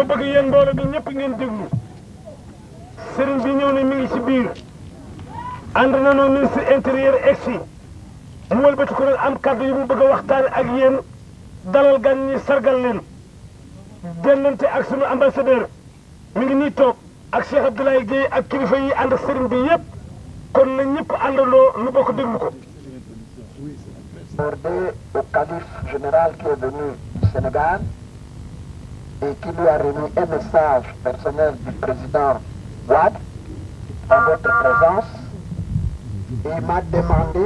dama bëgg yéen mbooloo bi ñëpp ngeen déglu sëriñ bi ñëw ne mi ngi ci biir ànd nañoo ministre intérieur egsi mu wëlbati ko nag am kàddu yu mu bëgg a waxtaane ak yéen dalal gan ñi sargal leen dennante ak sunu ambassadeur mi ngi nii toog ak Cheikh Abdoulaye Guèye ak kilifa yi ànd sëriñ bi yëpp kon na ñëpp àndandoo nu bokk déglu ko. Au calife général qui est venu du Sénégal et qui lui a remis un message personnel du président Wade en votre présence et il m'a demandé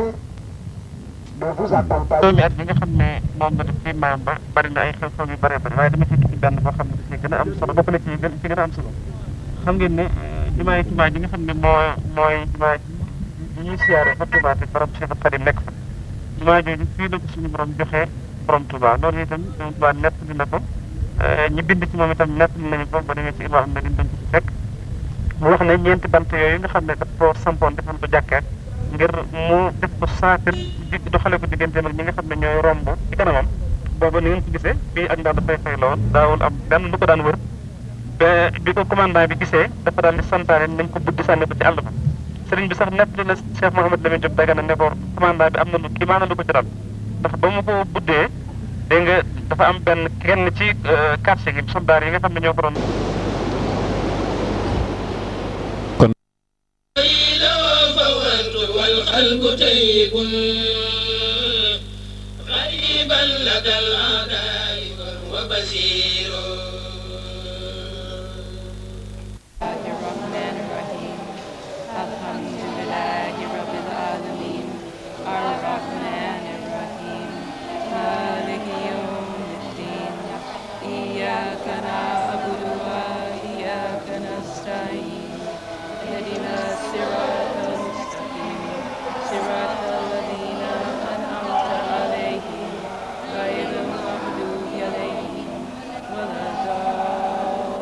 de vous accompagner. at yi nga xam ne moom nga def ci maam ba bari na ay xew-xew yu bëree bëri waaye dama ci ci benn boo xam ne daf gën a am solo bokk na ci gën a am solo xam ngeen ne jumaa ji nga xam ne mooy jumaa ji ñuy siyaare fa Touba te borom Cheikh Khadim nekk fa jumaa jooju fii la ko suñu borom joxee borom Touba loolu itam Touba nett dina ko ñi bind ci moom itam nett nañu ko ba demee ci Ibrahima am na dañ ko ci fekk mu wax ne ñeenti bant yooyu nga xam ne daf ko sampoon defoon ko jàkkaat ngir mu def ko saatir di doxale ko digganteem ak ñi nga xam ne ñooy romb ci kanamam booba ni ngeen ko gisee fii ak ndax dafay fay la woon daawul am benn lu ko daan wër ba bi ko commandant bi gisee dafa daal di santaane nañ ko buddi sànni ko ci àll ba sëriñ bi sax nett na Cheikh Mouhamed Lamine Diop Dagana ne ko commandant bi am na lu kii maanaam lu ko ci dal ndax ba mu ko buddee dégg nga dafa am benn kenn ci quartier gi soldaar yi nga xam ne ñoo ko doon والقلب طيب غريبا لدى الأعداء وهو بصير الرحمن الرحيم الحمد لله رب العالمين الرحمن الرحيم مالك يوم الدين إياك نعبد وإياك نستعين اهدنا الصراط المستقيم صراط الذين أنعمت عليهم غير المغضوب عليهم ولا الضالين.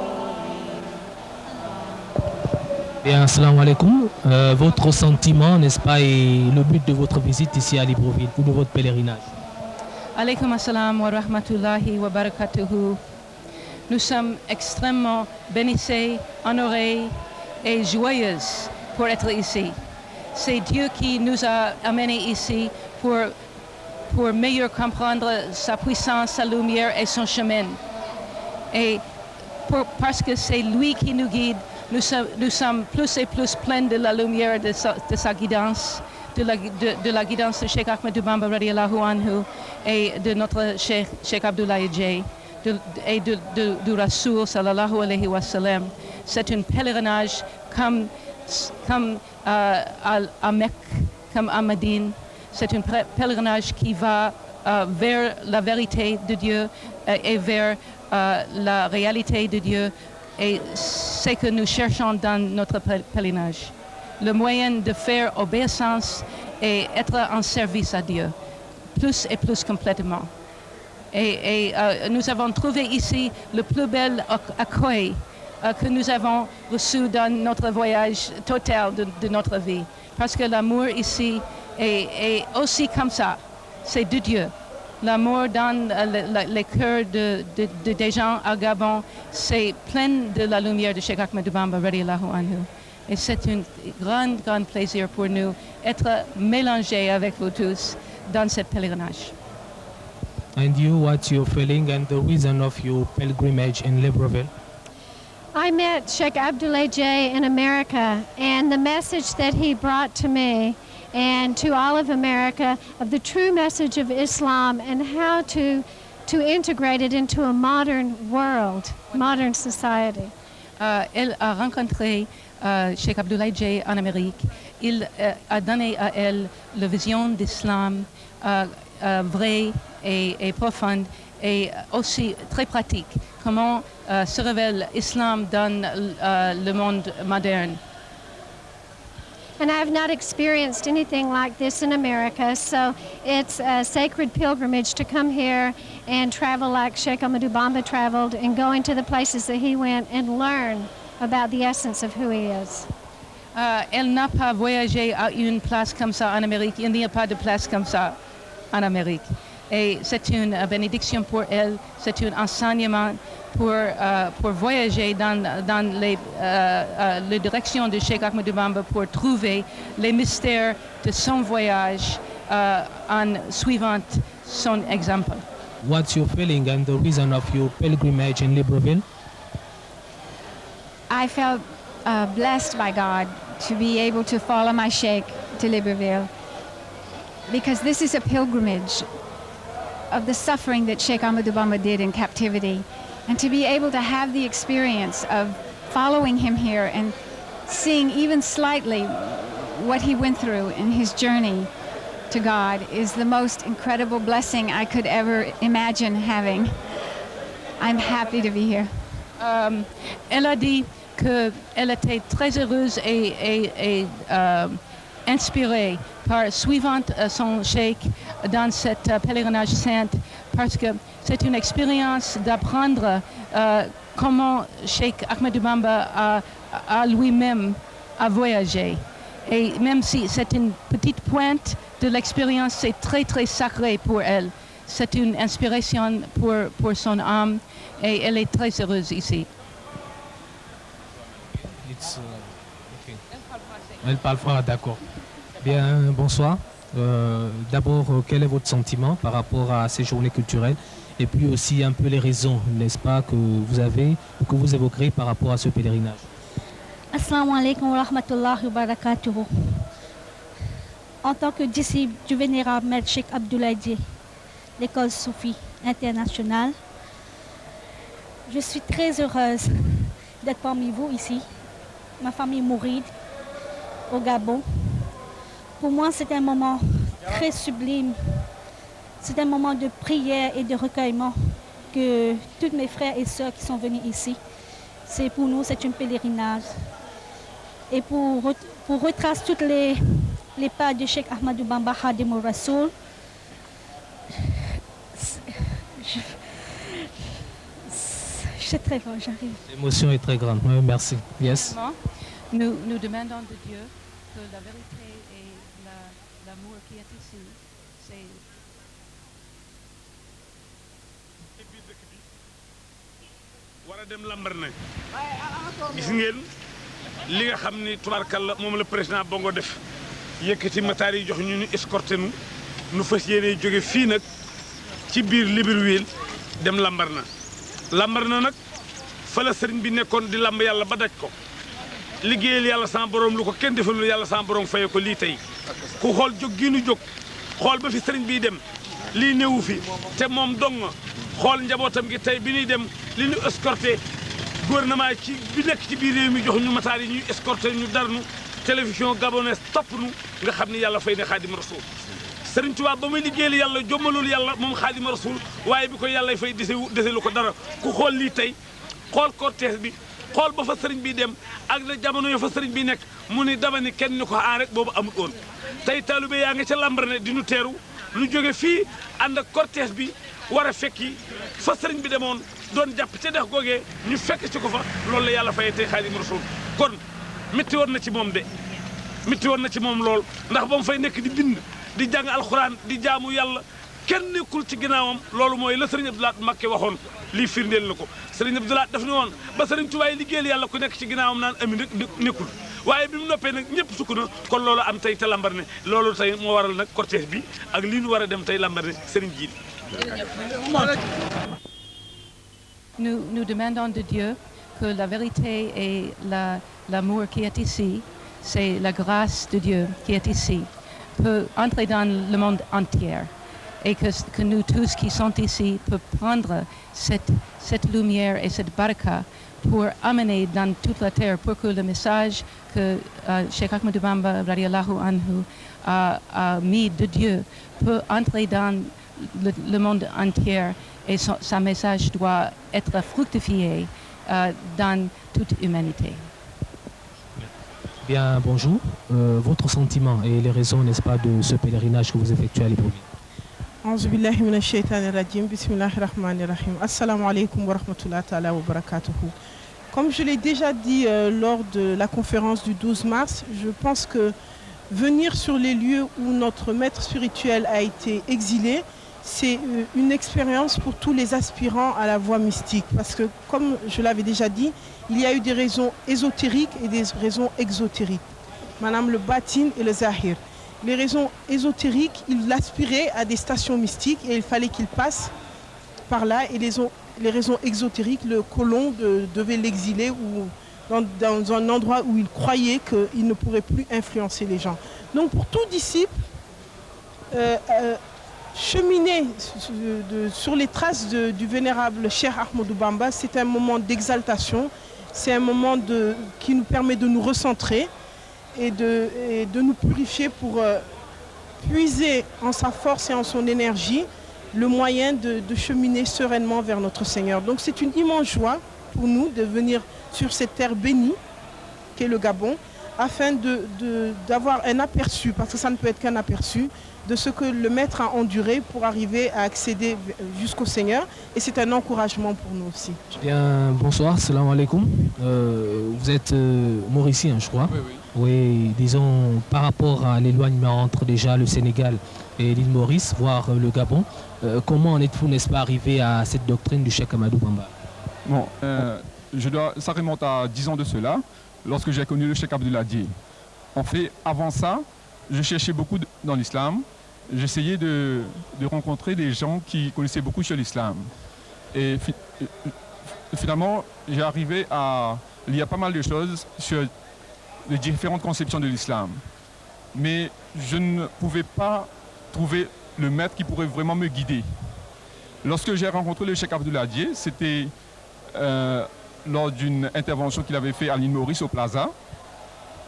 Bien, assalamu alaikum. Votre sentiment, n'est-ce pas, et le but de votre visite ici à Libreville ou de votre pèlerinage? Alaykoum assalam wa rahmatullahi wa barakatuhu. Nous sommes extrêmement bénissés, honorés et joyeuses pour être ici. C'est Dieu qui nous a amenés ici pour mieux comprendre sa puissance, sa lumière et son chemin. Et parce que c'est lui qui nous guide, nous sommes plus et plus pleins de la lumière de sa guidance, de la guidance de Cheikh Ahmadou Bamba radiallahu anhu et de notre Cheikh Abdoulaye Dièye et du Rasoul sallallahu alayhi wa sallam. C'est un pèlerinage comme à Mecque, comme à Médine. C'est un pèlerinage qui va vers la vérité de Dieu et vers la réalité de Dieu. Et c'est que nous cherchons dans notre pèlerinage. Le moyen de faire obéissance et être en service à Dieu, plus et plus complètement. Et nous avons trouvé ici le plus bel accueil que nous avons reçu dans notre voyage total de notre vie. Parce que l'amour ici est aussi comme ça. C'est de Dieu. L'amour dans les cœurs des gens à Gabon, c'est plein de la lumière de Cheikh Ahmadou Bamba radiallahu anhu. Et c'est un grand plaisir pour nous d'être mélangés avec vous tous dans ce pèlerinage. And you, what's your feeling and the reason of your pilgrimage in Libreville? I met Sheikh Abdoulaye Dièye in America, and the message that he brought to me and to all of America of the true message of Islam and how to integrate it into a modern world, modern society. Elle a rencontré Cheikh Abdoulaye Dièye en Amérique. Il a donné à elle la vision d'islam vraie et profonde et aussi très pratique. Comment se révèle l'islam dans le monde moderne. And I have not experienced anything like this in America, so it's a sacred pilgrimage to come here and travel like Sheikh Ahmadou Bamba traveled and go into the places that he went and learn about the essence of who he is. Elle n'a pas voyagé à une place comme ça en Amérique. Il n'y a pas de place comme ça en Amérique. Et c'est une bénédiction pour elle, c'est un enseignement pour voyager dans les directions de Cheikh Ahmadou Bamba pour trouver les mystères de son voyage en suivant son exemple. What's your feeling and the reason of your pilgrimage in Libreville? I felt blessed by God to be able to follow my Sheikh to Libreville, because this is a pilgrimage of the suffering that Sheikh Ahmadou Bamba did in captivity, and to be able to have the experience of following him here and seeing even slightly what he went through in his journey to God is the most incredible blessing I could ever imagine having. I'm happy to be here. Elle a dit qu'elle était très heureuse et inspirée par suivant son cheikh dans cette pèlerinage saint, parce que c'est une expérience d'apprendre comment Cheikh Ahmadou Bamba a lui-même a voyagé. Et même si c'est une petite pointe de l'expérience, c'est très très sacré pour elle. C'est une inspiration pour son âme et elle est très heureuse ici. Elle parle français, d'accord. Bien, bonsoir. D'abord, quel est votre sentiment par rapport à ces journées culturelles et puis aussi un peu les raisons, n'est-ce pas, que vous avez ou que vous évoquerez par rapport à ce pèlerinage? Assalamu alaikum wa rahmatullahi wa barakatuhu. En tant que disciple du vénérable maître Cheikh Abdoulaye Dieye, l'école Soufi internationale, je suis très heureuse d'être parmi vous ici, ma famille mouride, au Gabon. Pour moi, c'est un moment très sublime. C'est un moment de prière et de recueillement que tous mes frères et sœurs qui sont venus ici, pour nous, c'est un pèlerinage. Et pour retracer toutes les pas de Cheikh Ahmadou Bamba Khadimou Rassoul, c'est très grand, j'arrive. L'émotion est très grande, oui, merci. Yes. Nous demandons de Dieu que la vérité et l'amour qui est ici, c'est... war a dem Lambaréné gis ngeen li nga xam ni tubaarkalla moom la président Bongo def yëkkati mataar yi jox ñu escorté nu fas yéene jóge fii nag ci biir Libreville dem Lambaréné nag fa la sëriñ bi nekkoon di lamb yàlla ba daj ko liggéeyal yàlla sama borom lu ko kenn defalul yàlla sama borom faye ko lii tey ku xool jóg gi nu jóg xool ba fi sëriñ biy dem lii néewu fi te moom dong xool njabootam gi tey bi ñuy dem li ñu escorté gouvernement bi nekk ci biir réew mi jox ñu mataar yi ñuy escorté ñu dar nu télévision gabonaise topp nu nga xam ni yàlla fay ne Xaadimu Rasuul Sëriñ Tuubaa ba muy liggéeyal yàlla jommalul yàlla moom Xaadimu Rasuul waaye bi ko yàlla fay deselu ko dara ku xool lii tey xool cortège bi xool ba fa sëriñ bi dem ak la jamono yo fa sëriñ bi nekk mu ni dama ni kenn ni ko rek boobu amul woon tey taalibe yaa nga ca Lambaréné di nu teeru nu jóge fii ànd ak cortège bi war a fekki fa sëriñ bi demoon doon jàpp ca dex googee ñu fekk ci ko fa loolu la yàlla fayee tey Xaadimu Rasuul kon métti woon na ci moom de métti woon na ci moom lool ndax ba mu fay nekk di bind di jàng alxuraan di jaamu yàlla kenn nekkul ci ginnaawam loolu mooy la sëriñ Abdoulaye Mbacké waxoon lii firndeel na ko sëriñ Abdoulaye daf ne woon ba sëriñ Tuubaa liggéeyal yàlla ku nekk ci ginnaawam naan ami rek nekkul waaye bi mu noppee nag ñëpp sukk na kon loolu am tey te Lambaréné loolu tey moo waral nag cortège bi ak lii nu war a dem tey Lambaréné sëriñ ji Nous demandons de Dieu que la vérité et l'amour qui est ici, c'est la grâce de Dieu qui est ici, peut entrer dans le monde entier. Et que nous tous qui sont ici peuvent prendre cette lumière et cette baraka pour amener dans toute la terre, pour que le message que Cheikh Ahmadou Bamba radiallahu anhu a mis de Dieu peut entrer dans le monde entier et sa message doit être fructifié dans toute humanité. Bien, bonjour. Votre sentiment et les raisons, n'est-ce pas, de ce pèlerinage que vous effectuez à Libreville? A'udhu billahi minash shaitanir rajim. Bismillahir rahmanir rahim. Assalamu alaikum wa rahmatullahi ta'ala wa barakatuhu. Comme je l'ai déjà dit lors de la conférence du 12 mars, je pense que venir sur les lieux où notre maître spirituel a été exilé, c'est une expérience pour tous les aspirants à la voie mystique. Parce que, comme je l'avais déjà dit, il y a eu des raisons ésotériques et des raisons exotériques. Madame le batin et le zahir. Les raisons ésotériques, il aspirait à des stations mystiques et il fallait qu'il passe par là. Et les raisons exotériques, le colon devait l'exiler ou dans un endroit où il croyait qu'il ne pourrait plus influencer les gens. Donc pour tout disciple, cheminer sur les traces du vénérable Cheikh Ahmadou Bamba, c'est un moment d'exaltation, c'est un moment qui nous permet de nous recentrer et de nous purifier pour puiser en sa force et en son énergie le moyen de cheminer sereinement vers notre Seigneur. Donc c'est une immense joie pour nous de venir sur cette terre bénie qu'est le Gabon, afin d'avoir un aperçu, parce que ça ne peut être qu'un aperçu, de ce que le Maître a enduré pour arriver à accéder jusqu'au Seigneur. Et c'est un encouragement pour nous aussi. Bien, bonsoir, salam alaikum. Vous êtes mauricien, je crois. Oui, oui. Oui, disons, par rapport à l'éloignement entre déjà le Sénégal et l'île Maurice, voire le Gabon, comment en êtes-vous, n'est-ce pas, arrivé à cette doctrine du Cheikh Ahmadou Bamba? Bon, ça remonte à 10 ans de cela, lorsque j'ai connu le Cheikh Abdouladier. En fait, avant ça, je cherchais beaucoup dans l'islam. J'essayais de rencontrer des gens qui connaissaient beaucoup sur l'islam. Et finalement, j'ai arrivé à lire pas mal de choses sur les différentes conceptions de l'islam. Mais je ne pouvais pas trouver le maître qui pourrait vraiment me guider. Lorsque j'ai rencontré le Cheikh Abdouladier, c'était lors d'une intervention qu'il avait fait à l'île Maurice au Plaza.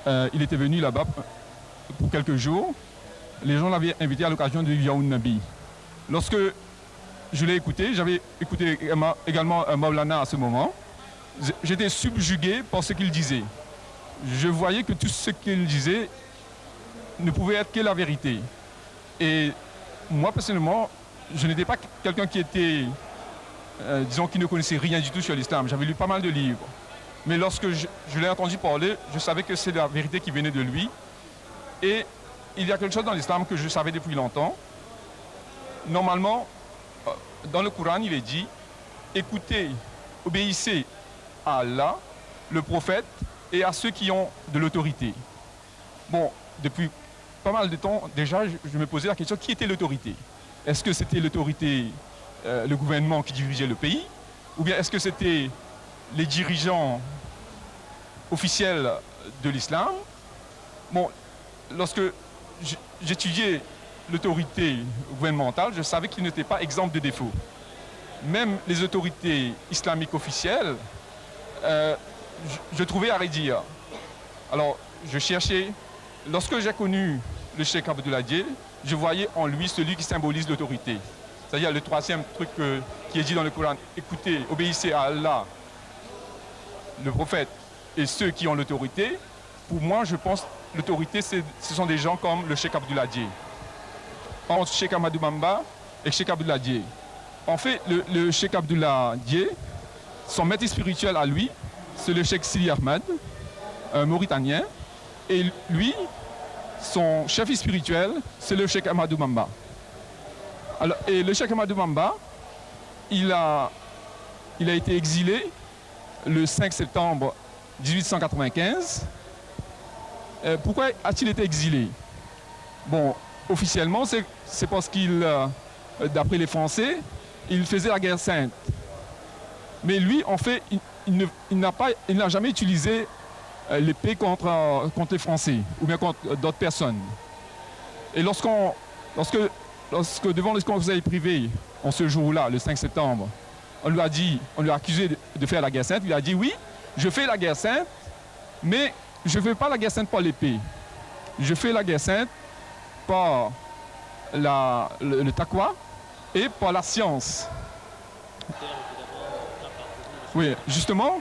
Il était venu là-bas pour quelques jours. Les gens l'avaient invité à l'occasion du Yaoun Nabi. Lorsque je l'ai écouté, j'avais écouté également Maulana à ce moment. J'étais subjugué par ce qu'il disait. Je voyais que tout ce qu'il disait ne pouvait être que la vérité. Et moi, personnellement, je n'étais pas quelqu'un qui était, disons, qui ne connaissait rien du tout sur l'islam. J'avais lu pas mal de livres. Mais lorsque je l'ai entendu parler, je savais que c'est la vérité qui venait de lui. Et il y a quelque chose dans l'islam que je savais depuis longtemps. Normalement, dans le Coran, il est dit, écoutez, obéissez à Allah, le prophète, et à ceux qui ont de l'autorité. Bon, depuis pas mal de temps, déjà, je me posais la question, qui était l'autorité? Est-ce que c'était l'autorité, le gouvernement qui dirigeait le pays? Ou bien est-ce que c'était les dirigeants officiels de l'islam? Bon, lorsque j'étudiais l'autorité gouvernementale, je savais qu'il n'était pas exempt de défauts. Même les autorités islamiques officielles, je trouvais à redire. Alors, je cherchais. Lorsque j'ai connu le Cheikh Abdouladier, je voyais en lui celui qui symbolise l'autorité. C'est-à-dire le troisième truc qui est dit dans le Coran, écoutez, obéissez à Allah, le prophète et ceux qui ont l'autorité. Pour moi, je pense que l'autorité, ce sont des gens comme le Cheikh Abdouladier. Entre Cheikh Ahmadou Bamba et Cheikh Abdouladier. En fait, le Cheikh Abdouladier, son maître spirituel à lui, c'est le Cheikh Sidi Ahmed, un Mauritanien. Et lui, son chef spirituel, c'est le Cheikh Ahmadou Bamba. Alors, et le Cheikh Ahmadou Bamba, il a été exilé le 5 septembre 1895. Pourquoi a-t-il été exilé? Bon, officiellement, c'est parce qu'il, d'après les Français, il faisait la guerre sainte. Mais lui, en fait, il n'a jamais utilisé l'épée contre les Français ou bien contre d'autres personnes. Et lorsque devant le conseil privé, en ce jour-là, le 5 septembre, on lui a accusé de faire la guerre sainte, il a dit oui, je fais la guerre sainte, mais je ne fais pas la guerre sainte par l'épée. Je fais la guerre sainte par le taqwa et par la science. Oui, justement,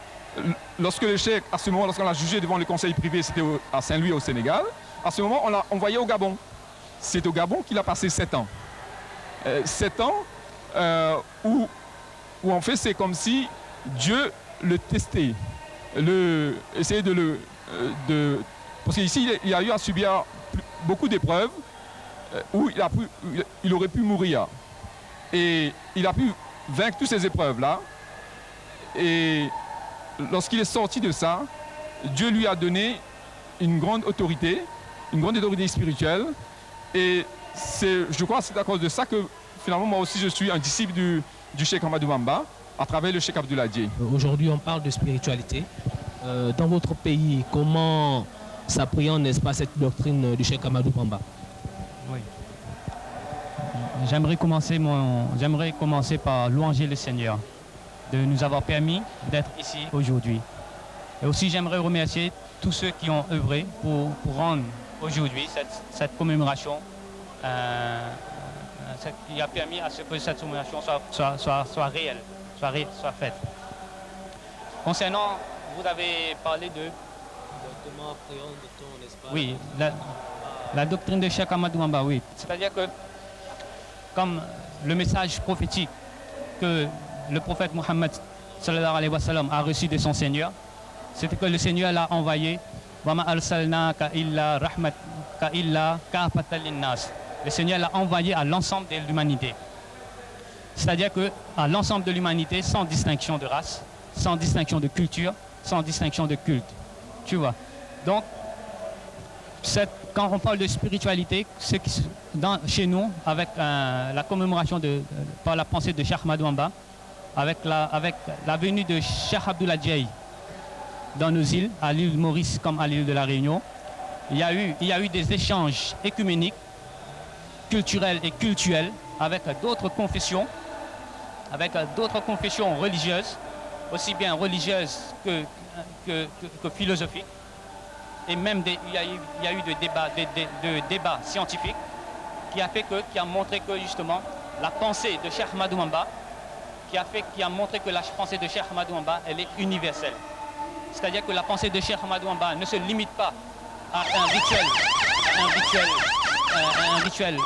lorsque le cheikh, à ce moment, lorsqu'on l'a jugé devant le conseil privé, c'était à Saint-Louis au Sénégal, à ce moment, on l'a envoyé au Gabon. C'est au Gabon qu'il a passé 7 ans. 7 ans où en fait c'est comme si Dieu le testait, essayait parce qu'ici il a eu à subir beaucoup d'épreuves où il aurait pu mourir. Et il a pu vaincre toutes ces épreuves-là. Et lorsqu'il est sorti de ça, Dieu lui a donné une grande autorité spirituelle. Et je crois que c'est à cause de ça que finalement moi aussi je suis un disciple du Cheikh Ahmadou Bamba à travers le Cheikh Abdoul Hadi. Aujourd'hui on parle de spiritualité. Dans votre pays, comment s'appréhende, n'est-ce pas, cette doctrine du Cheikh Ahmadou Bamba? Oui. J'aimerais commencer par louanger le Seigneur de nous avoir permis d'être ici aujourd'hui. Et aussi j'aimerais remercier tous ceux qui ont œuvré pour rendre aujourd'hui cette commémoration qui a permis à ce que cette commémoration soit réelle, soit faite. Concernant, vous avez parlé de... Comment appréhende-t-on, n'est-ce pas? Oui, la doctrine de Cheikh Ahmadou Bamba, oui. C'est-à-dire que, comme le message prophétique que le prophète Mohammed sallallahu alayhi wa sallam a reçu de son Seigneur, c'était que le Seigneur l'a envoyé. Le Seigneur l'a envoyé à l'ensemble de l'humanité. C'est-à-dire qu'à l'ensemble de l'humanité, sans distinction de race, sans distinction de culture, sans distinction de culte. Tu vois. Donc, quand on parle de spiritualité, chez nous, avec la commémoration par la pensée de Cheikh Ahmadou Bamba, avec la venue de Cheikh Abdoul Hadi dans nos îles, à l'île Maurice comme à l'île de la Réunion, il y a eu des échanges écuméniques, culturels et cultuels avec d'autres confessions religieuses, aussi bien religieuses que philosophiques. Et même il y a eu des débats scientifiques qui a montré que justement la pensée de Cheikh Ahmadou Bamba, qui a montré que la pensée de Cheikh Ahmadou Bamba, elle est universelle. C'est-à-dire que la pensée de Cheikh Ahmadou Bamba ne se limite pas à un rituel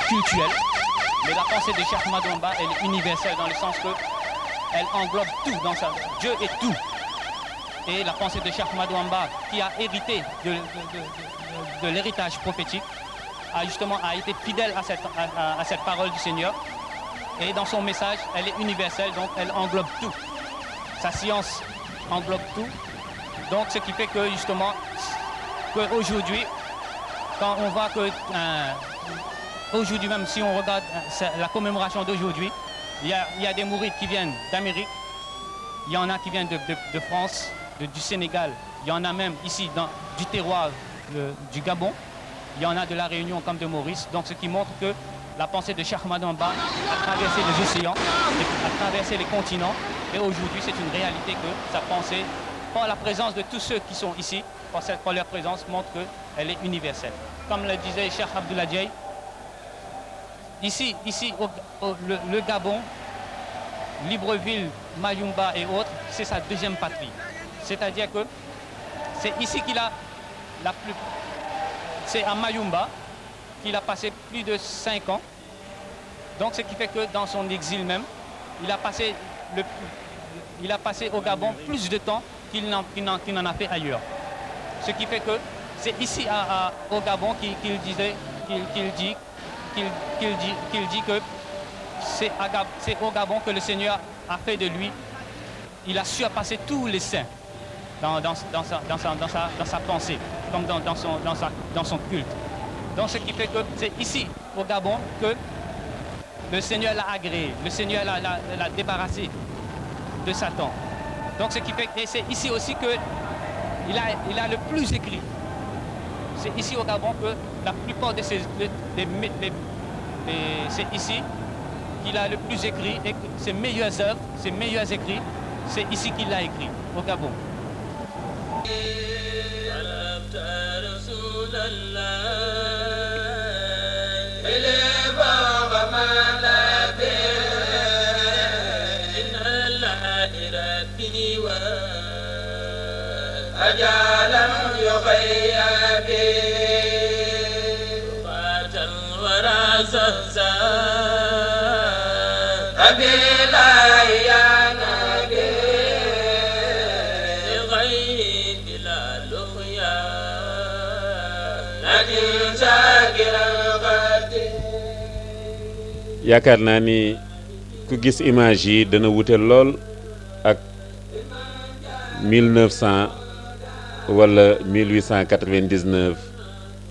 cultuel, mais la pensée de Cheikh Ahmadou Bamba, elle est universelle dans le sens que elle englobe tout dans sa... Dieu est tout. Et la pensée de Cheikh Ahmadou Bamba, qui a hérité de l'héritage prophétique, a été fidèle à cette parole du Seigneur. Et dans son message, elle est universelle, donc elle englobe tout. Sa science englobe tout. Donc ce qui fait que justement, qu'aujourd'hui, quand on voit que aujourd'hui même, si on regarde la commémoration d'aujourd'hui, il y a des mourides qui viennent d'Amérique, il y en a qui viennent de France, du Sénégal, il y en a même ici du terroir du Gabon, il y en a de la Réunion comme de Maurice, donc ce qui montre que la pensée de Cheikh Ahmadou Bamba a traversé les océans, a traversé les continents, et aujourd'hui c'est une réalité que sa pensée, par la présence de tous ceux qui sont ici, par leur présence, montre qu'elle est universelle. Comme le disait Cheikh Abdoul Hadi, ici le Gabon, Libreville, Mayumba et autres, c'est sa deuxième patrie. C'est-à-dire que c'est ici qu'il a c'est à Mayumba qu'il a passé plus de 5 ans. Donc ce qui fait que dans son exil même, il a passé au Gabon plus de temps qu'il n'en a fait ailleurs. Ce qui fait que c'est ici au Gabon qu'il dit que c'est au Gabon que le Seigneur a fait de lui, il a surpassé tous les saints dans sa pensée, comme dans son culte. Donc ce qui fait que c'est ici au Gabon que le Seigneur l'a agréé, le Seigneur l'a débarrassé de Satan. Donc ce qui fait que c'est ici aussi qu'il a le plus écrit. C'est ici au Gabon que la plupart de c'est ici qu'il a le plus écrit et que ses meilleures œuvres, ses meilleurs écrits, c'est ici qu'il l'a écrit, au Gabon. yaakaar naa ni ku gis image yi dana wute lool ak 1900 wala 1899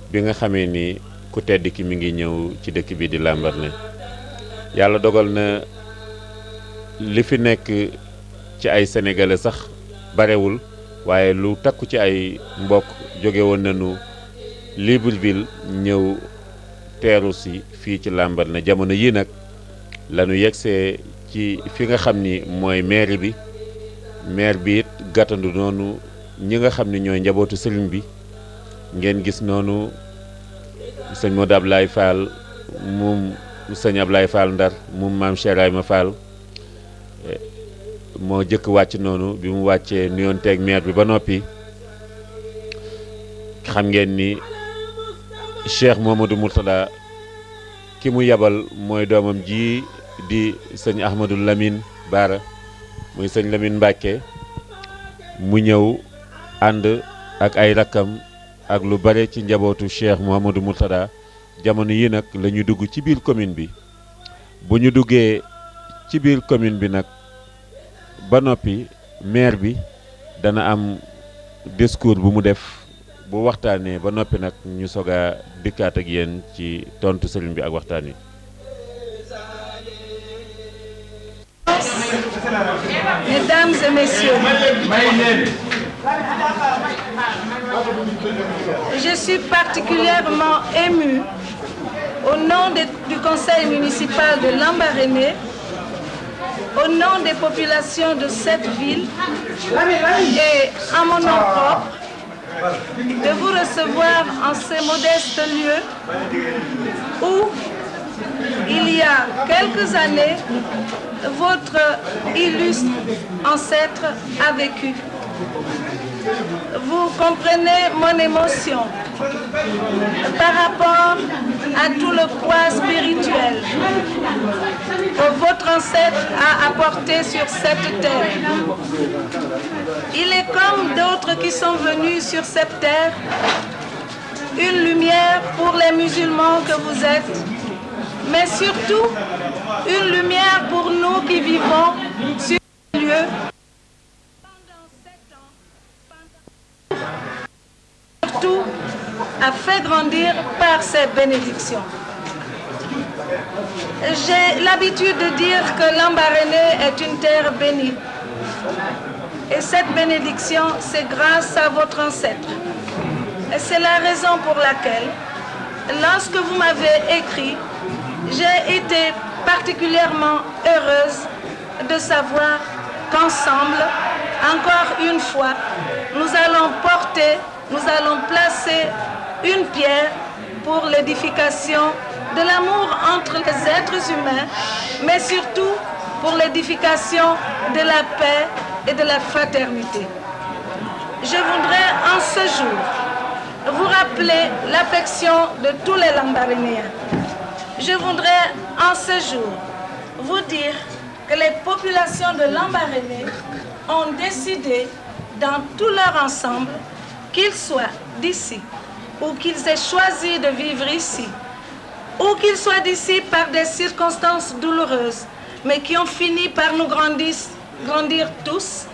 bi nga xamee ni ku tedd ki mi ngi ñëw ci dëkk bi di Lambaréné yàlla dogal na li fi nekk ci ay sénégalais sax barewul waaye lu takku ci ay mbokk jóge woon nañu Libreville ñëw teeru si fii ci Lambaréné jamono yii nag lañu yegsee ci fi nga xam ni mooy maire bi it gàttandu noonu ñi nga xam ni ñooy njabootu sëriñ bi ngeen gis noonu sëñ Modou Ablaye Fall moom sëñ Ablaye Fall Ndar moom maam Cheikh Ibrahima Fall moo jëkk wàcc noonu bi mu wàccee nuyoon teeg maire bi ba noppi xam ngeen ni Cheikh Mouhamadou Mourtada ki mu yabal mooy doomam ji di sëñ Ahmadou Lamine Bara muy sëñ Lamine Mbacke mu ñëw ànd ak ay rakkam ak lu bare ci njabootu Cheikh Mouhamadou Mourtada jamono yi nag la ñu dugg ci biir commune bi bu ñu duggee ci biir commune bi nag ba noppi maire bi dana am discours bu mu def bu waxtaanee ba noppi nag ñu soog a dikkaat ak yéen ci tontu sëriñ bi ak waxtaan wi. Mesdames et messieurs, je suis particulièrement émue au nom du conseil municipal de Lambaréné, au nom des populations de cette ville et à mon nom propre, de vous recevoir en ces modestes lieux où, il y a quelques années, votre illustre ancêtre a vécu. Vous comprenez mon émotion par rapport à tout le poids spirituel que votre ancêtre a apporté sur cette terre. Il est comme d'autres qui sont venus sur cette terre, une lumière pour les musulmans que vous êtes, mais surtout une lumière pour nous qui vivons sur ce lieu. Surtout a fait grandir par ses bénédictions. J'ai l'habitude de dire que Lambaréné est une terre bénie. Et cette bénédiction, c'est grâce à votre ancêtre. Et c'est la raison pour laquelle, lorsque vous m'avez écrit, j'ai été particulièrement heureuse de savoir qu'ensemble, encore une fois, nous allons placer une pierre pour l'édification de l'amour entre les êtres humains, mais surtout pour l'édification de la paix et de la fraternité. Je voudrais en ce jour vous rappeler l'affection de tous les Lambarénéens. Je voudrais en ce jour vous dire que les populations de Lambaréné ont décidé dans tout leur ensemble, qu'ils soient d'ici ou qu'ils aient choisi de vivre ici, ou qu'ils soient d'ici par des circonstances douloureuses, mais qui ont fini par nous grandir tous,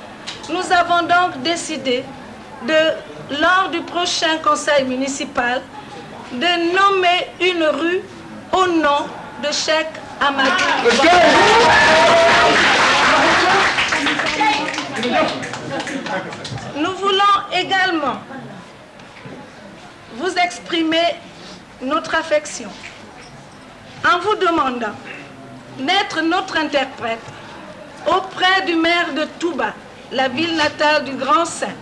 nous avons donc décidé, lors du prochain conseil municipal, de nommer une rue au nom de Cheikh Ahmadou Bamba. Nous voulons également vous exprimer notre affection en vous demandant d'être notre interprète auprès du maire de Touba, la ville natale du Grand Saint,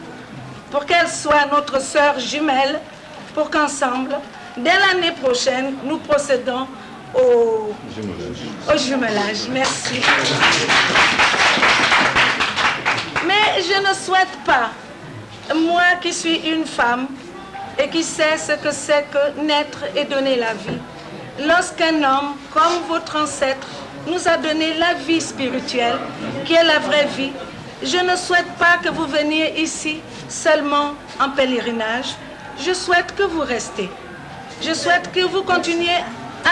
pour qu'elle soit notre sœur jumelle, pour qu'ensemble, dès l'année prochaine, nous procédons au jumelage. Merci. Mais je ne souhaite pas, moi qui suis une femme et qui sais ce que c'est que naître et donner la vie, lorsqu'un homme, comme votre ancêtre, nous a donné la vie spirituelle, qui est la vraie vie, je ne souhaite pas que vous veniez ici seulement en pèlerinage. Je souhaite que vous restiez. Je souhaite que vous continuiez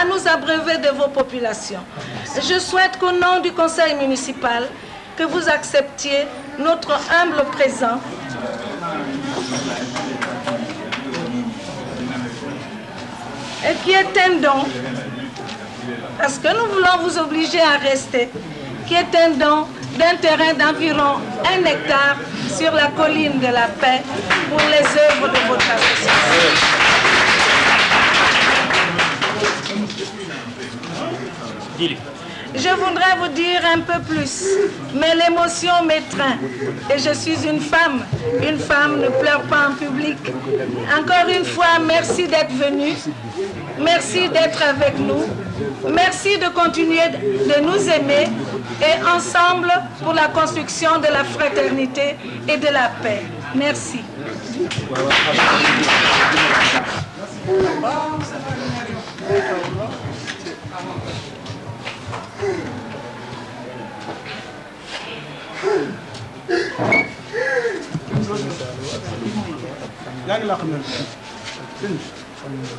à nous abreuver de vos populations. je souhaite qu'au nom du conseil municipal, que vous acceptiez notre humble présent et qui est un don, parce que nous voulons vous obliger à rester, qui est un don d'un terrain d'environ 1 hectare sur la colline de la Paix pour les œuvres de votre association. Je voudrais vous dire un peu plus, mais l'émotion m'étreint. Et je suis une femme. Une femme ne pleure pas en public. Encore une fois, merci d'être venu. Merci d'être avec nous. Merci de continuer de nous aimer et ensemble pour la construction de la fraternité et de la paix. Merci.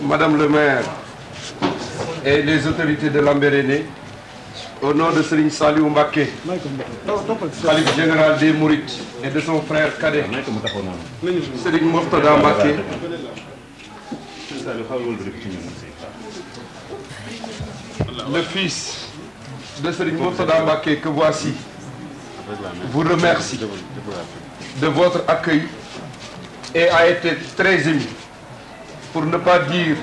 Madame le maire et les autorités de Lambaréné, au nom de Serigne Saliou Mbacké, khalife général des Mourides, et de son frère cadet, Serigne Mourtada Mbacké, le fils de Serigne Mourtada Mbacké que voici, vous remercie de votre accueil et a été très ému, pour ne pas dire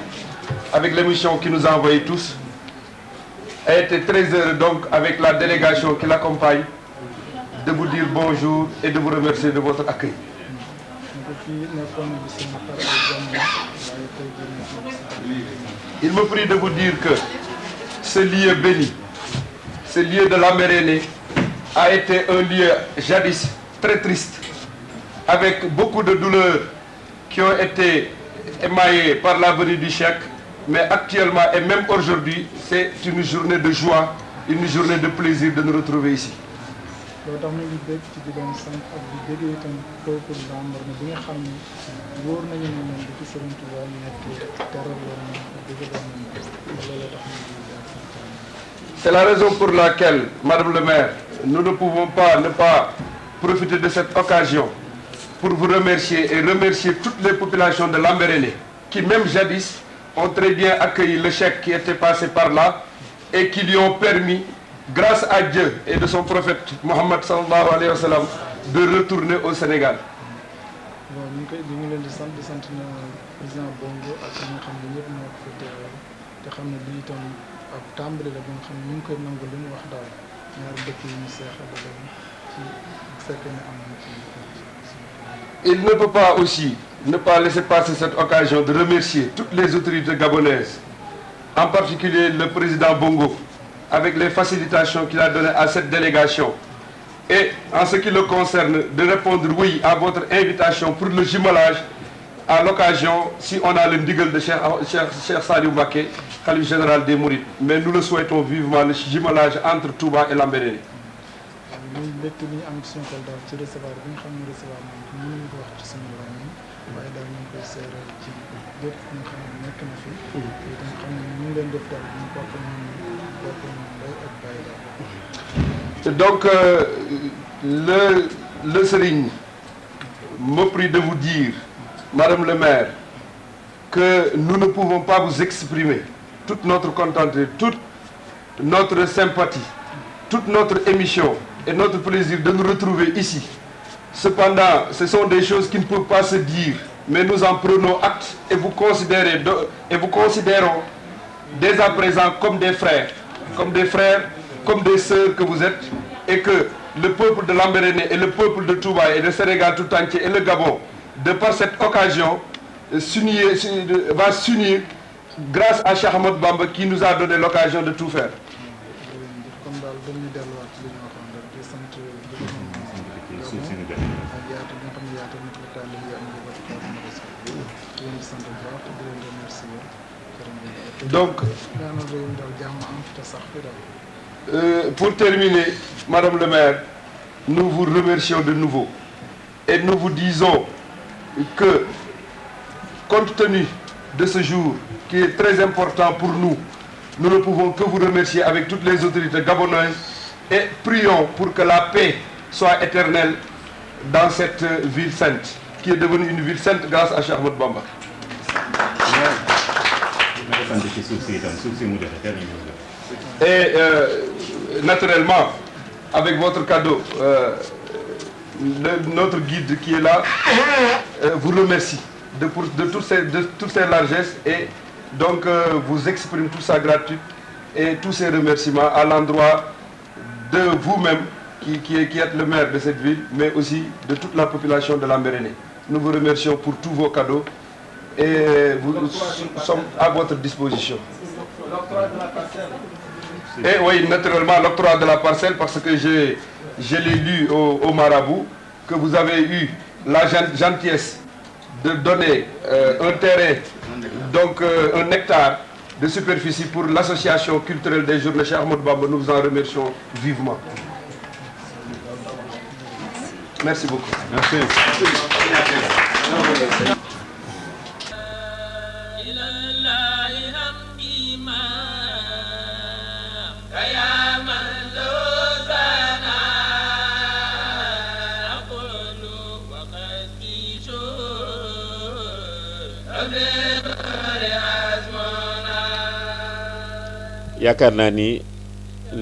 avec l'émission qui nous a envoyés tous, a été très heureux donc avec la délégation qui l'accompagne de vous dire bonjour et de vous remercier de votre accueil. Il me prie de vous dire que ce lieu béni, ce lieu de Lambaréné a été un lieu jadis très triste, avec beaucoup de douleurs qui ont été émaillées par la venue du Cheikh, mais actuellement et même aujourd'hui, c'est une journée de joie, une journée de plaisir de nous retrouver ici. C'est la raison pour laquelle, Madame le maire, nous ne pouvons pas ne pas profiter de cette occasion pour vous remercier et remercier toutes les populations de Lambaréné qui, même jadis, ont très bien accueilli le cheikh qui était passé par là et qui lui ont permis, grâce à Dieu et de son prophète Mohammed sallallahu alayhi wa sallam, de retourner au Sénégal. Il ne peut pas aussi ne pas laisser passer cette occasion de remercier toutes les autorités gabonaises, en particulier le président Bongo, avec les facilitations qu'il a données à cette délégation. Et en ce qui le concerne, de répondre oui à votre invitation pour le jumelage, à l'occasion, si on a le ndigal de Cheikh Saliou Mbacké, khalife général des Mourides. Mais nous le souhaitons vivement, le jumelage entre Touba et Lambaréné. Donc, le Serigne me prie de vous dire, Madame le maire, que nous ne pouvons pas vous exprimer toute notre contentement, toute notre sympathie, toute notre émission et notre plaisir de nous retrouver ici. Cependant, ce sont des choses qui ne peuvent pas se dire, mais nous en prenons acte et vous considérons dès à présent comme des frères, comme des sœurs que vous êtes, et que le peuple de Lambaréné et le peuple de Touba et le Sénégal tout entier et le Gabon, de par cette occasion, va s'unir grâce à Cheikh Ahmadou Bamba qui nous a donné l'occasion de tout faire. Donc, pour terminer, Madame le maire, nous vous remercions de nouveau et nous vous disons que, compte tenu de ce jour qui est très important pour nous, nous ne pouvons que vous remercier avec toutes les autorités gabonaises et prions pour que la paix soit éternelle dans cette ville sainte, qui est devenue une ville sainte grâce à Cheikh Ahmadou Bamba. Et naturellement, avec votre cadeau, notre guide qui est là vous remercie de toutes ces largesses et donc vous exprime tout ça gratuit et tous ces remerciements à l'endroit de vous-même qui êtes le maire de cette ville, mais aussi de toute la population de Lambaréné. Nous vous remercions pour tous vos cadeaux et nous sommes à votre disposition. Et oui, naturellement, l'octroi de la parcelle, parce que je l'ai lu au marabout, que vous avez eu la gentillesse de donner un terrain, donc un hectare de superficie pour l'association culturelle des journées Cheikh Ahmadou Bamba. Nous vous en remercions vivement. Merci beaucoup. Merci. yaakaar naa ni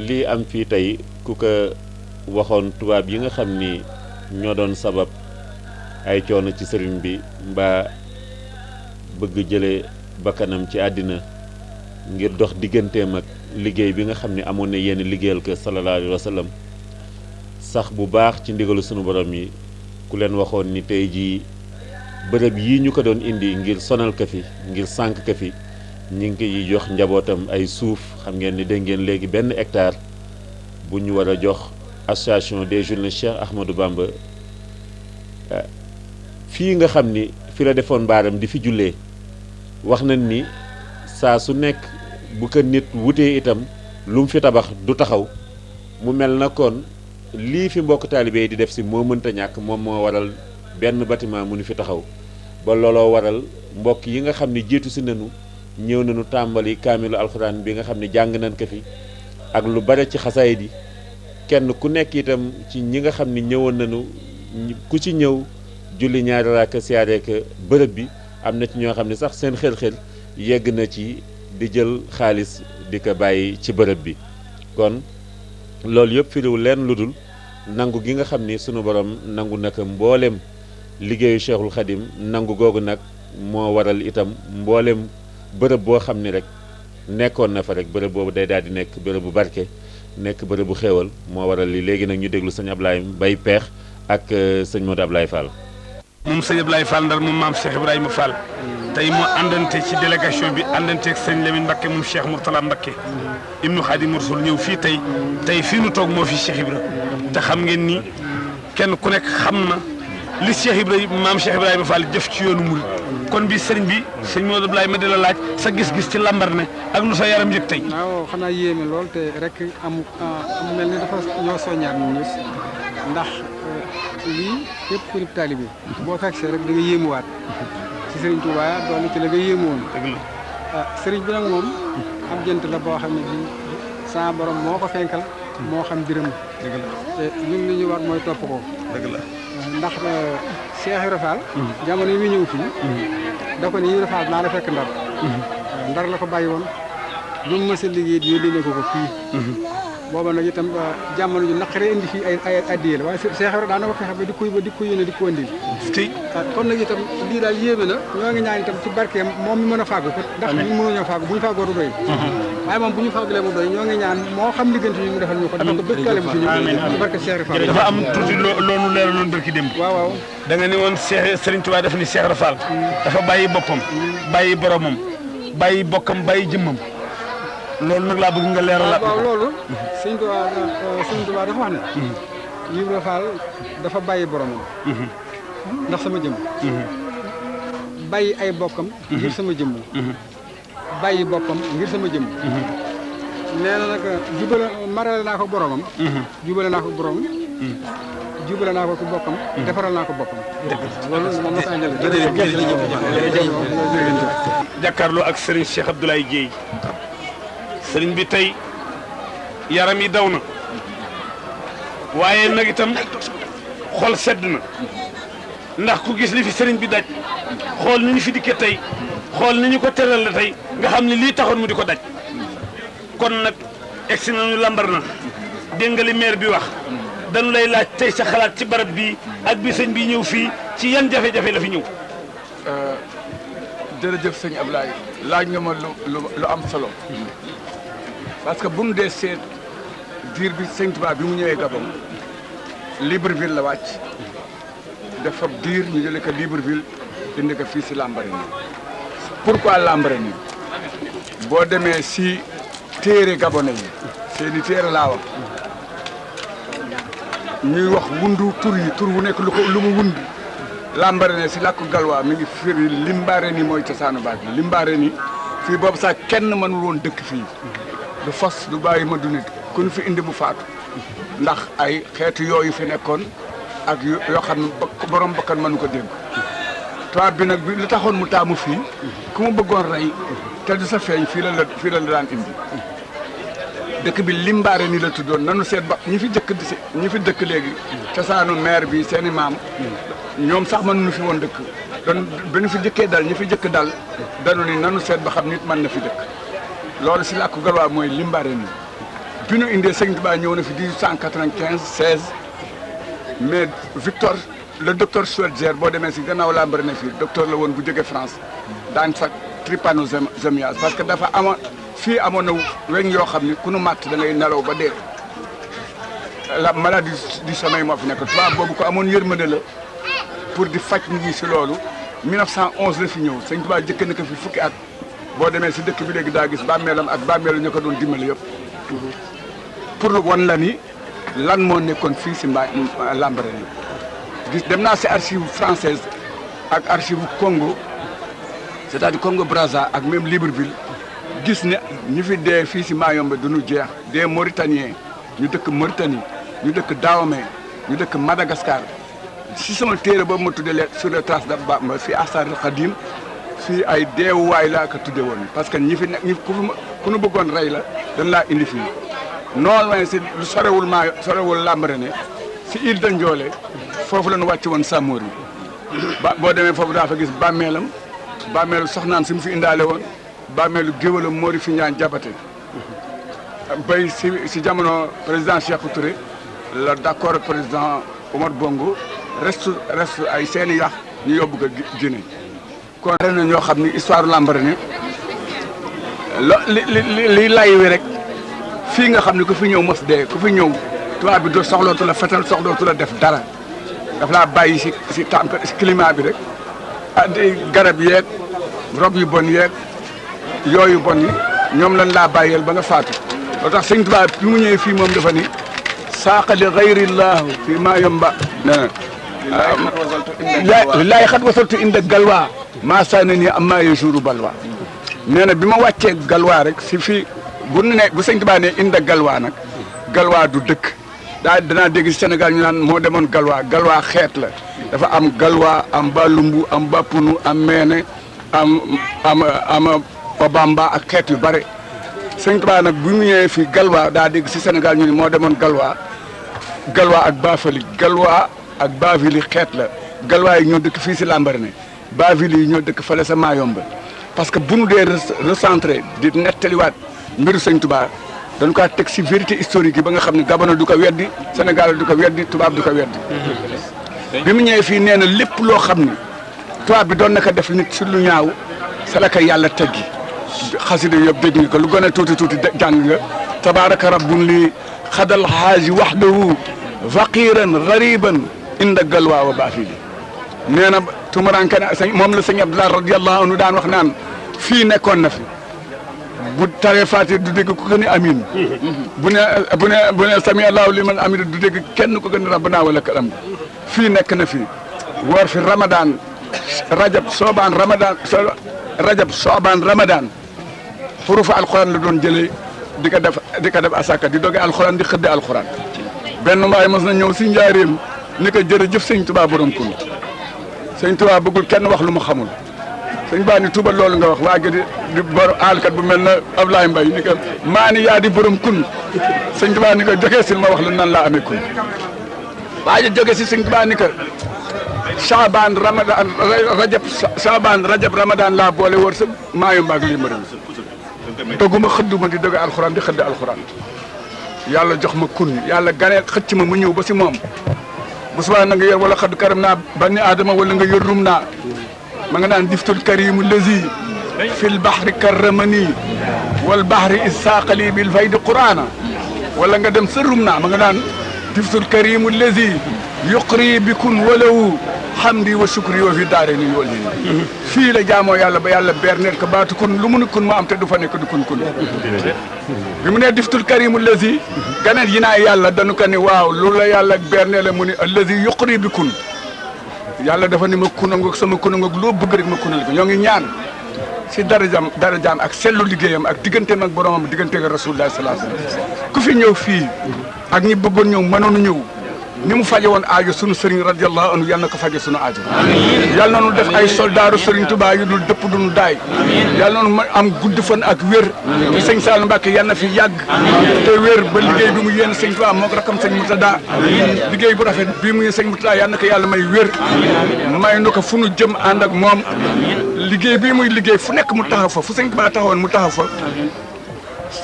lii am fii tey ku ko waxoon tubaab yi nga xam ni ñoo doon sabab ay coono ci sëriñ bi mbaa bëgg jële bakkanam ci àddina ngir dox digganteem ak liggéey bi nga xam ni amoon na yéen liggéeyal ko sallallahu alayhi wa sallam sax bu baax ci ndigalu sunu borom yi ku leen waxoon ni tey jii bërëb yii ñu ko doon indi ngir sonal ko fi ngir sànk ko fi ñi ngi koy jox njabootam ay suuf xam ngeen ni dégg ngeen léegi benn hectare bu ñu war a jox association des journées Cheikh Ahmadou Bamba fii nga xam ni fi la defoon mbaaram di fi jullee wax nañ ni saa su nekk bu ko nit wutee itam lu mu fi tabax du taxaw mu mel na kon lii fi mbokk taalibe yi di def si moo mënta ñàkk moom moo waral benn bâtiment mu nu fi taxaw ba looloo waral mbokk yi nga xam ni jiitu si nañu ñëw nañu tàmbali kaamilu alxuraan bi nga xam ne jàng nañ ko fi ak lu bare ci xasaayid yi kenn ku nekk itam ci ñi nga xam ni ñëwoon nañu ku ci ñëw julli ñaari raaka siyaare ka bërëb bi am na ci ñoo xam ne sax seen xel-xel yegg na ci di jël xaalis di ko bàyyi ci bërëb bi kon loolu yëpp firiw leen lu dul nangu gi nga xam ni sunu borom nangu naka mboolem liggéeyu Cheikhul Khadim nangu googu nag moo waral itam mboolem bërëb boo xam ni rek nekkoon na fa rek bërëb boobu day daal di nekk bërëb bu barke nekk bërëb bu xéewal moo waral li léegi nag ñu déglu sëñ Ablaye Mbaye Peex ak sëñ Modou Ablaye Fall. moom sëñ Ablaye Fall Ndar moom maam Cheikh Ibrahima Fall tey moo àndante ci délégation bi àndante ak sëñ Lamine Mbakke moom Cheikh Mourtala Mbakke ibnu Khadim Rasul ñëw fii tey fii nu toog moo fi Cheikh Ibra te xam ngeen ni kenn ku nekk xam na li Cheikh Ibrahima maam Cheikh Ibrahima Fall jëf ci yoonu murid kon bi sëriñ bi sëñ Modou Ablaye ma di la laaj sa gis-gis ci Lambaréné ak lu sa yaram yëg tey. waaw xanaa yéeme lool te rek am mel ni dafa ñoo soññaat ñun ñëpp ndax lii képp ku nekk taalibe boo fekk see rek da nga yéemuwaat ci sëriñ Touba doon ci la nga yéemuwoon. dëgg la sëriñ bi nag moom am jënt la boo xam ne bii sa borom moo ko fenkal moo xam jërëm. dëgg la te ñun li ñu war mooy topp ko. dëgg la ndax Cheikh Ibra Fall jamono yi muy ñëw fii da ko ni Ibra Fall naa la fekk Ndar Ndar la ko bàyyi woon lu mu mës a liggéey yónnee ne ko fii booba nag itam jamono ju naqaree indi fii ay addiyee la waaye Cheikh Ibra daan na ko fexe ba di ko yónnee di ko indil kon nag itam lii daal yéeme na ñoo ngi ñaan itam ci barkeem moom mi mën a fàggu ko ndax ñu mënuñoo fàggu bu ñu fàggoo du doy waaye moom bu ñu fàggulee mu doy ñoo ngi ñaan moo xam liggéente ñu mu defal ñu ko dafa ko bëgg tale bu fi ñëw ci barke Cheikh Ibra Fall dafa am tuuti loolu leeraloon barki démb waaw da nga ni woon Cheikh Serigne Touba def ni Cheikh Ibra Fall dafa bàyyi boppam bàyyi boromam bàyyi bokkam bàyyi jëmmam loolu nag laa bëgg nga leeralaat waaw loolu Serigne Touba dafa wax ne Ibra Fall dafa bàyyi boromam ndax sama jëmm bàyyi ay bokkam ngir sama jëmm bàyyi boppam ngir sama jëmm nee na nag jubale marale naa ko boromam jubale naa ko boromam jubale naa ko boppam defaral naa ko boppam loolu moom la ko àndal jàkkaarloo ak Serigne Cheikh Abdoulaye Dieye sëriñ bi tey yaram yi daw na waaye nag itam xol sedd na ndax ku gis li fi sëriñ bi daj xool ni ñu fi dikke tey xool ni ñu ko teral la tey nga xam ne lii taxoon mu di ko daj kon nag egsi nañu lambar na dégg nga li maire bi wax dañu lay laaj tey sa xalaat ci barab bii ak bi sëñ bi ñëw fii ci yan jafe-jafe la fi ñëw. jërëjëf sëñ Ablaye laaj nga ma lu am solo parce que bu mu dee seet diir bi sëñ Tuubaa bi mu ñëwee Gabon Libreville la wàcc dafa diir ñu jëlee ko Libreville indi ko fii si Lambaréné. pourquoi Lambaréné boo demee si téere gabonais yi seeni téere laa wax ñuy wax wundu tur wu nekk lu mu wund Lambaréné si làkku galwaa mi ngi firi Limbaréné mooy cosaanu baat bi Limbaréné fii boobu sax kenn mënul woon dëkk fii du fas du bàyyi ma du nit ku ñu fi indi mu faatu ndax ay xeetu yooyu fi nekkoon ak yoo xam ne borom bakkan mënu ko dégg tubaab bi nag bi lu taxoon mu taamu fii ku mu bëggoon rey te du sa feeñ fii la daan indi dëkk bi Limbaréné la tuddoon nanu seet ba ñi fi dëkk léegi cosaanu maire bi seeni maam ñoom sax mënuñu fi woon dëkk don bi ñu fi jëkkee dal ñi fi jëkk dal danu ni nanu seet ba xam nit mën na fi dëkk loolu si làkku galwaa mooy Limbaréné bi ñu indee Sëñ Tuubaa ñëw na fi 1895 16 mais le docteur Schweitzer boo demee si gannaaw Lambaréné fii docteur la woon bu jógee France daan fa trypanosomiase parce que dafa fii amoon na weñ yoo xam ni ku nu màtt da ngay nelaw ba dee la maladie du sommeil moo fi nekk tubaab boobu ko amoon yërmande la pour di faj nit ñi si loolu 1911 la fi ñëw Sëñ Tuubaa jëkk na ko fi fukki at boo demee si dëkk bi léegi daa gis bàmmeelam ak bàmmeelu ñu ko doon dimbali yëpp pour wan la ni lan moo nekkoon fii si Lambaréné gis dem naa si archive française ak archive Congo c'est-à-dire Congo Brazza ak même Libreville gis ne ñi fi dee fii si Mayombe du ñu jeex des Mauritaniens ñu dëkk Mauritanie ñu dëkk Dahomey ñu dëkk Madagascar si sama téere boobu ma tuddee sur les traces de Bamba fii Asar Khadim fii ay deewuwaay laa ko tudde woon parce que ñi fi nekk ku nu bëggoon rey la dañ laa indi fii non loin si lu sorewul Lambaréné si île de Ndiolé foofu la ñu wàcc woon Samori boo demee foofu daa fa gis bàmmeelam bàmmeelu soxnaan si mu fi indaale woon bàmmeelu géwalam Mori fi ñaan jabate bay si jamono président Sékou Touré la d'accord ak président Omar Bongo reste ay seeni yax ñu yóbbu ko Guinée kon ren na ñoo xam ni histoire Lambaréné li lay wi rek fii nga xam ne ku fi ñëw mos dee ku fi ñëw tubaab bi doo soxlootu la fetal soxlootu la def dara daf laa bàyyi si climat bi rek garab yeeg rob yu bon yeeg yooyu bon yi ñoom lan laa bàyyeel ba nga faatu loo tax Sëñ Tuubaa bi mu ñëwee fii moom dafa ni saaqa li gayrillahu fii maa yomba laay xat wasaltu inda galwaa maa saana nii am maa yejuru balwa nee na bi ma wàccee galwaa rek si fii bu Sëñ Tuubaa ne inda galwaa nag galwaa du dëkk danaa dégg si Sénégal ñu naan moo demoon galwaa galwaa xeet la dafa am galwaa am balumbu am bapunu am meene am obamba ak xeet yu bare Sëñ Tuubaa nag bu mu ñëwee fii galwaa daa dégg si Sénégal ñu ne moo demoon galwaa ak baafali galwaa ak baavili xeet la galwaa yi ñoo dëkk fii si Lambaréné baavili yi ñoo dëkk fële sa Mayombe parce que bu nu dee recentré di nettaliwaat mbiru Sëñ Tuubaa dañu ko teg si vérité historique yi ba nga xam ne Gabon du ko weddi Sénégal du ko weddi tubaab du ko weddi bi mu ñëwee fii nee na lépp loo xam ni tubaab bi doon na ko def nit si lu ñaaw sa la ko yàlla teggi xasida yëpp dégg nga ko lu gën a tuuti jàng nga tabaraka rabbun li xadal xaaji waxdahu faqiran gariban inda galwaa wa baafili nee na tumuranke na moom la sëñ Abdoulaye radiyallahu anhu daan wax naan fii nekkoon na fi bu taree Faatiha du dégg ku gën a amin bu ne sami allahu liman hamida du dégg kenn ku gën a rabbana wala kalam fii nekk na fi woor fi ramadan rajab soobaan ramadan xurufa alxuraan la doon jëlee di ko def asaka di doge alxuraan di xëdde alxuraan benn mbaay mos na ñëw si njaareem ni ko jërëjëf Sëñ Tuubaa borom kun Sëñ Tuubaa bëggul kenn wax lu mu xamul sëñ baa ni tuubal loolu nga wax waa gi di bor aalkat bu mel na Ablaye Mbaye ni ko maa ni yaa di borom kun sëñ Tuubaa ni ko jógee sil ma wax la nan laa amee kun waa ji jóge si sëñ Tuubaa ni ko Chaabaan Ramadan Rajab Ramadan laa boole wër sa maayu mbaag lii ma dem doguma xëdduma di doge alxuraan di xëdd alxuraan yàlla jox ma kun yàlla ganee xëcc ma mu ñëw ba si moom bu subaa na nga yor wala xadd karam naa bani aadama wala nga yor rum naa ma nga naan diftul karimu lazi fil bahri karramani wal bahri isaqali bil faydi qur'ana wala nga dem sa rum naa ma nga naan diftul karimu lazi yuqri bikun walawu hamdi wa shukri wa fi daare ni yool ni fii la jaamoo yàlla ba yàlla berneel ko baatu kun lu mu ne kun ma am te du fa nekk du kun bi mu ne diftul karimu lazi ganeen yi naa yàlla dañu ko ni waaw loolu la yàlla berneel mu ni allazi yuqri bikun yàlla dafa ni ma kunangoog sama kunangoog loo bëgg rek ma kunal ko ñoo ngi ñaan si darajaam ak sellu liggéeyam ak digganteem ak boromam diggante ak rasulullah sallallahu alayhi wasallam ku fi ñëw fii ak ñi bëggoon ñëw mënoon ñëw ni mu faje woon aajo sunu sëriñ radiyallahu anhu yal na ko faje sunu aajo yal na nu def ay soldaaru sëriñ Tuubaa yu dul dëpp duñu daay yal na nu am gudd fan ak wér sëñ Saliou Mbacké yal na fi yàgg te wér ba liggéey bi mu yéen sëñ Tuubaa moo ko rakam sëñ Murtada liggéey bu rafet bii mu yéen sëñ Murtada yal na ko yàlla may wér may nu ko fu nu jëm ànd ak moom liggéey bii muy liggéey fu nekk mu taxaw fa fu sëñ Tuubaa taxawoon mu taxaw fa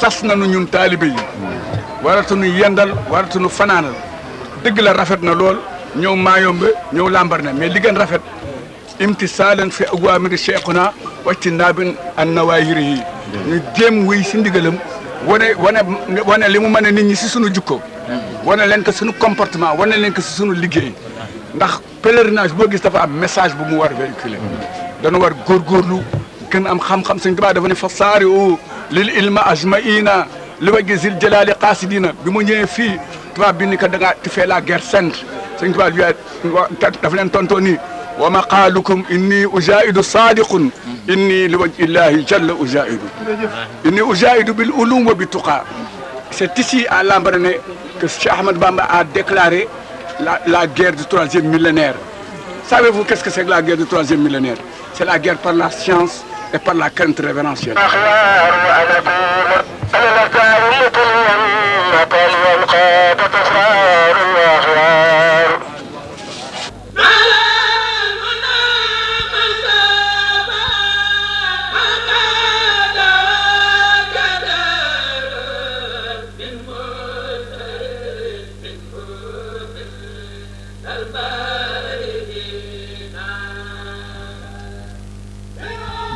sas nañu ñun taalibe yi waratuñu yendal waratuñu fanaanal dëgg la rafet na lool ñëw Mayombe ñëw Lambaréné mais li gën rafet imtisaalan fi awaamiri cheikhuna wajtinaabin an nawaahirihi ñu jéem wuy si ndigalam wane li mu mën a nit ñi si sunu jukko wane leen ko sunu comportement wane leen ko si sunu liggéey ndax pèlerinage boo gis dafa am message bu mu war véhiculer dana war góorgóorlu gën am xam-xam Sëñ Tuubaa dafa ne fa saari'u lil ilma ajmaina li wajhi zil jalaali qaasidina bi mu ñëwee fii tubaab bi ni ko da ngaa tu fais la guerre sainte Sëñ Tuubaa dafa leen tontoo nii wa maqaalukum inni ujaahidu saadiqun inni li wajhi illahi jalla ujaahidu inni ujaahidu bil ulum wa bi tuqa c'est ici à Lambaréné que Cheikh Ahmadou Bamba a déclaré la guerre du troisième millénaire. Savez-vous qu'est-ce que c'est que la guerre du troisième millénaire? C'est la guerre par la science et par la crainte révérentielle.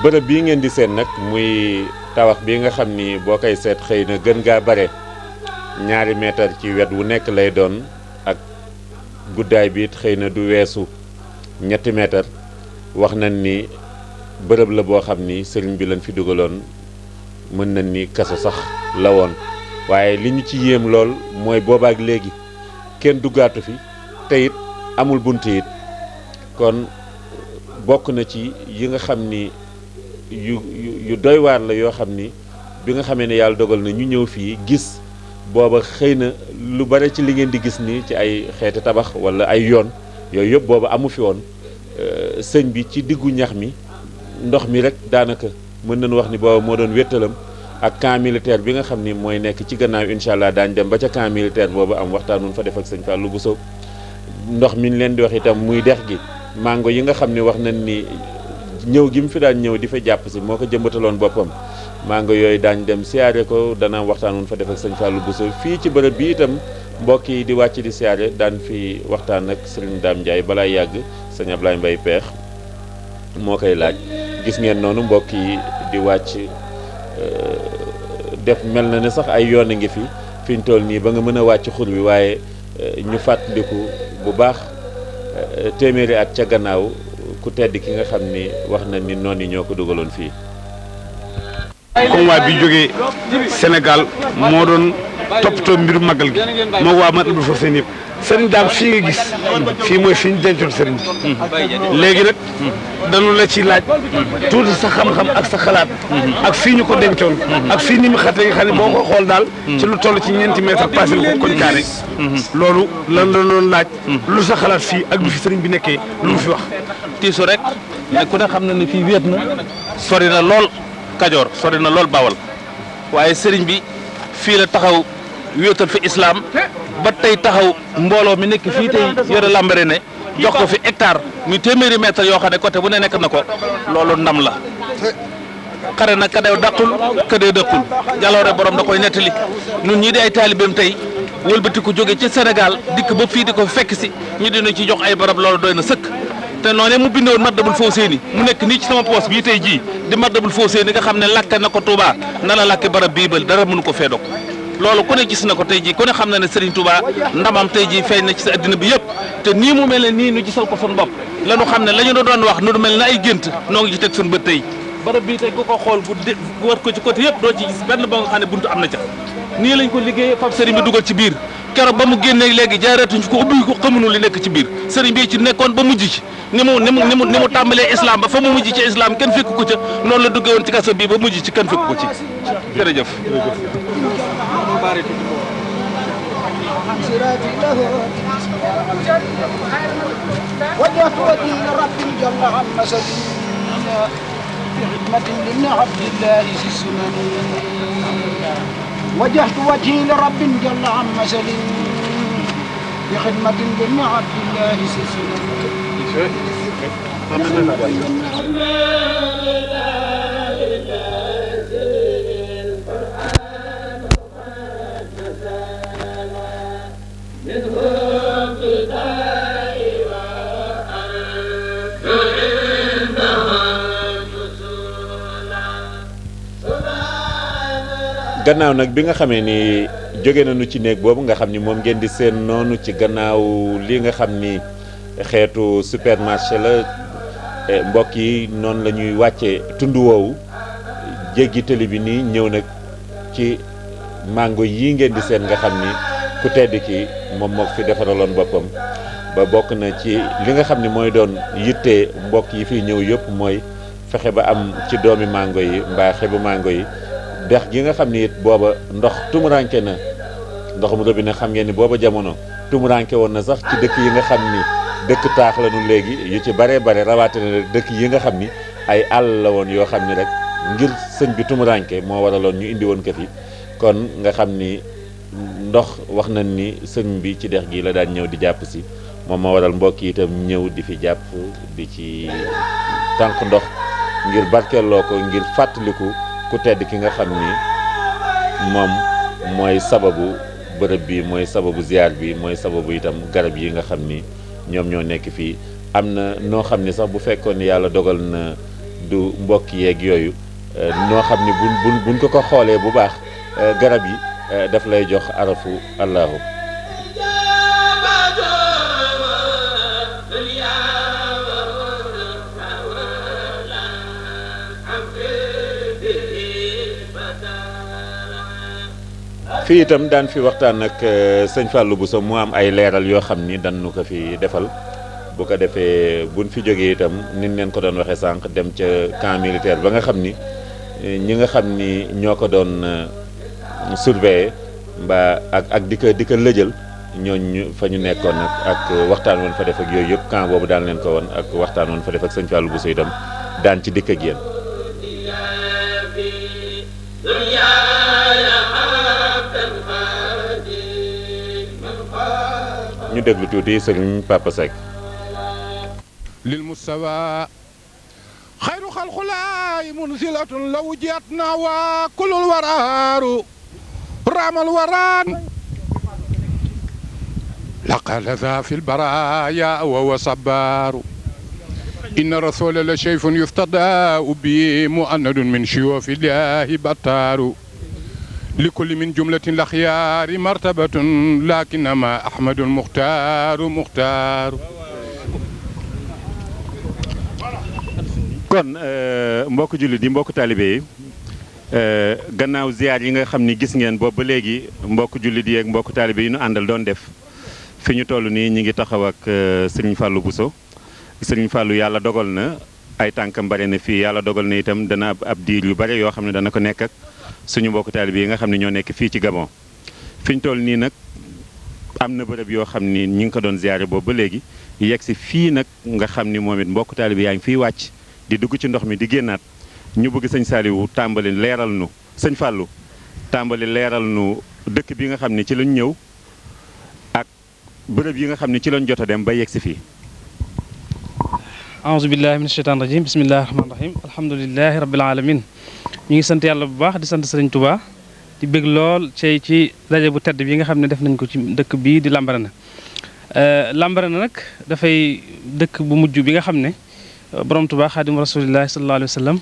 bërëb bii ngeen di seen nag muy tabax bi nga xam ni boo koy seet xëy na gën gaa bare 2 mètre ci wet wu nekk lay doon ak guddaay bi it xëy na du weesu 3 mètre wax nañ ni bërëb la boo xam ni sëriñ bi lañ fi dugaloon mën nañ ni kaso sax la woon waaye li ñu ci yéem lool mooy boobaak léegi kenn duggaatu fi te it amul bunt it kon bokk na ci yi nga xam ni yu doy waar la yoo xam ni bi nga xamee ne yàlla dogal na ñu ñëw fii gis booba xëy na lu bare ci li ngeen di gis nii ci ay xeeti tabax wala ay yoon yooyu yëpp booba amu fi woon sëñ bi ci diggu ñax mi ndox mi rek daanaka mën nañu wax ni booba moo doon wéttalam ak camp militaire bi nga xam ni mooy nekk ci gannaaw incha allah daañu dem ba ca camp militaire boobu am waxtaan nun fa def ak sëñ Fallou Bousso ndox mi ñu leen di wax itam muy dex gi mango yi nga xam ni wax nañ ni ñëw gi mu fi daan ñëw di fa jàpp si moo ko jëmbataloon boppam mango yooyu daañ dem siyaare ko dana waxtaan nun fa def ak sëñ Fallou Bousso fii ci bërëb bi itam mbokk yi di wàcc di siyaare daan fi waxtaan ak Serigne Dame Ndiaye balaa yàgg sëñ Ablaye Mbaye Peex moo koy laaj gis ngeen noonu mbokk yi di wàcc def mel na ne sax ay yoon a ngi fi ñu toll nii ba nga mën a wàcc xur bi waaye ñu fàttaliku bu baax téeméeri at ca gannaaw ku tedd ki nga xam ni wax na ni noonu yi ñoo ko dugaloon fii. convoi bi jógee Sénégal moo doon toppatoo mbiru magal gi moo waa man Abdou Fossé yëpp sëriñ Daam fii nga gis fii mooy fi ñu dencoon sëriñ bi léegi nag dañu la ci laaj tuuti sa xam-xam ak sa xalaat ak fii ñu ko dencoon ak fii ni mu xatee nga xam ne boo ko xool daal ci lu toll ci 4 mètres passé ko koñ carré loolu lan la doon laaj lu sa xalaat fii ak lu fi sëriñ bi nekkee lu mu fi wax tiisu rek ne ku ne xam na ne fii wéet na sori na lool Kajoor sori na lool Bawol waaye sëriñ bi fii la taxaw wéetal fi islam ba tey taxaw mbooloo mi nekk fii tey yore Lambaréné jox ko fi hectare muy téeméeri mètre yoo xam ne côté bu ne nekk na ko loolu ndam la xare nag kadew dàqul kadew dëkkul jaloore borom da koy nettali ñun ñii di ay taalibeem tey wëlbati ko jóge ci Sénégal dikk ba fii di ko fekk si ñu dina ci jox ay barab loolu doy na sëkk te noonee mu bindoon Matlabul Fawzayni mu nekk nii ci sama poos bii tey jii di Matlabul Fawzayni nga xam ne lakk na ko Touba na la lakk barab bii ba dara mënu ko fee dog loolu ku ne gis na ko tey jii ku ne xam na ne Serigne Touba ndamam tey jii feeñ na ci sa addina bi yëpp te nii mu mel ne nii nu gisal ko suñu bopp la ñu xam ne la ñu doon wax nu mel na ay gént noo ngi ci teg suñu bët tey barab bii tey ku ko xool bu war ko ci côté yëpp doo ci gis benn ba nga xam ne buntu am na ca nii lañ ko liggéeyee fab Serigne bi dugal ci biir keroog ba mu génnee léegi jaareetuñ ko ubbi ko xamuñu li nekk ci biir Serigne bi ci nekkoon ba mujj ci ni mu tàmbalee islam ba fa mu mujj ci islam kenn fekk ko ca noonu la duggee woon ci kaso bii ba mujj ci kenn fekk ko ci jërëjëf. وجهت وجهي لرب جل عن مسدي بخدمة لابن عبد الله ذي السنن وجهت وجهي لرب جل عن مسدي بخدمة لابن عبد الله ذي gannaaw nag bi nga xamee ni jóge nañu ci néeg boobu nga xam ni moom ngeen di seen noonu ci gannaaw li nga xam ni xeetu supermarché la mbokk yi noonu la ñuy wàccee tund woowu jéggi tëli bi nii ñëw nag ci mango yi ngeen di seen nga xam ni ku tedd ki moom moo fi defaraloon boppam ba bokk na ci li nga xam ni mooy doon yitte mbokk yi fi ñëw yëpp mooy fexe ba am ci doomi mango yi mbaa xebu mango yi dex gi nga xam ni it booba ndox tumuranke na ndoxum robinet xam ngeen ni booba jamono tumuranke woon na sax ci dëkk yi nga xam ni dëkk taax la nu léegi yu ci bare rawatina dëkk yi nga xam ni ay àll la woon yoo xam ni rek ngir sëñ bi tumuranke moo waraloon ñu indi woon ko fi kon nga xam ni ndox wax nañ ni sëñ bi ci dex gi la daan ñëw di jàpp si moom moo waral mbokk yi itam ñëw di fi jàpp di ci tànk ndox ngir barkeeloo ko ngir fàttaliku ku tedd ki nga xam ni moom mooy sababu bërëb bi mooy sababu ziar bi mooy sababu itam garab yi nga xam ni ñoom ñoo nekk fii am na noo xam ni sax bu fekkoon ni yàlla dogal na du mbokk yeeg yooyu noo xam ni buñ ko xoolee bu baax garab yi daf lay jox arafu allahu fii itam daan fi waxtaan ak sëñ Fallou Bousso mu am ay leeral yoo xam ni dañu ko fi defal bu ko defee buñ fi jógee itam nin leen ko doon waxee sànq dem ca camp militaire ba nga xam ni ñi nga xam ni ñoo ko doon surveiller mbaa ak di ko lëjal ñooñu fa ñu nekkoon ak waxtaan woon fa def ak yooyu yëpp camp boobu daan leen ko woon ak waxtaan woon fa def ak sëñ Fallou Bousso itam daan ci dikk ak yéen. ñu déglu tuuti sëriñ Papa Seck. lil mustawa xayru xalxulaay munsilatun law jatna wa kulul waraaru ramal waraan laqad za fi lbaraya wa huwa sabbaaru inna rasula la shayfun yuftada bi muannadun min shuyufi llahi battaaru لكل من جملة الأخيار مرتبة لكنما أحمد المختار مختار kon mbokk jullit yi mbokk taalibe yi gannaaw ziar yi nga xam ni gis ngeen boobu ba léegi mbokk jullit yi ak mbokk taalibe yi ñu àndal doon def fi ñu toll nii ñi ngi taxaw ak sëriñ Fallou Bousso sëriñ Fallou yàlla dogal na ay tànkam bare na fii yàlla dogal na itam dana ab diir yu bare yoo xam ne dana ko nekk ak suñu mbokk taalibe yi nga xam ne ñoo nekk fii ci Gabon fi ñu toll nii nag am na bërëb yoo xam ni ñi ngi ko doon ziare boobu ba léegi yegg si fii nag nga xam ni moom it mbokk taalibe yaa ngi fiy wàcc di dugg ci ndox mi di génnaat ñu bëgg sëñ Saliou tàmbali leeral nu sëñ Fallou tàmbali leeral nu dëkk bi nga xam ne ci lañ ñëw ak bërëb yi nga xam ne ci lañ jot a dem ba yegg si fii. aouzu billahi min sheytaan rajim bismillahi rahmaani rahim alhamdulilahi rabbil alamin ñu ngi sant yàlla bu baax di sant Sëriñ Touba di bëgg lool ci daje bu tedd bi nga xam ne def nañ ko ci dëkk bii di Lambaréné Lambaréné nag dafay dëkk bu mujj bi nga xam ne borom Touba xaadimu rasulillahi sallallahu alayhi wa sallam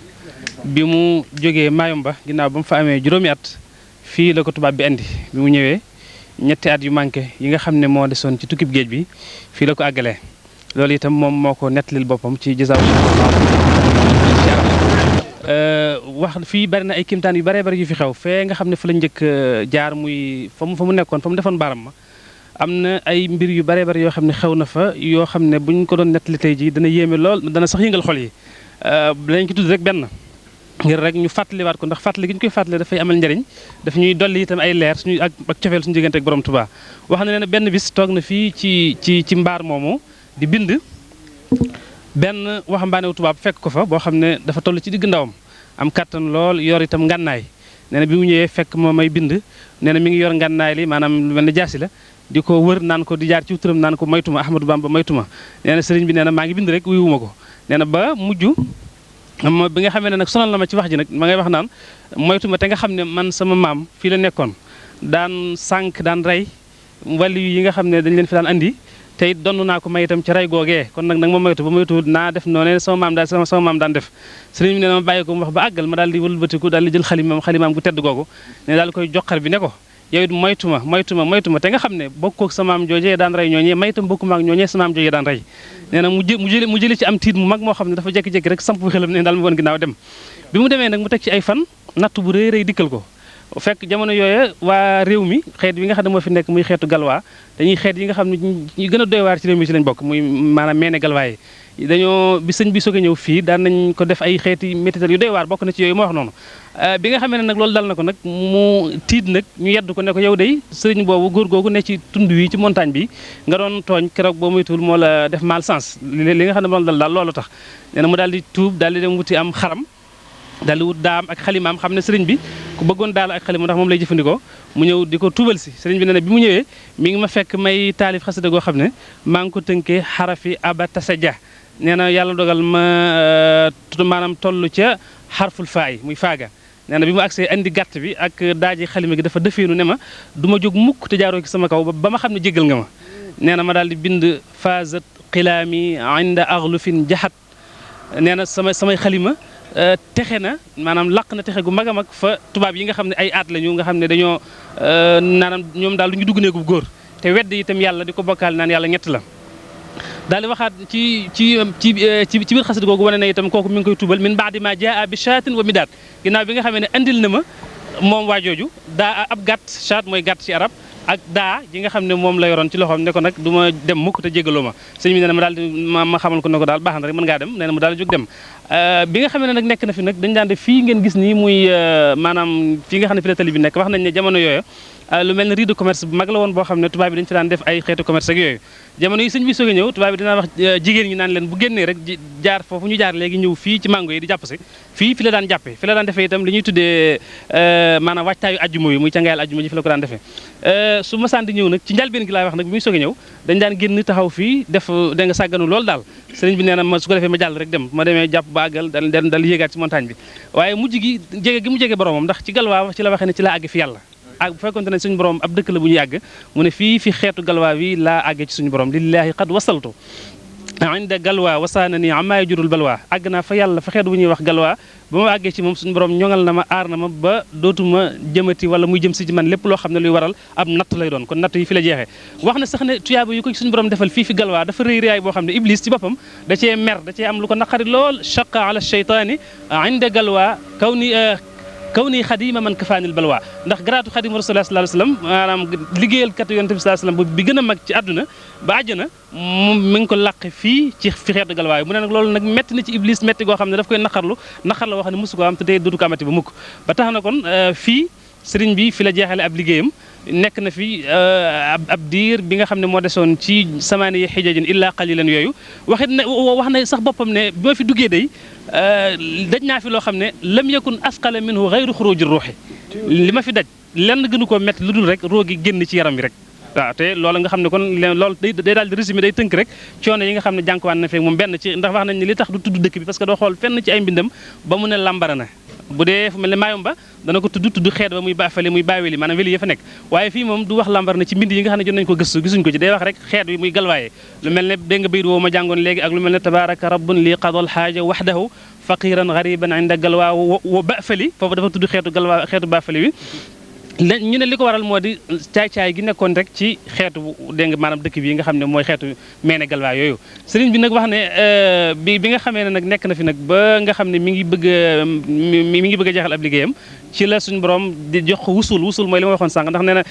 bi mu jógee Mayumba ginnaaw ba mu fa amee juróomi at fii la ko tubaab bi andi bi mu ñëwee ñetti at yu manqué yi nga xam ne moo desoon ci tukkib géej bi fii la ko àggalee loolu itam moom moo ko nettalil boppam ci gisaaw wax fii bari na ay kimtaan yu baree bari yu fi xew fee nga xam ne fa la njëkk jaar muy fa mu nekkoon fa mu defoon baaram ma am na ay mbir yu baree bari yoo xam ne xew na fa yoo xam ne buñ ko doon nettali tey jii dana yéeme lool dana sax yëngal xol yi danañ ko tudd rek benn ngir rek ñu fàttaliwaat ko ndax fàttali gi ñu koy fàttali dafay amal njariñ daf ñuy dolli itam ay leer suñu ak cofeel suñu diggante ak borom Tuubaa wax na ne benn bis toog na fii ci mbaar moomu di bind benn waxambaane wu tubaab fekk ko fa boo xam ne dafa toll ci digg ndawam am kàttan lool yor itam ngànnaay nee na bi mu ñëwee fekk moo may bind nee na mi ngi yor ngànnaay li maanaam lu mel ne jaasi la di ko wër naan ko di jaar ci turam naan ko maytuma Ahmadou Bamba maytuma nee na sëriñ bi nee na maa ngi bind rek wuyuwuma ko nee na ba mujj bi nga xamee ne nag sonal na ma ci wax ji nag ma ngay wax naan moytuma te nga xam ne man sama maam fii la nekkoon daan sànq daan rey wàllu yi nga xam ne dañ leen fi daan andi te it donn naa ko may itam ci rey googee kon nag ma moytu ba moytu naa def noonu sama maam daan def sëriñ bi nee na ma bàyyi ko mu wax ba àggal ma daal di wëlbatiku daal di jël xalimaam gu tedd googu ne daal di koy joxar bi ne ko yow it moytuma te nga xam ne bokkook sa maam joojee daan rey ñooñee may itam bokkuma ak ñooñee sa maam joojee daan rey nee na mu jëli ci am tiit mu mag moo xam ne dafa jékki-jékki rek samp xelam ne daal mu woon ginnaaw dem bi mu demee nag mu teg ci ay fan natt bu rëy rëy dikkal ko fekk jamono yooye waa réew mi xeet bi nga xam ne moo fi nekk muy xeetu galwaa dañuy xeet yi nga xam ne ñu gën a doy waar ci réew mi ci lañ bokk muy maanaam meene galwaa yi dañoo bi sëñ bi soog a ñëw fii daan nañ ko def ay xeeti métital yu doy waar bokk na ci yooyu ma wax noonu bi nga xamee ne nag loolu dal na ko nag mu tiit nag ñu yedd ko ne ko yow day sëriñ boobu góor googu ne ci tund wi ci montagne bi nga doon tooñ keroog boo moytuwul moo la def malchance li nga xam ne moom dal daal loolu tax nee na mu daal di tuub daal di dem wuti am xaram daal di wut daam ak xalimaam xam ne sëriñ bi ku bëggoon daal ak xalima ndax moom lay jëfandikoo mu ñëw di ko tuubal si sëriñ bi nee na bi mu ñëwee mi ngi ma fekk may taalif xasida goo xam ne maa ngi ko tënkee xarafi aba tasaja nee na yàlla dogal ma maanaam toll ca xarful faay muy faaga nee na bi mu agsee andi gàtt bi ak daaji xalima gi dafa defeenu ne ma du ma jóg mukk te jaaroo ci sama kaw ba ma xam ne jéggal nga ma nee na ma daal di bind faazat xilaami inda axlufin jaxat nee na samay xalima texe na maanaam laq na texe gu mag a mag fa tubaab yi nga xam ne ay aat lañu nga xam ne dañoo naanaam ñoom daal lu ñu dugg néegu góor te wedd itam yàlla di ko bokkaal naan yàlla ñett la daal di waxaat ci biir xasida googu wane na itam kooku mi ngi koy tuubal min baadi ma jaa bi chaatin wa midaat ginnaaw bi nga xamee ne andil na ma moom waa jooju daa ab gàtt chaat mooy gàtt ci arab ak daa ji nga xam ne moom la yoroon ci loxoom ne ko nag du ma dem mukk te jégaloo ma sëñ bi nee na ma daal di ma xamal ko ne ko daal baax na rek mën ngaa dem nee na mu daal di jóg dem bi nga xam ne nag nekk na fi nag dañ daan def fii ngeen gis nii muy maanaam fii nga xam ne fi la tali bi nekk wax nañ ne jamono yooyu lu mel ne rue de commerce bu mag la woon boo xam ne tubaab bi dañ fi daan def ay xeetu commerce ak yooyu jamono yi sëñ bi soog a ñëw tubaab bi dinaa wax jigéen ñi naan leen bu génnee rek jaar foofu ñu jaar léegi ñëw fii ci mango yi di jàpp si fii fi la daan jàppee fi la daan defee itam li ñuy tuddee maanaam waajtaayu ajjuma yi muy càngaayal ajjuma ji fi la ko daan defee su masaan di ñëw nag ci njalbeen gi laay wax nag bi muy soog a ñëw dañ daan génn taxaw fii def da nga sàgganu loolu daal sëriñ bi nee na ma su ko defee ma jàll rek dem ma demee jàpp ba àggal dal yéegaat ci montagne bi waaye mujj gi jege gi mu jege boromam ndax ci galwaa ci la waxee ne ci laa àgg fi yàlla ak bu fekkonte ne suñu borom ab dëkk la bu ñu yàgg mu ne fii fi xeetu galwaa wi laa àggee ci suñu borom lillahi qad wasaltu inda galwaa wasaana ni amaa jurul balwaa àgg naa fa yàlla fa xeetu bu ñuy wax galwaa ba ma àggee ci moom suñu borom ñoŋal na ma aar na ma ba dootuma jëmati wala muy jëm si ci man lépp loo xam ne luy waral ab natt lay doon kon natt yi fi la jeexee wax na sax ne tuyaaba yu ko suñu borom defal fii fi galwaa dafa rëy rëyaay boo xam ne iblis ci boppam da cee mer da cee am lu ko naqari lool chaqa ala cheytaani inda galwaa kaw nii xadima man kafaanil balwaa ndax garaatu xadim rasulullah sallallahu alayhi wasallam maanaam liggéeyal kat yonent bi sallallahu alayhi wasallam bi gën a mag ci àdduna ba àjjana mi ngi ko làqe fii ci fi xeetu galwaa yi mu ne nag loolu nag metti na ci iblis metti goo xam ne daf koy naqar la wax ne mosu ko am te tey dootu ko amati ba mukk ba tax na kon fii sëriñ bi fi la jeexale ab liggéeyam nekk na fi ab diir bi nga xam ne moo desoon ci samaani yi xijajin illaa qalilan yooyu wax na sax boppam ne bi ma fi duggee day daj naa fi loo xam ne lam yakun asqala minhu ghayru xuruji ruuxi li ma fi daj lenn gënu koo métti lu dul rek roo gi génn ci yaram bi rek waaw te loolu nga xam ne kon loolu day daal di résumé day tënk rek coono yi nga xam ne jànkuwaan na fekk moom benn ci ndax wax nañ ne li tax du tudd dëkk bi parce que doo xool fenn ci ay mbindam ba mu ne Lambarana bu dee fu mel ne Mayumba dana ko tudd xeet ba muy baafale muy baaweli maanaam weli ya fa nekk waaye fii moom du wax Lambarana ci mbind yi nga xam ne jot nañ ko gëstu gisuñ ko ci day wax rek xeet bi muy galwaaye lu mel ne dégg nga bayit woo ma jàngoon léegi ak lu mel ne tabaraka rabbun li qadal xaaja waxdahu faqiran gariban inda galwaa wa baafali foofu dafa tudd xeetu galwaa xeetu baafale wi ñu ne li ko waral moo di caay-caay gi nekkoon rek ci xeetu dégg nga maanaam dëkk bi nga xam ne mooy xeetu meene galwaa yooyu sëriñ bi nag wax ne bi nga xamee ne nag nekk na fi nag ba nga xam ne mi ngi bëgg a jeexal ab liggéeyam ci la suñu borom di jox ko wusul mooy li ma waxoon sànq ndax nee na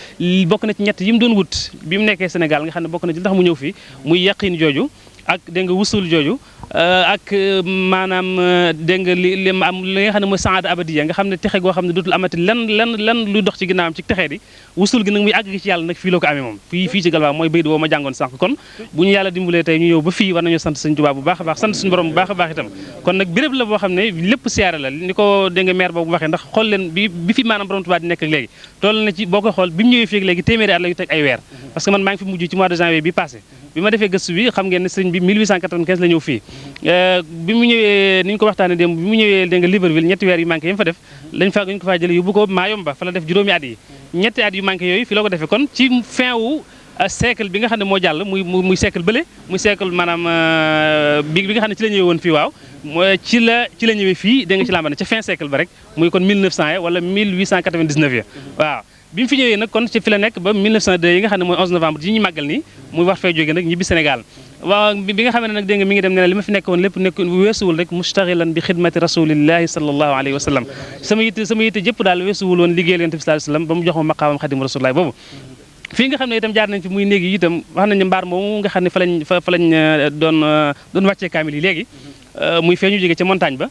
bokk na ci ñett yi mu doon wut bi mu nekkee Sénégal nga xam ne bokk na ci ndax mu ñëw fii muy yaqin jooju ak dégg nga wusul jooju ak maanaam dégg nga li nga xam ne mooy saada abadiya nga xam ne texe goo xam ne dootul amati lenn luy dox ci ginnaawam ci texee di wusul gi nag muy àgg ci yàlla nag fii la ko amee moom fii ci Galwaa mooy bayit boo ma jàngoon sànq kon bu ñu yàlla dimbalee tey ñu ñëw ba fii war nañoo sant Sëñ Tuubaa bu baax a baax sant suñu borom bu baax a baax itam kon nag béréb la boo xam ne lépp siyaare la ni ko dégg nga maire boobu waxee ndax xool leen bi fi maanaam borom Tuubaa di nekk ak léegi toll na ci boo ko xool bi mu ñëwee fii ak léegi téeméeri at la yu teg ay weer parce que man maa ngi fi mujj ci mois de janvier bi passé bi ma defee gëstu bi xam ngeen ne sëriñ bi 1895 la ñëw fii bi mu ñëwee ni ñu ko waxtaanee démb bi mu ñëwee dégg nga Libreville ñetti weer yu manqué yi mu fa def lañ ko faa jëlee yóbbu ko Mayumba fa la def juróomi at yi ñetti at yu manqué yooyu fi la ko defee kon ci fin wu siècle bi nga xam ne moo jàll muy siècle bële muy siècle maanaam bi nga xam ne ci la ñëwee woon fii waaw ci la ñëwee fii dégg nga ci Lambaréné ca fin siècle ba rek muy kon 1900 ya wala 1899 ya waaw bi mu fi ñëwee nag kon ci fi la nekk ba 1902 yi nga xam ne mooy 11 novembre yi ñu màggal nii muy wax fay jógee nag ñibbi Sénégal waaw bi nga xam ne nag dégg nga mi ngi dem ne na li ma fi nekk woon lépp nekk weesuwul rek mustaxilan bi xidmati rasulillahi sallallahu alayhi wa sallam sama yitte jëpp daal weesuwul woon liggéeyal yonent bi sallallahu alayhi wa sallam ba mu jox ma maqaamam xadimu rasulillahi boobu fii nga xam ne itam jaar nañ fi muy néeg yi itam wax nañ ne mbaar moomu nga xam ne fa lañ doon wàccee kaamil yi léegi muy feeñu jóge ca montagne ba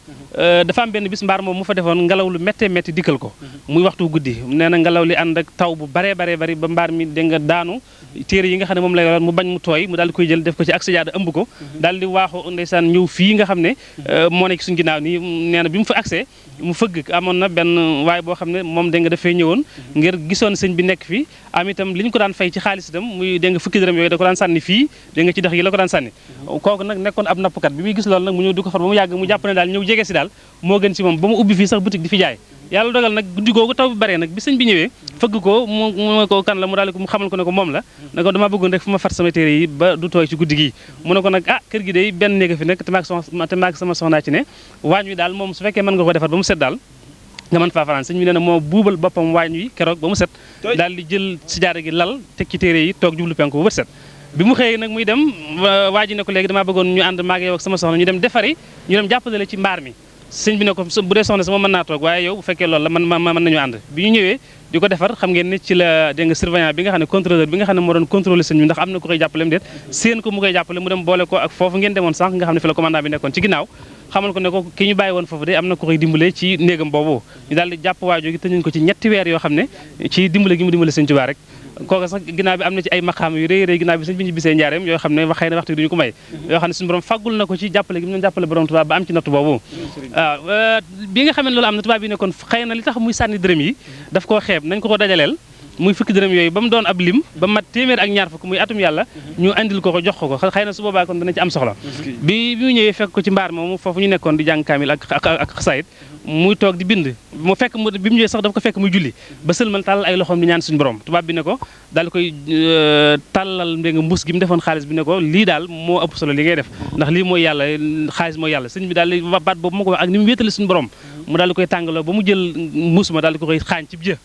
dafa am benn bis mbaar moom mu fa defoon ngelaw lu méttee métti dikkal ko muy waxtu guddi nee na ngelaw li ànd ak taw bu baree bari ba mbaar mi dégg nga daanu téere yi nga xam ne moom lay yoroon mu bañ mu tooy mu daal di koy jël def ko ci ak sajaada ëmb ko daal di waaxu ndeysaan ñëw fii nga xam ne moo nekk suñu ginnaaw nii nee na bi mu fa accès mu fëgg amoon na benn waay boo xam ne moom dégg nga dafay ñëwoon ngir gisoon sëñ bi nekk fi am itam li ñu ko daan fay ci xaalis itam muy dégg nga fukki dërëm yooyu da ko daan sànni fii dégg nga ci dex gi la ko daan sànni kooku nag nekkoon ab nappkat bi muy gis loolu nag mu ñëw di ko far ba mu yàgg mu jàpp ne daal ñëw jege si daal moo gën si moom ba mu ubbi fii sax boutique di fi jaay yàlla dogal nag guddi googu taw bi bare nag bi sëñ bi ñëwee fëgg ko mu ko kan la mu daal ko mu xamal ko ne ko moom la ne ko dama bëggoon rek fu ma far sama téere yi ba du tooy ci guddi gi mu ne ko nag kër gi day benn néega fi nekk te maag sama soxnaa ci ne waañ wi daal moom su fekkee mën nga ko defar ba mu set daal nga mën faa fanaan sëñ bi nee na moo buubal boppam waañ wi keroog ba mu set daal di jël sijaada gi lal teg ci téere yi toog jublu penku ba bët set bi mu xëyee nag muy dem waa ji ne ko léegi damaa bëggoon ñu ànd maag yow ak sama soxna ñu dem defari ñu dem jàppale ci mbaar mi sëñ bi ne ko bu dee soxna sama mën naa toog waaye yow bu fekkee loolu la mën nañu ànd bi ñu ñëwee di ko defar xam ngeen ne ci la dégg nga surveillant bi nga xam ne contrôleur bi nga xam ne moo doon contrôler sëñ bi ndax am na ku koy jàppale mu déet seen ko mu koy jàppale mu dem boole ko ak foofu ngeen demoon sànq nga xam ne fi la commandant bi nekkoon ci ginnaaw xamal ko ne ko ki ñu bàyyi woon foofu de am na ku koy dimbale ci néegam boobu ñu daal di jàpp waajoo gi tëj nañ ko ci ñetti weer yoo xam ne ci dimbale gi mu dimbale sëñ Tuubaa rek kooku sax ginnaaw bi am na ci ay maqaam yu rëy ginnaaw bi sëñ bi ñu bisee njaareem yoo xam ne xëy na waxtu duñu ko may yoo xam ne suñu borom faggul na ko ci jàppale gi mu doon jàppale borom Tuubaa ba am ci nattu boobu waaw bi nga xam ne loolu am na tubaab bi ne kon xëy na li tax muy sànni dërëm yi daf koo xeeb nañ ko dajaleel muy fukki dërëm yooyu ba mu doon ab lim ba mat téeméer ak ñaar fukk muy atum yàlla ñu andil ko jox ko xëy na su boobaa kon dana ci am soxla bi mu ñëwee fekk ko ci mbaar moomu foofu ñu nekkoon di jàng kaamil ak xasaayit muy toog di bind mu fekk bi mu ñëwee sax dafa ko fekk muy julli ba sëlmal tàllal ay loxoom di ñaan suñu borom tubaab bi ne ko daal di koy tàllal ndé nga mbuus gi mu defoon xaalis bi ne ko lii daal moo ëpp solo li ngay def ndax lii mooy yàlla xaalis mooy yàlla sëñ bi daal di baat boobu ma ko wax ak ni mu wéetale suñu borom mu daal di koy tàngaloo ba mu jël mbuus ma daal di ko koy xaañ ci jë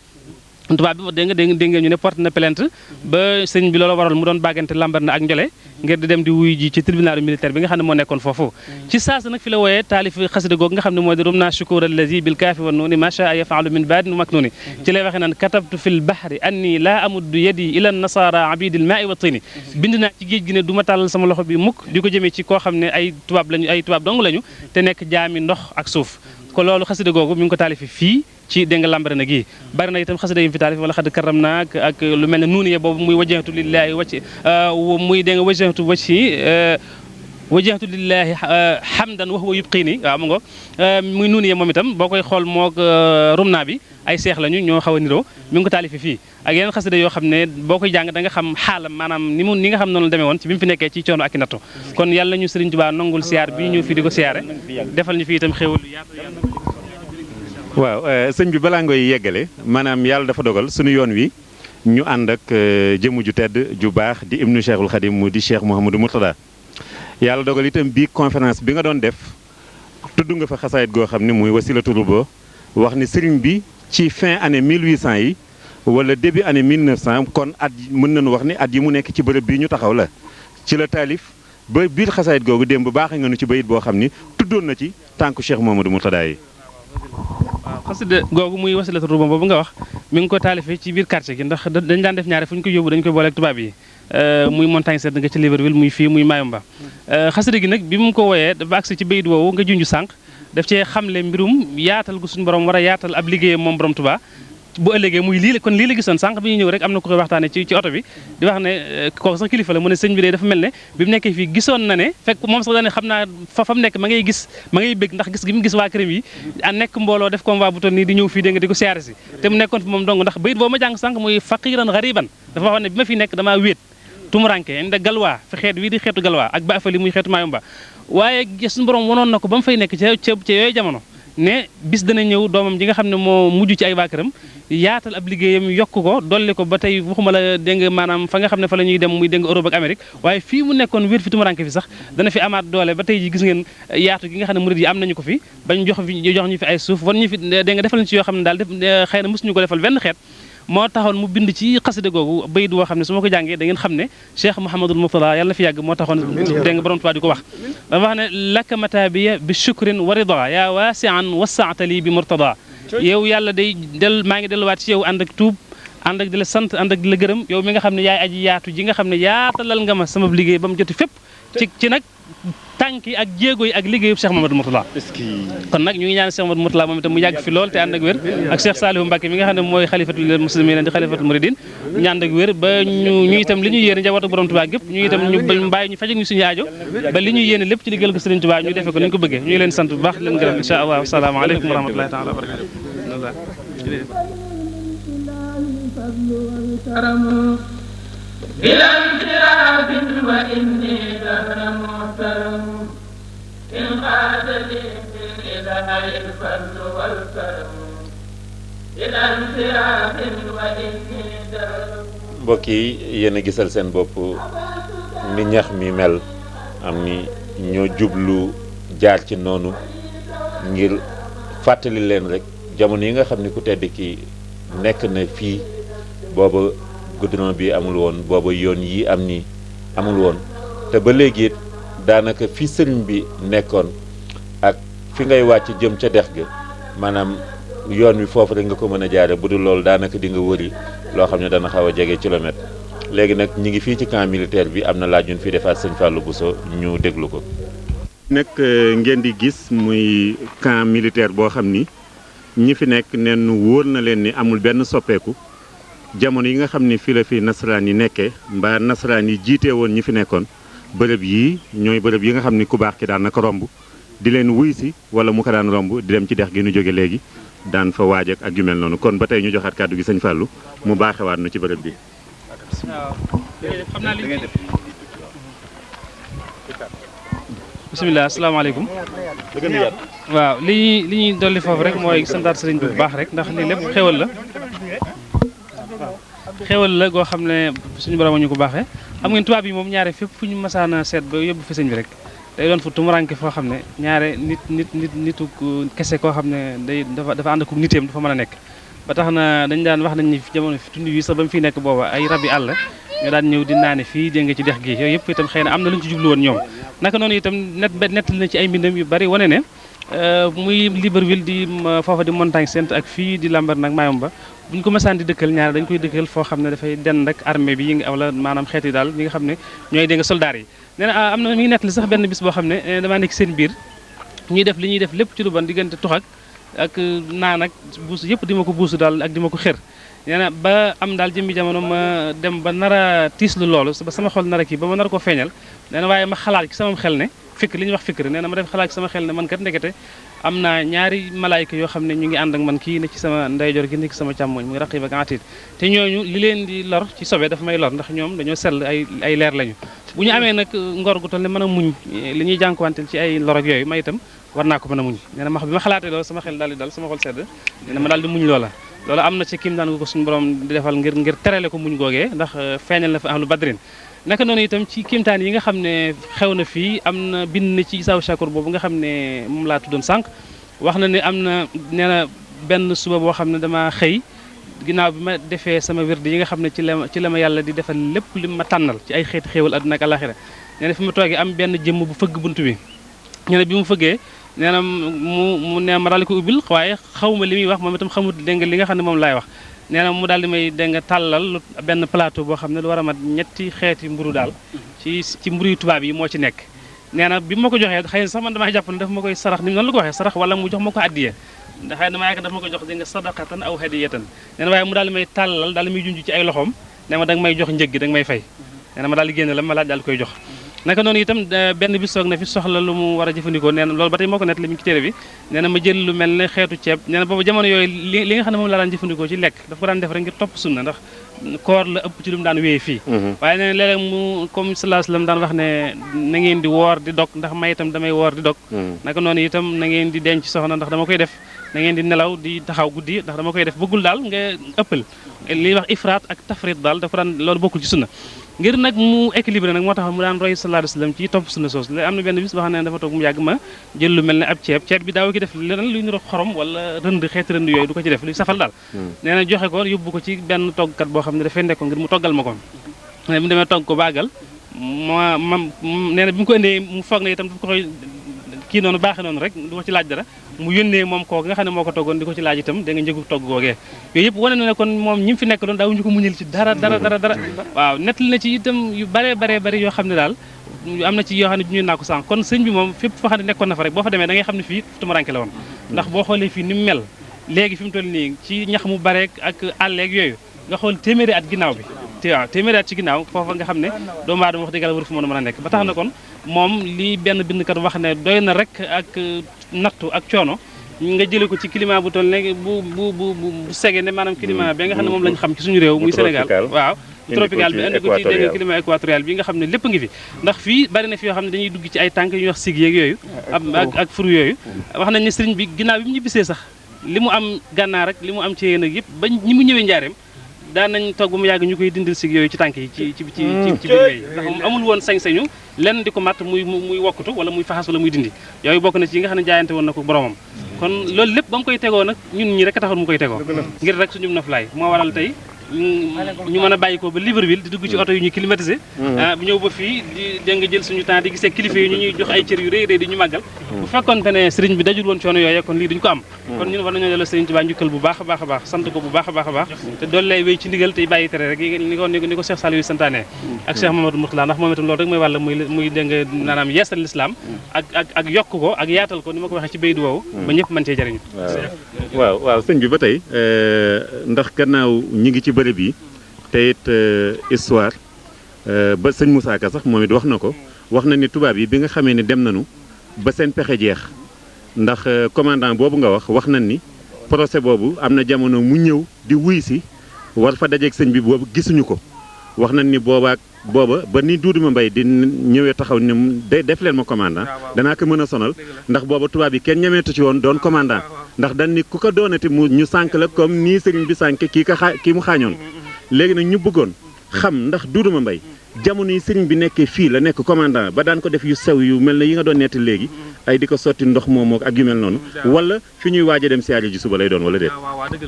tubaab bi dégg nga ñu ne porte na plainte ba sëñ bi loolu waral mu doon bàggante Lambaréné ak Njole ngir di dem di wuy ji ci tribunal militaire bi nga xam ne moo nekkoon foofu ci saasa nag fi la wooyee taalif xasida googu nga xam ne mooy di rum naa shukur allazi bil kaafi wa nuuni ma shaa yafaalu min baadin wa maknuni ci lay waxee naan katabtu fil bahri anni laa amuddu yadi ila nasara abidil maai wa tini bind naa ci géej gi ne du ma tàllal sama loxo bi mukk di ko jëmee ci koo xam ne ay tubaab dong lañu te nekk jaami ndox ak suuf ko loolu xasida googu mi ngi ko taalifi fii ci dégg nga Lambaréné gi bari na itam xasida yi fi taalif wala xad karam naa ak lu mel ne nuuniye boobu muy wajjahtu lillahi wacci muy dégg nga wajjahtu wacci wajjahtu lillahi hamdan wa huwa yubqini waaw mu ngo muy nuuni ye moom itam boo koy xool moog rumna bi ay seex lañu ñoo xaw a niroo mi ngi ko taalifi fii ak yeneen xasida yoo xam ne boo koy jàng da nga xam xaalam maanaam ni nga xam noonu la demee woon ci bi mu fi nekkee ci coono ak i nattu kon yàlla ñu Sëriñ Tuubaa nangul siyaar bi ñu fi di ko siyaare defal ñu fi itam xéwal yaatu waaw sëñ bi balaa ngoy yeggale maanaam yàlla dafa dogal suñu yoon wi ñu ànd ak jëmu ju tedd ju baax di ibnu Cheikhul Khadim mu di Cheikh Mouhamadou Mourtada yàlla dogal itam bii conférence bi nga doon def tudd nga fa xasaayit goo xam ne muy wasilatu rubo wax ni sëriñ bi ci fin année 1800 yi wala début année 1900 kon at mën nañu wax ni at yi mu nekk ci bërëb bii ñu taxaw la ci la taalif ba biir xasaayit googu démb baaxe nga nu ci bayit boo xam ni tuddoon na ci tànku Cheikh Mouhamadou Mourtada yi. waaw xasida googu muy wasilatu rubo boobu nga wax mi ngi ko taalifee ci biir quartier gi ndax dañ daan def ñaare fu ñu ko yóbbu dañ koy booleeg tubaab yi muy montagne sedd nga ci Libreville muy fii muy Mayumba xasida gi nag bi mu ko wooyee dafa agsi ci bayit woowu nga junj sànq daf cee xamle mbirum yaatal gu suñu borom war a yaatal ab liggéeyam moom borom Tuubaa bu ëllëgee muy lii kon lii la gisoon sànq bi ñu ñëw rek am na ko koy waxtaane ci oto bi di wax ne kooku sax kilifa la mu ne sëñ bi de dafa mel ne bi mu nekkee fii gisoon na ne fekk moom sax daane xam naa fa mu nekk ma ngay bëgg ndax gis gi mu gis waa këram yi a nekk mbooloo def convoi bu toll nii di ñëw fii dégg nga di ko siyaare si te mu nekkoon fi moom dong ndax bayit boo ma jàng sànq muy faqiran gariban dafa waxoon ne bi ma fi nekk damaa wéet tumuranke inde galwaa fi xeet wii di xeetu galwaa ak ba afali muy xeetu Mayumba waaye suñu borom wonoon na ko ba mu fay nekk ca yooyu jamono ne bis dana ñëw doomam ji nga xam ne moo mujj ci ay waa këram yaatal ab liggéeyam yokk ko dolli ko ba tey waxuma la dégg nga maanaam fa nga xam ne fa la ñuy dem muy dégg nga Europe ak Amérique waaye fii mu nekkoon wér fi tumuranke fi sax dana fi amaat doole ba tey ji gis ngeen yaatu gi nga xam ne murid yi am nañu ko fi bañ jox ñu fi ay suuf wan ñu fi dégg nga defal ñu ci yoo xam ne daal xëy na mësuñu ko defal benn xeet moo taxoon mu bind ci xasida googu bayit woo xam ne su ma ko jàngee da ngeen xam ne Cheikh Mouhamadul Mourtada yàlla fi yàgg moo taxoon dégg nga borom Tuubaa di ko wax dafa wax ne lakka matabiya bi shukrin wa rida yaa waasian wasaatali bi Mourtada yow yàlla day maa ngi delluwaat ci yow ànd ak tuub ànd ak di la sant ànd ak di la gërëm yow mi nga xam ne yaay aji yaatu ji nga xam ne yaatalal nga ma sama liggéey ba mu joti fépp ci nag tànk yi ak jéego yi ak liggéeyu Cheikh Mamadou Mourtada kon nag ñu ngi ñaan Cheikh Mamadou Mourtada moom itam mu yàgg fi lool te ànd ak wér ak Cheikh Saliou Mbacké mi nga xam ne mooy xalifatul muslimin di xalifatul muridin ñu ànd ak wér ba ñu itam li ñu yéene njabootu borom Touba gépp ñu itam ñu bàyyi ñu faj ak ñu suñu aajo ba li ñu yéene lépp ci liggéeyal ko Serigne Touba ñu defee ko ni ñu ko bëggee ñu ngi leen sant bu baax leen gërëm incha allah assalaamu aleykum wa rahmatullahi taala wa barakatuh بلا انصراف وإني دهر محترم إن قاد لي بالإله الفضل والكرم بلا انصراف وإني دهر mbokk yi yéen a gisal seen bopp ni ñax mi mel am ni ñoo jublu jaar ci noonu ngir fàttali leen rek jamono yi nga xam ni ku tedd ki nekk na fii booba goudron bi amul woon booba yoon yi am ni amul woon te ba léegi it daanaka fi sëriñ bi nekkoon ak fi ngay wàcc jëm ca dex ga maanaam yoon wi foofu rek nga ko mën a jaare bu dul loolu daanaka di nga wëri loo xam ne dana xaw a jege kilomètre léegi nag ñi ngi fii ci camp militaire bi am na laaj ñun fi defaat sëñ Fallou Bousso ñu déglu ko. nag ngeen di gis muy camp militaire boo xam ni ñi fi nekk neen wóor na leen ni amul benn soppeeku jamono yi nga xam ni fii la fi nasaraan yi nekkee mbaa nasaraan yi jiitee woon ñi fi nekkoon bërëb yii ñooy bërëb yi nga xam ni ku baax ki daan na ko romb di leen wuy si wala mu ko daan romb di dem ci dex gi nu jóge léegi daan fa waaj ak yu mel noonu kon ba tey ñu joxaat kàddu gi sëñ Fallou mu baaxewaat nu ci bërëb bi. xam naa li bisimilah asalaamaaleykum waaw li ñuy dolli foofu rek mooy santaat sëriñ bi bu baax rek ndax lii lépp xéwal la xéwal la goo xam ne suñu borom ñu ko baaxee xam ngeen tubaab yi moom ñaare fépp fu ñu masaana seet ba yóbbu fi sëñ bi rek day doon fu tumuranke foo xam ne ñaare nitu kese koo xam ne dafa ànd ak niteem dafa mën a nekk ba tax na dañ daan wax nañ ni jamono fi tund yi sax ba mu fi nekk booba ay rabi àll ñoo daan ñëw di naane fii dégg nga ci dex gi yooyu yëpp itam xëy na am na lu ñu ci jublu woon ñoom naka noonu itam nettali na ci ay mbindam yu bari wane ne muy Libreville di foofa di montagne sainte ak fii di Lambaréné nag Mayumba bu ñu ko mësaan di dëkkal ñaare dañ koy dëkkal foo xam ne dafay den rek armée bi yi nga wala maanaam xeet yi daal ñi nga xam ne ñooy dégg nga soldaar yi nee na am na mi ngi nettali sax benn bis boo xam ne damaa nekk seen biir ñuy def li ñuy def lépp ci lu bon diggante tux ak naan ak buusu yëpp di ma ko buusu daal ak di ma ko xër nee na ba am daal jëmmi jamono ma dem ba nar a tiislu loolu ba sama xol nar a kii ba ma nar ko feeñal nee na waaye ma xalaat ci sama xel ne fikr li ñuy wax fikr nee na ma def xalaat ci sama xel ne man kat ndekete am naa ñaari malaayka yoo xam ne ñu ngi ànd ak man kii ne ci sama ndeyjoor gi nekk sama càmmoñ muy raqib ak atiid te ñooñu li leen di lor ci sobe dafa may lor ndax ñoom dañoo sell ay leer lañu bu ñu amee nag ngor gu toll ne mën a muñ li ñuy jànkuwanteel ci ay lor ak yooyu ma itam war naa ko mën a muñ nee na bi ma xalaatee loolu sama xel daal di dal sama xol sedd nee na ma daal di muñ loola loolu am na ci kim daan ko suñu borom di defal ngir terale ko muñ googee ndax feeñal na fa ahlu badrin naka noonu itam ci kimtaan yi nga xam ne xew na fii am na bind na ci Isaawu Shakur boobu nga xam ne moom laa tuddoon sànq wax na ne am na nee na benn suba boo xam ne dama xëy ginnaaw bi ma defee sama wérdi yi nga xam ne ci la ma yàlla di defal lépp li ma tànnal ci ay xeeti xéewal àdduna ak alaxira nee na fi ma toogee am benn jëmm bu fëgg bunt bi nee na bi mu fëggee nee na mu ne ma daal di ko ubbil waaye xaw ma li muy wax moom itam xamut dégg nga li nga xam ne moom laay wax nee na mu daal di may dégg nga tàllal benn plateau boo xam ne lu war a mat ñetti xeeti mburu daal ci mburu yu tubaab yi moo ci nekk nee na bi ma ko joxee xëy na sax man damaa jàpp ne daf ma koy sarax ni noonu la ko waxee sarax wala mu jox ma ko addiya ndax xëy na dama yaakaar daf ma ko jox dégg nga sadaqatan aw hadiyatan nee na waaye mu daal di may tàllal daal di may junj ci ay loxoom ne ma danga may jox njëg gi danga may fay nee na ma daal di génne la ma laaj daal di koy jox naka noonu itam benn bis soog na fi soxla lu mu war a jëfandikoo nee na loolu ba tey moo ko net li mu ci téere bi nee na ma jël lu mel ne xeetu ceeb nee na boobu jamono yooyu li nga xam ne moom laa daan jëfandikoo ci lekk daf ko daan def rek ngir topp sunna ndax koor la ëpp ci lu mu daan wéyee fii waaye nee na léeg-léeg mu comme sallallahu alayhi wasallam daan wax ne na ngeen di woor di dog ndax may itam damay woor di dog naka noonu itam na ngeen di denc soxna ndax dama koy def na ngeen di nelaw di taxaw guddi ndax dama koy def bëggul daal nga ëppal li wax ifraat ak tafrit daal dafa daan loolu bokkul ci sunna ngir nag mu équilibré nag moo tax mu daan roy sallallahu alayhi wasallam ci topp sunna soos léegi am na benn bis boo xam ne dafa toog mu yàgg ma jël lu mel ne ab ceeb bi daaw ki def leneen luy niro xorom wala rënd xeeti rënd yooyu du ko ci def luy safal daal nee na joxe ko yóbbu ko ci benn toggkat boo xam ne dafay nekkoon ngir mu toggal ma ko ne bi mu demee togg ko baagal nee na bi mu ko indee mu foog ne itam daf ko koy kii noonu baaxee noonu rek du ko ci laaj dara mu yónnee moom kooku nga xam ne moo ko toggoon di ko ci laaj itam da nga njëgu togg googee yooyu yëpp wane na ne kon moom ñi mu fi nekk doon daawuñu ko muñal ci dara waaw nettali na ci itam yu bare yoo xam ne daal am na ci yoo xam ne ñu naa ko sànq kon sëñ bi moom fépp foo xam ne nekkoon na fa rek boo fa demee da ngay xam ne fii tumuranke la woon ndax boo xoolee fii ni mu mel léegi fi mu toll nii ci ñax mu bare ak àlleeg yooyu nga xool téeméeri at ginnaaw bi téeméeri at ci ginnaaw foofa nga xam ne doomu aadama wax dëgg yàlla war fi mën a nekk ba tax na kon moom li benn bindkat wax ne doy na rek ak nattu ak coono nga jëlee ko ci climat bu toll ne bu sege ne maanaam climat bi nga xam ne moom lañ xam ci suñu réew muy Sénégal waaw tropical bi indi ko ci dégg nga climat équatorial bi nga xam ne lépp ngi fi ndax fii bari na fi yoo xam ne dañuy dugg ci ay tànk yu ñuy wax sig yeeg yooyu ak furu yooyu wax nañ ne sëriñ bi ginnaaw bi mu ñibbisee sax li mu am gànnaar rek li mu am ci yéen ak yëpp ba ñi mu ñëwee njaareem daan nañ toog ba mu yàgg ñu koy dindil sig yooyu ci tànk yi ci biir yi ndax moom amul woon sañ-sañu lenn di ko matt muy wokkutu wala muy faxas wala muy dindi yooyu bokk na ci yi nga xam ne jaayante woon na ko boromam kon loolu lépp ba mu koy tegoo nag ñun ñi rek a taxoon mu koy tegoo ngir rek suñu noflaay moo waral tey ñu mën a bàyyi ko ba Libreville di dugg ci oto yu ñu climatisé bu ñëw ba fii di nga jël suñu temps di gisee kilifa yi ñu ñuy jox ay cër yu rëy rëy di ñu màggal bu fekkoon te ne sëriñ bi dajul woon coono yooyu kon lii duñ ko am kon ñun war nañoo delloo sëriñ Tuubaa njukkal bu baax a baax a baax sant ko bu baax a baax a baax te doolu lay wéy ci ndigal tey bàyyi tere rek ni ko Cheikh Saliou santaane ak Cheikh Mamadou Mourtala ndax moom itam loolu rek mooy wàlla muy dégg nga maanaam yeesal l'islam ak yokk ko ak yaatal ko ni ma ko waxee ci baydu woowu ba ñëpp mën cee jëriñu waaw sëñ bi ba tey ndax gannaaw ñi ngi ci bërëb yi te it histoire ba sëñ Moussa Ka sax moom it wax na ko wax na ni tubaab yi bi nga xamee ne dem nañu ba seen pexe jeex ndax commandant boobu nga wax nañ ni procès boobu am na jamono mu ñëw di wuy si war fa dajeeg sëñ bi boobu gisuñu ko wax nañ ni booba ba ni Duudu Mbay di ñëwee taxaw ni def leen ma commandant danaa ko mën a sonal ndax booba tubaab yi kenn ñemeetu ci woon doon commandant ndax dañ ni ku ko doonati mu ñu sànk la comme nii sëriñ bi sànk kii mu xaañoon léegi nag ñu bëggoon xam ndax Duudu Mbay jamono yi sëriñ bi nekkee fii la nekk commandant ba daan ko def yu sew yu mel ne yi nga doon netti léegi ay di ko sotti ndox moom ak yu mel noonu wala fi ñuy waaj a dem siyaare ji suba lay doon wala déet.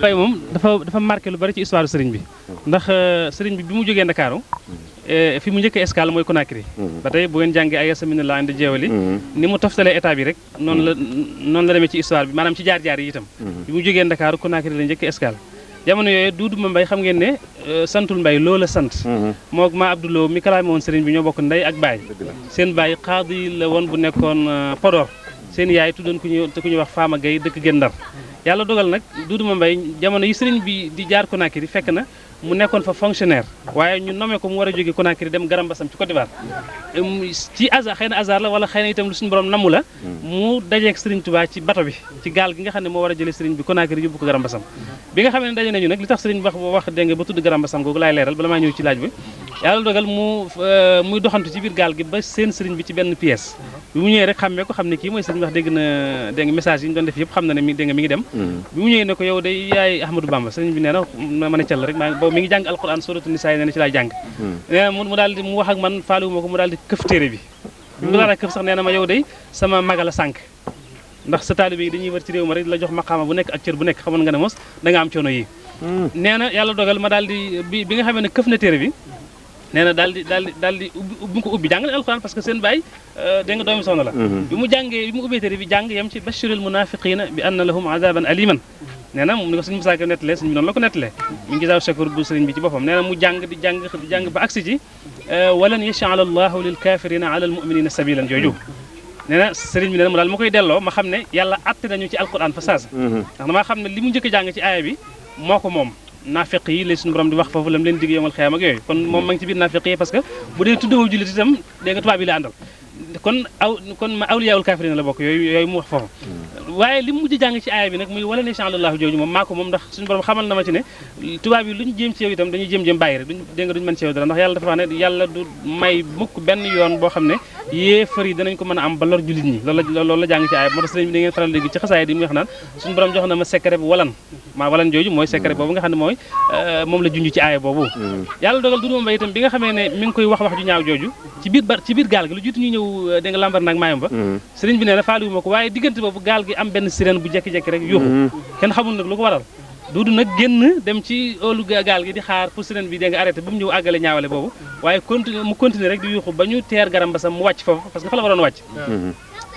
waaw moom dafa marqué lu bari ci histoire sëriñ bi ndax sëriñ bi mu jógee Ndakaaru fi mu njëkk escale mooy Conakry ba tey bu ngeen jàngee ay asamina la indi jeewali ni mu toftalee état bi rek noonu la demee ci histoire bi maanaam ci jaar-jaar yi itam bi mu jógee Ndakaaru Conakry la njëkk escale jamono yooyu Duudu Mbay xam ngeen ne santul Mbay loola sant moog ma Abdoulou mi kalaame woon sëriñ bi ñoo bokk ndey ak baay seen baay xaadi la woon bu nekkoon Podor seen yaay tuddoon ku ñuy wax Faama Gay dëkk Gën Ndar yàlla dogal nag Doudou Mbaye jamono yi sëriñ bi di jaar Conakry fekk na mu nekkoon fa fonctionnaire waaye ñu nommé ko mu war a jóge Conakry dem Garambasam ci Côte d'Ivoire ci hasard xëy na hasard la wala xëy na itam lu suñu borom namu la mu dajeek Serigne Touba ci bato bi ci gaal gi nga xam ne moo war a jëlee Serigne bi Conakry yóbbu ko Garambasam bi nga xam ne daje nañu nag li tax Serigne wax dégg nga ba tudd Garambasam googu laay leeral bala maa ñëw ci laaj bi yàlla dogal muy doxantu ci biir gaal gi ba seen Serigne bi ci benn pièce bi mu ñëwee rek xammee ko xam ne kii mooy Serigne wax dégg nga message yi ñu doon def yëpp xam na ne mi ngi dem bi mu ñëwee ne ko yow day yaay Ahmadou Bamba Serigne bi nee na ma ne cal rek mi ngi jàng alquran suratu nisaa nee na ci laay jàng nee na mu daal di mu wax ak man faaliwuma ko mu daal di këf téere bi mu daal di këf sax nee na ma yow day sama magal a sànq ndax sa taalibe yi dañuy war ci réew ma rek la jox maqaama bu nekk ak cër bu nekk xamoon nga ne mos da nga am coono yi nee na yàlla dogal ma daal di bi nga xamee ne këf na téere bi nee na daal di ubbi ko ubbi jàngale alquran parce que seen baay dégg nga doomi soxna la bi mu ubbee téere bi jàng yem ci bashiril munafiqina bi anna lahum azaban aliman nee na ni ko sëñ Musaa Ka nettalee sëñ bi noonu la ko nettalee mi ngi gisaaw shakur bu sëriñ bi ci boppam nee na mu jàng di jàng ba agsi ci walan yaj'ala allahu lil kafirina ala al muminina sabilan jooju nee na sëriñ bi nee na mu daal ma koy delloo ma xam ne yàlla atte nañu ci alquran fa saasa ndax damaa xam ne li mu njëkk a jàng ci aaya bi moo ko moom naafiq yi lay suñu borom di wax foofu lam leen digg yomal xiyam ak yooyu kon moom ma ngi ci biir naafiq yi parce que bu dee tuddewoo jullit itam dégg nga tubaab yi la àndal kon ma awliyaawul kaafirina la bokk yooyu mu wax foofu waaye li mu mujj jàng ci aaya bi nag muy wala ne chanlallahu jooju moom maa ko moom ndax suñu borom xamal na ma ci ne tubaab yi lu ñu jéem ci yow itam dañuy jéem bàyyi rek duñ mën ci yow dara ndax yàlla dafa wax ne yàlla du may mukk benn yoon boo xam ne yéefar yi danañ ko mën a am ba lor jullit ñi loolu la jàng ci aaya bi moo tax sëriñ bi da ngeen faral léegi ci xasaay di mu wax naan suñu borom jox na ma secret bi walan jooju mooy secret boobu nga xam ne mooy moom la junj ci aaya boobu yàlla dogal Doudou Mbaye itam bi nga xamee ne mi ngi koy wax ju ñaaw jooju ci biir gaal gi lu jiitu ñuy ñëw dégg nga lambar nag maayam ba sëriñ bi nee na faaliwuma ko waaye diggante boobu gaal gi am benn sirène bu jekki-jekki rek yuuxu kenn xamul nag lu ko waral Doudou nag génn dem ci óolu gaal gi di xaar pour sirène bi dégg nga arrêté ba mu ñëw àggale ñaawale boobu waaye mu continuer rek di yuuxu ba ñu teer Garambasam mu wàcc foofu parce que fa la waroon wàcc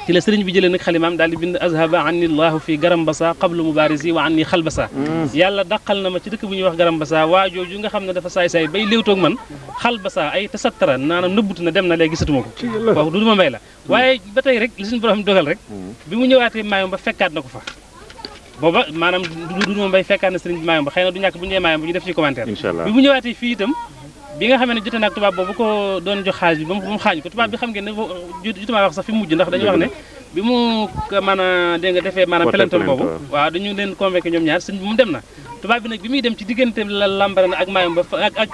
ci la sëriñ bi jëlee nag xalimaam daal di bind azhaba anni llahu fi Garambasa qablu mubarisi wa anni xalbasa yàlla daqal na ma ci dëkk bu ñuy wax Garambasa waa jooju nga xam ne dafa saay-saay bay léewtoog man xalbasa ay tasattara naanaam nëbbutu na dem na léegi gisatuma ko waaw Doudou Mbaye la waaye ba tey rek li suñu borom dogal rek bi mu ñëwaatee maayom ba fekkaat na ko fa booba maanaam Doudou Mbaye fekkaat na sëriñ bi maayom ba xëy na du ñàkk bu ñu nee maayom ba ñu def ci commentaire bi mu ñëwaatee fii itam bi nga xamee ne jote naag tubaab boobu ko doon jox xaalis bi ba mu xaañ ko tubaab bi xam ngeen ne jutumaa wax sax fi mujj ndax dañuy wax ne bi mu maanaam dégg nga defee maanaam pelantoon boobu waaw dañu leen convaincre ñoom ñaar sëñ bi mu dem na tubaab bi nag bi muy dem ci diggante la lambara na ak maayom ba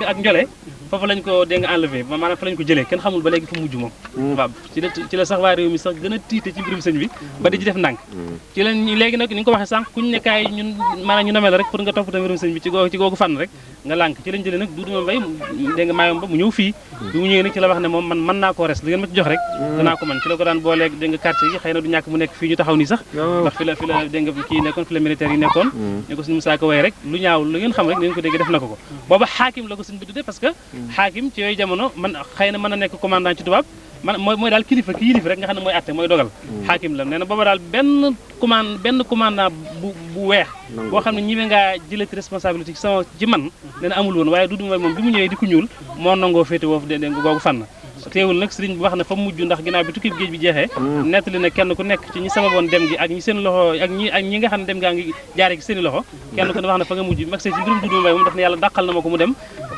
ak njole foofu lañ ko dégg nga enlevé maanaam fa lañ ko jëlee kenn xamul ba léegi fa mujj moom waaw ci la sax waa réew mi sax gën a tiite ci mbirum sëñ bi ba di ci def ndànk ci lañ léegi nag ni nga ko waxee sànq kuñ nekkaay ñun maanaam ñu nomee la rek pour nga toppatoo mbirum sëñ bi ci googu fànn rek nga lànk ci lañ jëlee nag Doudou Mbaye dégg nga maayom ba mu ñëw fii bi mu ñëwee nag ci la wax ne moom man mën naa koo res li ngeen ma ci jox rek danaa ko mën ci la ko daan booleeg dégg nga quartier yi xëy na du ñàkk mu nekk fii ñu taxaw nii sax ndax fi la dégg nga kii nekkoon fi la militaire yi nekkoon ne ko suñu Musaa Ka way rek lu ñaaw lu ngeen xam rek ngeen ko dégg def na ko booba xaakim la ko suñ bi tudde parce que xaakim ci yooyu jamono man xëy na mën a nekk commandant ci tubaab man mooy daal kilifa ki yilif rek nga xam ne mooy atte mooy dogal xaakim la nee na booba daal benn commandant bu weex boo xam ne ñi ngaa jëlati responsabilité ci man nee na amul woon waaye Doudou Mbaye moom bi mu ñëwee di ku ñuul moo nangoo féete woofu dégg nga googu fànn teewul nag sëriñ bi wax na fa mujj ndax ginnaaw bi tukki géej bi jeexee nettali na kenn ku nekk ci ñi sababoon dem gi ak ñi seen loxo ak ñi nga xam ne dem gaa ngi jaare ci seen i loxo kenn ku ne wax na fa nga mujj mag see ci mbirum Doudou Mbaye moom daf ne yàlla dàqal na ma ko mu dem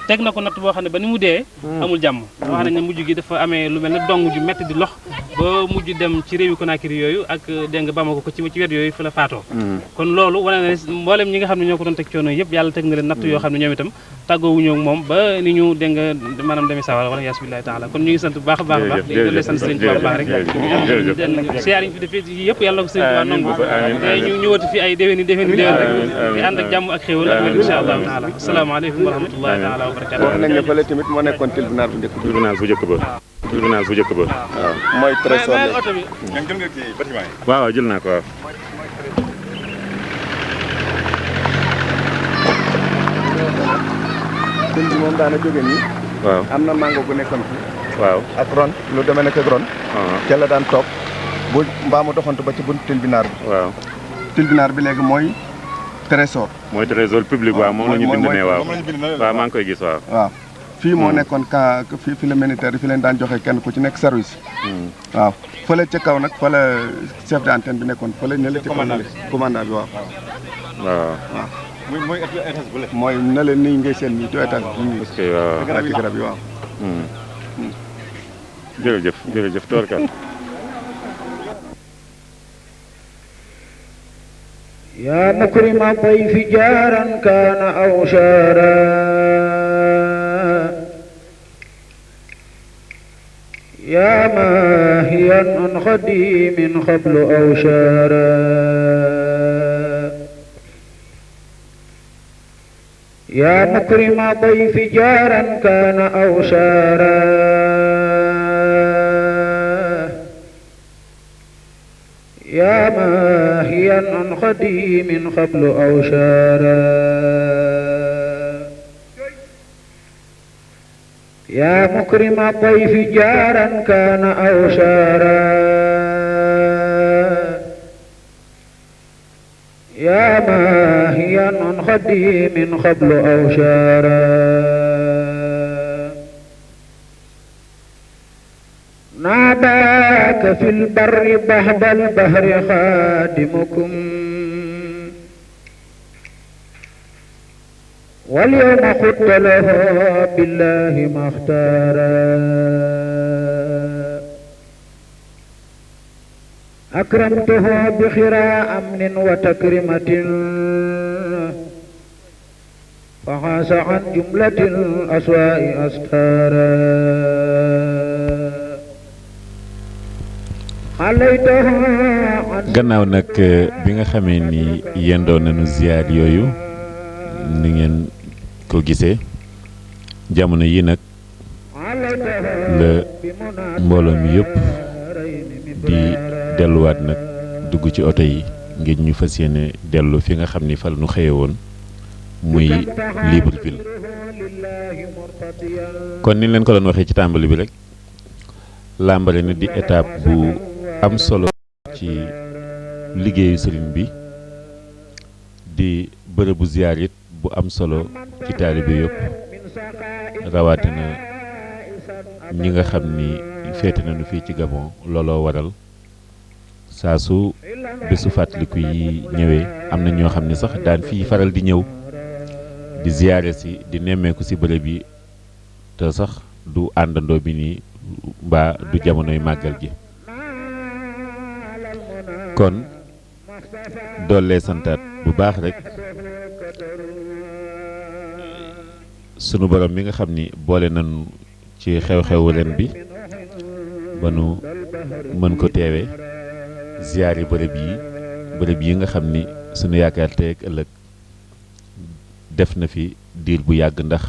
teg na ko natt boo xam ne ba ni mu dee amul jàmm wax nañ ne mujj gi dafa amee lu mel ne dong ju metti di lox ba mujj dem ci réewi Conakry yooyu ak dégg nga Bamako ko ci wet yooyu fa la faatoo kon loolu wane na ne mboolem ñi nga xam ne ñoo ko doon teg coono yëpp yàlla teg na leen natt yoo xam ne ñoom itam tàggoowuñoo moom ba ni ñu dégg nga maanaam demee sawara wala yaas billahi taala kon ñu ngi sant bu baax a baax di doole sant sëriñ Tuubaa baax rek siyaar yi fi defee yëpp yàlla ko sëriñ Tuubaa nangu ñu ñëwati fi ay déwéni déwén rek di ànd ak jàmm ak xéewal ak wér insha allahu taala asalaamaaleykum wa rahmatullahi taala wa barakatuh wax nañ ne fële tamit moo nekkoon tribunal bu njëkk ba waaw mooy trésor waaw jël naa ko waaw dund bi moom daana jóge nii waaw am na mango gu nekkoon fi waaw ak ron lu demee nekk ak ron ca la daan toog bu mbaa mu doxantu ba ci buntu tribunal bi waaw tribunal bi léegi mooy trésor mooy trésor public waaw moom la ñu bind ne waaw waaw maa ngi koy gis waaw fii moo nekkoon fi la militaire fi leen daan joxe kenn ku ci nekk service waaw fële ca kaw nag fa la chef d'antenne bi nekkoon fële ne la ci commandant bi waaw waaw mooy étage bu lekk. mooy na leen nii ngay seen nii du étage bu ñuy. parce que waaw garab yi waaw. jërëjëf jërëjëf toorkal. يا مكرم الضيف جارا كان أو شارا يا ماهيا عن خديم قبل أو شارا يا مكرم الضيف جارا كان أو شارا يا ماهيا عن خديم قبل أو شارا يا مكرم الضيف جارا كان أو شارا يا ماهيا عن خديم قبل أو شارا ناداك في البر بعد البحر خادمكم واليوم خدت له بالله ما اختارا أكرمته بخراء أمن وتكرمة فحاس عن جملة الأسواء أستارا gannaaw nag bi nga xamee ni yendoo nañu ziyaar yooyu ni ngeen ko gisee jamono yi nag la mbooloo mi yëpp di delluwaat nag dugg ci oto yi ngir ñu fas yéene dellu fi nga xam ni fa la ñu xëye woon muy Libreville kon ni leen ko doon waxee ci tàmbali bi rek Lambaréné di étape bu am solo ci liggéeyu sëriñ bi di bërëbu ziyaar it bu am solo ci taalibe yëpp rawatina ñi nga xam ni féete nañu fii ci Gabon looloo waral saa su bésu fàttaliku yi ñëwee am na ñoo xam ne sax daan fii faral di ñëw di ziyaare si di nemmeeku si bërëb yi te sax du àndandoo bi nii mbaa du jamonoy màggal gi kon doole santaat bu baax rek sunu borom mi nga xam ni boole nañu ci xew-xewu ren bi ba nu mën ko teewe ziyaari bërëb yi nga xam ni sunu yaakaar tey ak ëllëg def na fi diir bu yàgg ndax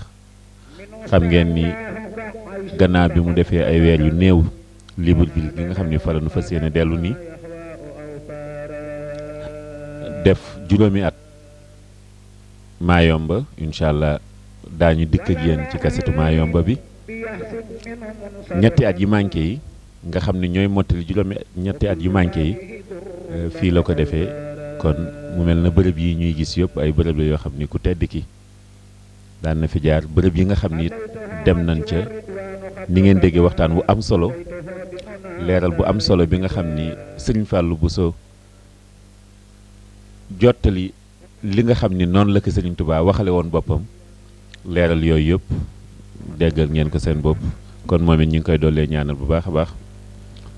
xam ngeen ni gannaaw bi mu defee ay weer yu néew Libreville gi nga xam ni fa la nu fas yéene dellu nii def juróomi at Mayomba incha allah daañu dikk ak yéen ci kasetu Mayomba bi ñetti at yu manqué yi nga xam ne ñooy mottali ñetti at yu manqué yi fii la ko defee kon mu mel na bërëb yi ñuy gis yëpp ay bërëb la yoo xam ni ku tedd ki daan na fi jaar bërëb yi nga xam ni dem nañ ca ni ngeen déggee waxtaan wu am solo leeral bu am solo bi nga xam ni Serigne Fallou Bousso jottali li nga xam ni noonu la ko Serigne Touba waxale woon boppam leeral yooyu yëpp déggal ngeen ko seen bopp kon moom it ñu ngi koy doolee ñaanal bu baax a baax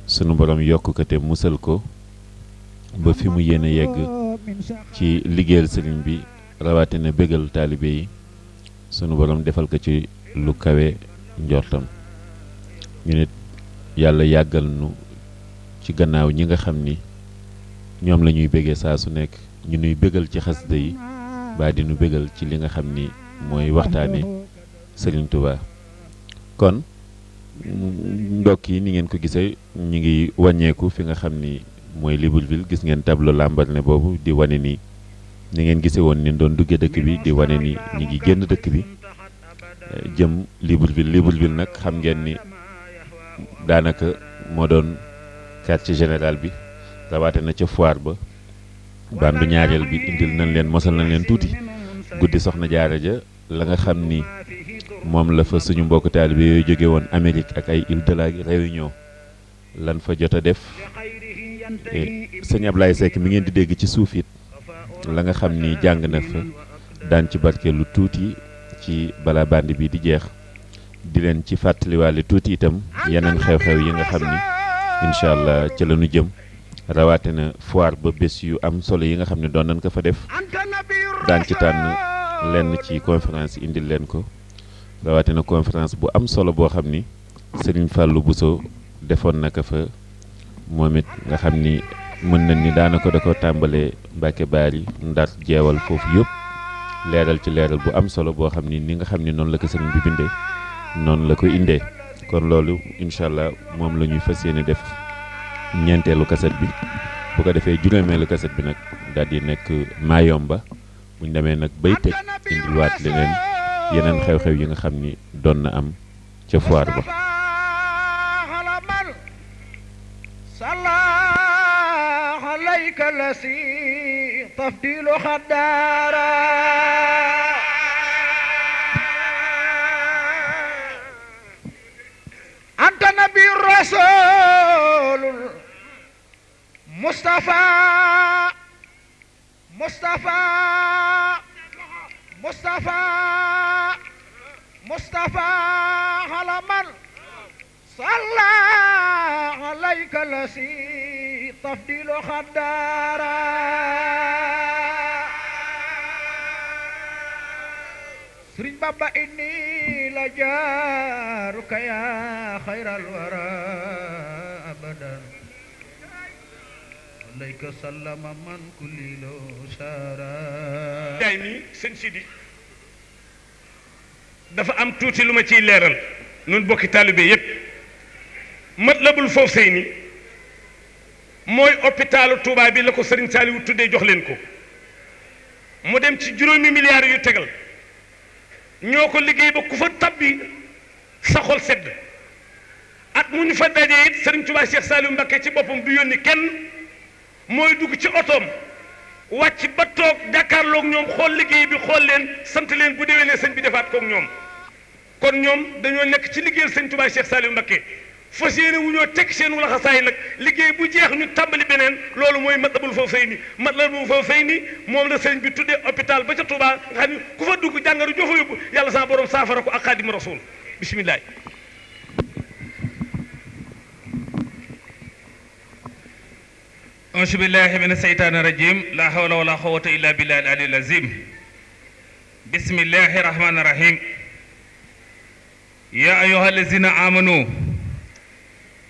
sunu borom yokk ko te musal ko ba fi mu yéene yegg ci liggéeyal Serigne bi rawatina bégal taalibe yi sunu borom defal ko ci lu kawe njortam ñu nit yàlla yàggal nu ci gannaaw ñi nga xam ni ñoom la ñuy bégee saa su nekk ñu nuy bégal ci xasida yi ba di nu bégal ci li nga xam ni mooy waxtaane Serigne Touba kon ndokk yi ni ngeen ko gisee ñu ngi wàññeeku fi nga xam ni mooy Libreville gis ngeen tableau Lambaréné boobu di wane ni ngeen gisee woon ni doon duggee dëkk bi di wane ni ñi ngi génn dëkk bi jëm Libreville nag xam ngeen ni daanaka moo doon quartier général bi rawaate na ca foire ba bandu ñaareel bi indil nañ leen mosal nañ leen tuuti guddi soxna jaara ja la nga xam ni moom la fa suñu mbokk taalibe yooyu jóge woon Amérique ak ay île de la Réunion lan fa jot a def sëñ Ablaye Seck mi ngeen di dégg ci suuf it la nga xam ni jàng na fa daan ci barkeelu tuuti ci bala bandi bi di jeex di leen ci fàttaliwaale tuuti itam yeneen xew-xew yi nga xam ni incha allah ca la ñu jëm rawatina foire ba bés yu am solo yi nga xam ne doon nañ ko fa def daan ci tànn lenn ci conférence indil leen ko rawatina conférence bu am solo boo xam ni Serigne Fallou Bousso defoon na ko fa moom it nga xam ni mën nañ ni daanaka da ko tàmbalee Mbacke Bari Ndar jeewal foofu yëpp leeral ci leeral bu am solo boo xam ni nga xam ni noonu la ko sëriñ bi bindee noonu la ko indee kon loolu incha allah moom la ñuy fas yéene def ñeenteelu kaset bi bu ko defee juróomeelu kaset bi nag daal di nekk Mayomba buñ demee nag bay tëj indiwaat leneen yeneen xew-xew yi nga xam ni doon na am ca foire ba. عليك الذي تفضيل خدارا أنت نبي الرسول مصطفى مصطفى مصطفى مصطفى على من صلى عليك الذي تفضيل خدارا سرين بابا إني لجارك يا خير الورى أبدا عليك سلم من كل لو سارا دايمي سن سيدي dafa am tuuti lu ma ciy leeral nun bokki taalibe yépp Matlabul Fawzayni mooy hôpitalu Touba bi la ko Serigne Saliou tuddee jox leen ko mu dem ci juróomi milliards yu tegal ñoo ko liggéey ba ku fa tabbi sa xol sedd at mu ñu fa dajee it Serigne Touba Cheikh Saliou Mbacké ci boppam du yónni kenn mooy dugg ci otoom wàcc ba toog jàkkaarloog ñoom xool liggéey bi xool leen sant leen bu déwénee sëñ bi defaat koog ñoom kon ñoom dañoo nekk ci liggéeyal sëñ Touba Cheikh Saliou Mbacké fas yéene wu ñoo teg seen wala xasaay nag liggéey bu jeex ñu tàmbali beneen loolu mooy Matlabul Fawzayni Matlabul Fawzayni moom la sëñ bi tuddee hôpital ba ca Touba nga xam ne ku fa dugg jàngoro joo fa yóbbu yàlla sa borom saafara ko ak Xaadimu Rasuul bisimilah. auzu billahi mina seytaani rajim la hawla wala quwwata illa billahi al aliyyil azim bismillahi rahmani rahim ya ayyuha allazina amanu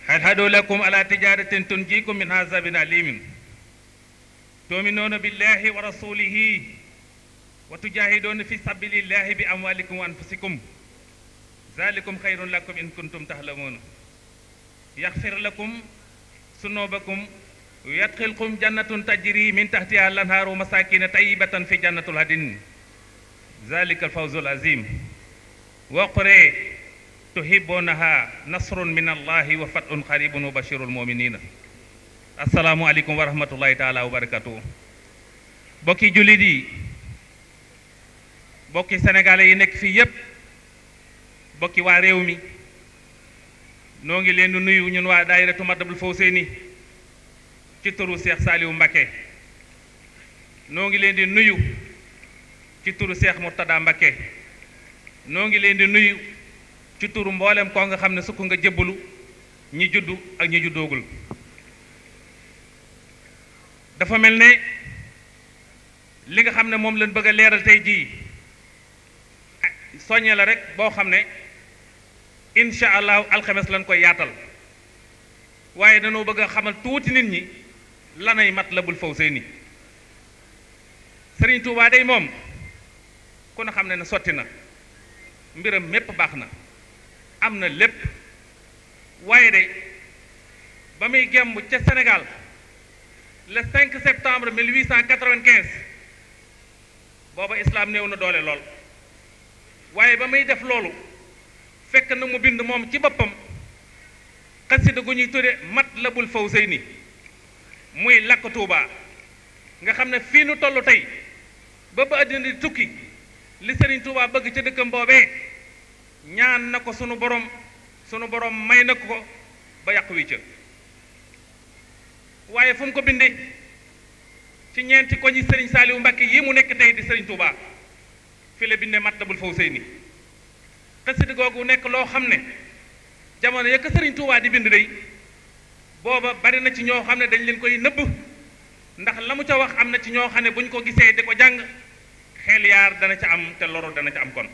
hal hadu lakum ala tijaratin tunjikum min azabin alimin tu'minuna billahi wa rasulihi wa tujahiduna fi sabilillahi bi amwalikum wa anfusikum zalikum khayrun lakum in kuntum tahlamun yaghfir lakum sunubakum ويدخلكم جنة تجري من تحتها الأنهار ومساكن طيبة في جنة العدن ذلك الفوز العظيم وقرئ تحبونها نصر من الله وفتح قريب وبشر المؤمنين السلام عليكم ورحمة الله تعالى وبركاته بوكي جوليدي بوكي سنغالي ينك في يب بوكي واريومي نونغي لين نيو ñun wa daayiratu Matlabul Fawzayni ci turu Cheikh Saliou Mbacké noo ngi leen di nuyu ci turu Cheikh Murtada Mbacké noo ngi leen di nuyu ci turu mboolem koo nga xam ne sukk nga jébbalu ñi juddu ak ñi juddoogul dafa mel ne li nga xam ne moom lañ bëgg a leeral tey jii soññe la rek boo xam ne incha allahu alxames lañ koy yaatal waaye dañoo bëgg a xamal tuuti nit ñi lanay Matlabul Fawzayni Sëriñ Tuubaa day moom ku ne xam ne sotti na mbiram mépp baax na am na lépp waaye de ba muy gemb ca Sénégal le 5 septembre 1895 booba islam néew na doole lool waaye ba muy def loolu fekk na mu bind moom ci boppam xasida gu ñuy tudde Matlabul Fawzayni muy làkk Tuuba nga xam ne fii nu toll tey ba ba àddina di tukki li Sëriñ Tuuba bëgg ca dëkkam boobee ñaan na ko sunu borom may na ko ba yàq wi ca waaye fu mu ko bindee ci ñeenti koñi Serigne Saliou Mbacké yi mu nekk tey di Serigne Touba fi la bindee Matlabul Fawzayni xasida googu nekk loo xam ne jamono ya ko Serigne Touba di bind day booba bari na ci ñoo xam ne dañ leen koy nëbb ndax la mu ca wax am na ci ñoo xam ne bu ñu ko gisee di ko jàng xel yaar dana ca am te loro dana ca am kon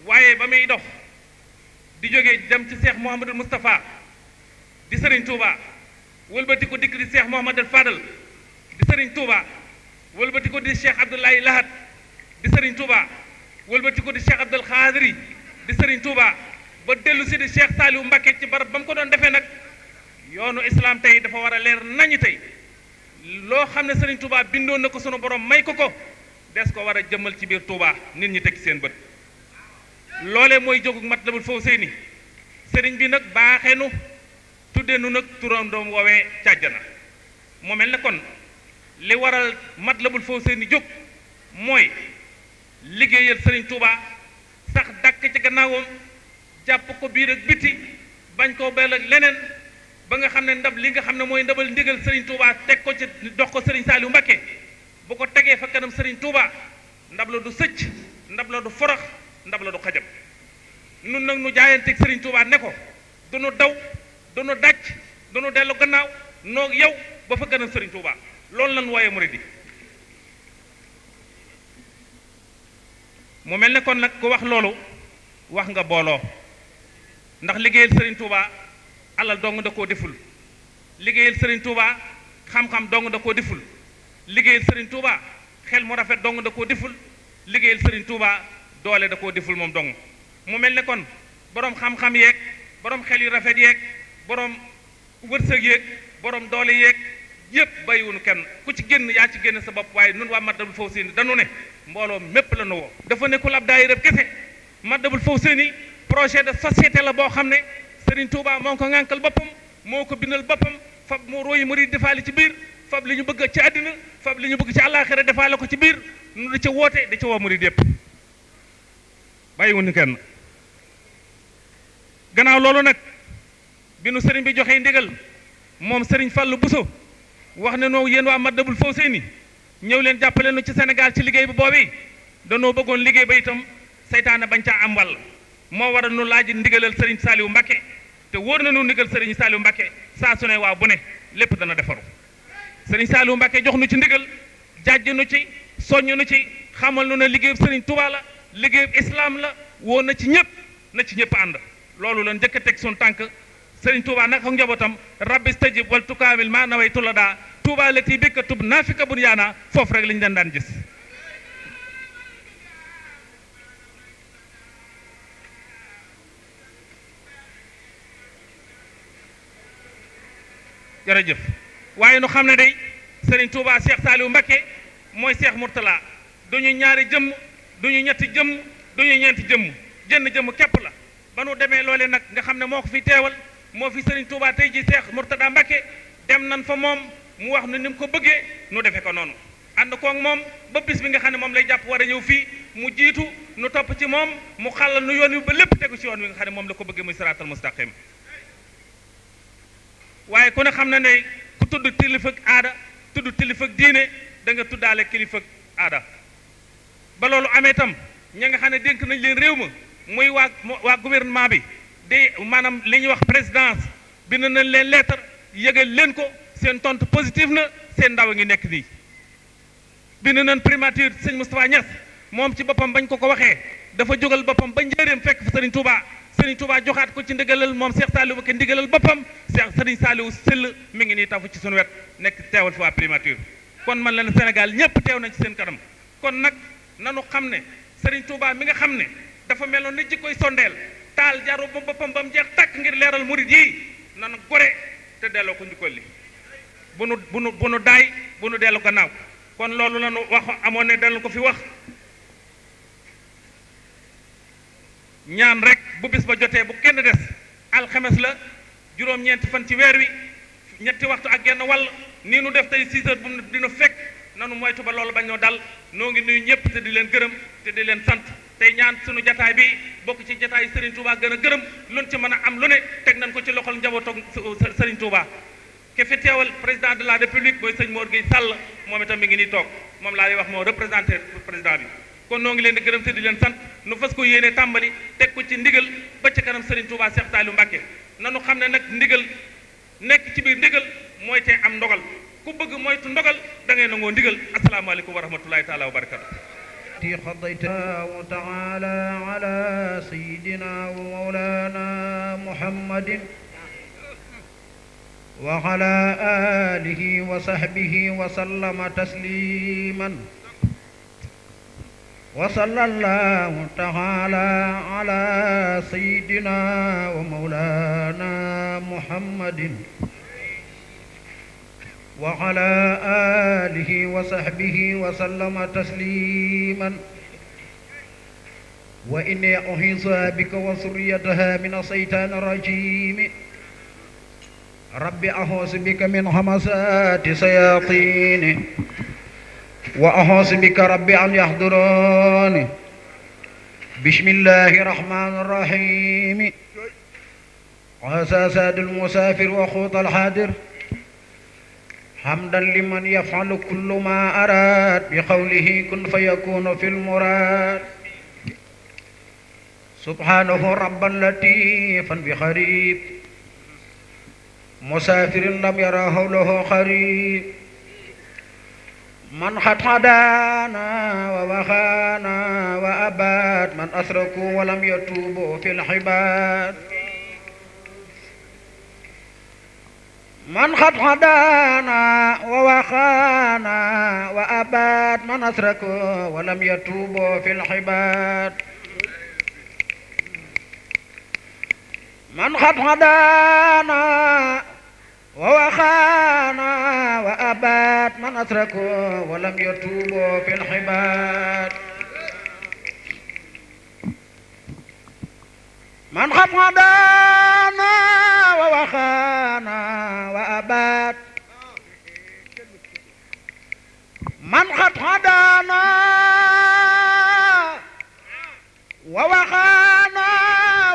waaye ba muy dox di jógee dem ci Cheikh Mouhamadul Moustapha di Serigne Touba wëlbati ko dikk di Cheikh Mouhamadul Fadal di Serigne Touba wëlbati ko di Cheikh Abdoulaye Lahat di Serigne Touba wëlbati ko di Cheikh Abdoul Khadri di Serigne Touba ba dellu si di Cheikh Saliou Mbacké ci barab ba mu ko doon defee nag yoonu islam tey dafa war a leer nañu tey loo xam ne Serigne Touba bindoon na ko sunu borom may ko ko des ko war a jëmmal ci biir Touba nit ñi teg seen bët loolee mooy jógug Matlabul Fawzayni Serigne bi nag baaxee nu tuddee nu nag turandoom woowee càjjana moo mel ne kon li waral Matlabul Fawzayni jóg mooy liggéeyal Serigne Touba sax dàkk ci gannaawam jàpp ko biir ak biti bañ koo bel ak leneen ba nga xam ne ndab li nga xam ne mooy ndabal ndigal Serigne Touba teg ko ci dox ko Serigne Saliou Mbacké bu ko tegee fa kanam Serigne Touba ndab la du sëcc ndab la du forox ndab la du xajam nun nag nu jaayanteeg Serigne Touba ne ko du nu daw du nu dàcc du nu dellu gannaaw noog yow ba fa kanam Serigne Touba loolu lan wooyee murid yi mu mel ne kon nag ku wax loolu wax nga booloo ndax liggéeyal Serigne Touba alal dong da koo deful liggéeyal Serigne Touba xam-xam dong da koo deful liggéeyal Serigne Touba xel mu rafet dong da koo deful liggéeyal Serigne Touba doole da koo deful moom dong mu mel ne kon borom xam-xam yeeg borom xel yu rafet yeeg borom wërsëg yeeg borom doole yeeg yëpp bàyyiwunu kenn ku ci génn yaa ci génn sa bopp waaye nun waa Matlabul Fawzayni dañu ne mbooloo mépp la nu woo dafa nekkul ab daayira kese Matlabul Fawzayni projet de société la boo xam ne Serigne Touba moo ko ŋànkal boppam moo ko bindal boppam fab moo royi murid defaale ci biir fab li ñu bëgg ci àddina fab li ñu bëgg ci àllaaxira defaale ko ci biir nu di ca woote di ca woo murid yëpp bàyyiwuñu kenn gannaaw loolu nag bi nu Serigne bi joxee ndigal moom Serigne Fallou Bousso wax ne noo yéen waa Matlabul Fawzayni ñëw leen jàppale nu ci Sénégal ci liggéey bi boobu danoo bëggoon liggéey ba itam seytaane bañ caa am wàll moo waral nu laaj ndigalal Serigne Saliou Mbacké te wóor na nu ndigal Serigne Saliou Mbacké saa su ne waaw bu ne lépp dana defaru Serigne Saliou Mbacké jox nu ci ndigal jàjj nu ci soññ nu ci xamal nu ne liggéeyub Serigne Touba la liggéeyub islam la woo na ci ñëpp na ci ñëpp ànd loolu la njëkk a teg suñu tànk Serigne Touba nag ak njabootam rabbi stajib wal tukaamil maa nawaytu la daa Touba lati bikka tub naafika bun yaana foofu rek lañu leen daan gis jërëjëf waaye nu xam ne day Serigne Touba Cheikh Saliou Mbacké mooy Cheikh Mourtala duñu ñaari jëmm duñu ñetti jëmm duñu ñeenti jëmm jënn jëmm képp la ba nu demee loole nag nga xam ne moo ko fi teewal moo fi Serigne Touba tey ji Cheikh Mourtada Mbacké dem nan fa moom mu wax nu ni mu ko bëggee nu defe ko noonu ànd koog moom ba bis bi nga xam ne moom lay jàpp war a ñëw fii mu jiitu nu topp ci moom mu xàllal nu yoon wi ba lépp tegu ci yoon wi nga xam ne moom la ko bëggee muy siraatal mustaqim waaye ku ne xam na ne ku tudd kilifag aada tudd kilifag diine da nga tuddaale kilifag aada ba loolu amee tam ña nga xam ne dénk nañ leen réew ma muy waa gouvernement bi de maanaam li ñuy wax présidence bind nañ leen lettre yëgal leen ko seen tontu positif na seen ndaw a ngi nekk nii bind nañ primature sëñ Moustapha Niass moom ci boppam bañ ko waxee dafa jógal boppam ba njëriñam fekk fa Serigne Touba Serigne Touba joxaat ko ci ndigalal moom Cheikh Saliou Mbacké ndigalal boppam Serigne Saliou Syll mi ngi nii tafu ci suñu wet nekk teewal fi waa primature kon man la ne Sénégal ñëpp teew nañ ci seen kanam kon nag nanu xam ne Serigne Touba mi nga xam ne dafa meloon ni jikkoy sondeel taal jaru ba boppam ba mu jeex tàkk ngir leeral murid yi nanu gore te delloo ko njukkal li bu nu daay bu nu dellu gannaaw kon loolu la nu wax amoon ne dal ko fi wax ñaan rek bu bis ba jotee bu kenn des alxames la juróom-ñeenti fan ci weer wi ñetti waxtu ak genn wàll nii nu def tey 6 heures bu dina fekk nanu moytu ba loolu bañ ñoo dal noo ngi nuyu ñëpp te di leen gërëm te di leen sant tey ñaan sunu jataay bi bokk ci jataay Serigne Touba gën a gërëm luñ ci mën a am lu ne teg nañ ko ci loxol njabootu Serigne Touba ke fi teewal président de la république mooy sëñ Mor Gueye Sall moom itam mi ngi nii toog moom laa lay wax moo représenté président bi kon noo ngi leen di gërëm te di leen sant nu fas ko yéene tàmbali teg ko ci ndigal ba ci kanam Serigne Touba Cheikh Saliou Mbacké nanu xam ne nag ndigal nekk ci biir ndigal mooy te am ndogal ku bëgg moytu ndogal da ngay nangoo ndigal asalaamaaleykum wa rahmatulahi taala wa barakatu قضيت تعالى على سيدنا ومولانا محمد وعلى آله وصحبه وسلم تسليما وصلى الله تعالى على سيدنا ومولانا محمد وعلى آله وصحبه وسلم تسليما وإني أعيذها بك وذريتها من الشيطان الرجيم رب أعوذ بك من همزات الشياطين وأعوذ بك رب أن يحضرون بسم الله الرحمن الرحيم عسى ساد المسافر وخوض الحاضر حمدا لمن يفعل كل ما أراد بقوله كن فيكون في المراد سبحانه ربا لطيفا بخريب مسافر لم يره له قريب من قد هدانا ووخانا وأباد من أسركوا ولم يتوبوا في الحباد من قد هدانا ووخانا وأباد من أسركوا ولم يتوبوا في الحباد من قد هدانا ووخانا وأباد من أسركوا ولم يتوبوا في الحباد من قد هدانا ووخانا وأباد من قد هدانا ووخانا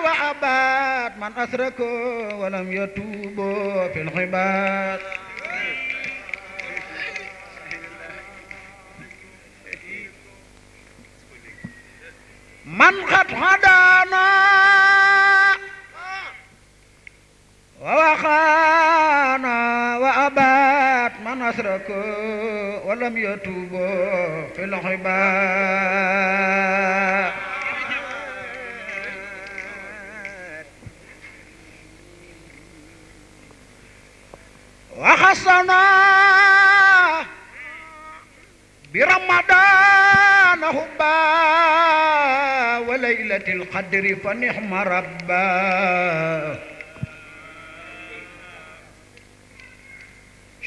وأباد من أسركوا ولم يتوبوا في العباد من قد هدانا ووخانا وأباد من أسركوا ولم يتوبوا في العباد وخصنا برمضان هبا وليلة القدر فنعم ربا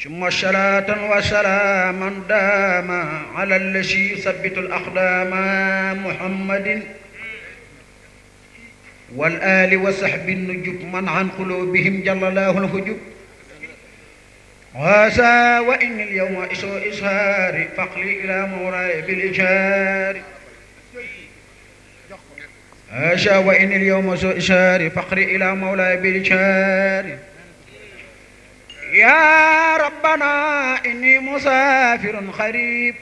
ثم صلاة وسلاما داما على الذي يثبت الأقدام محمد والآل وصحب النجوب من عن قلوبهم جل الله الحجب هذا وإن اليوم إسهار فقلي إلى مولاي بالإجار هذا وإن اليوم إسهار فقلي إلى مولاي بالإجار يا ربنا إني مسافر قريب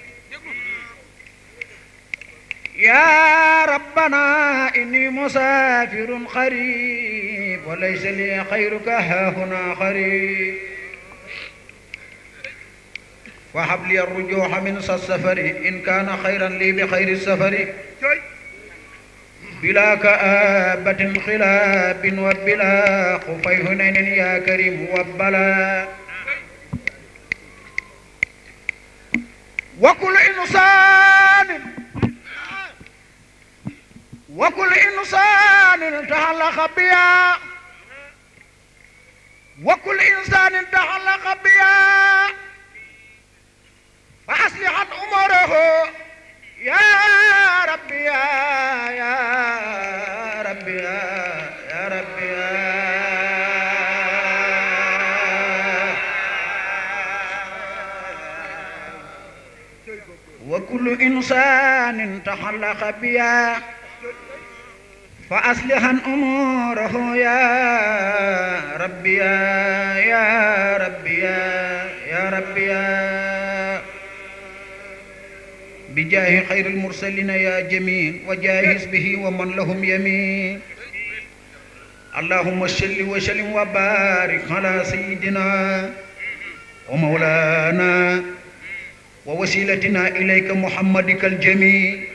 يا ربنا إني مسافر قريب وليس لي خيرك ها هنا قريب وهب لي الرجوع من السفر إن كان خيرا لي بخير السفر بلا كآبة خلاب وبلا خفي هنين يا كريم وبلا وكل إنسان تعلق بيا وكل إنسان تعلق بيا فأصلح أمره يا ربي يا ربي يا ربي وكل إنسان تخلق بيا فأصلح أموره يا ربي يا ربي بجاه خير المرسلين يا جميل وجاهز به ومن لهم يمين اللهم صل وسلم وبارك على سيدنا ومولانا ووسيلتنا إليك محمدك الجميل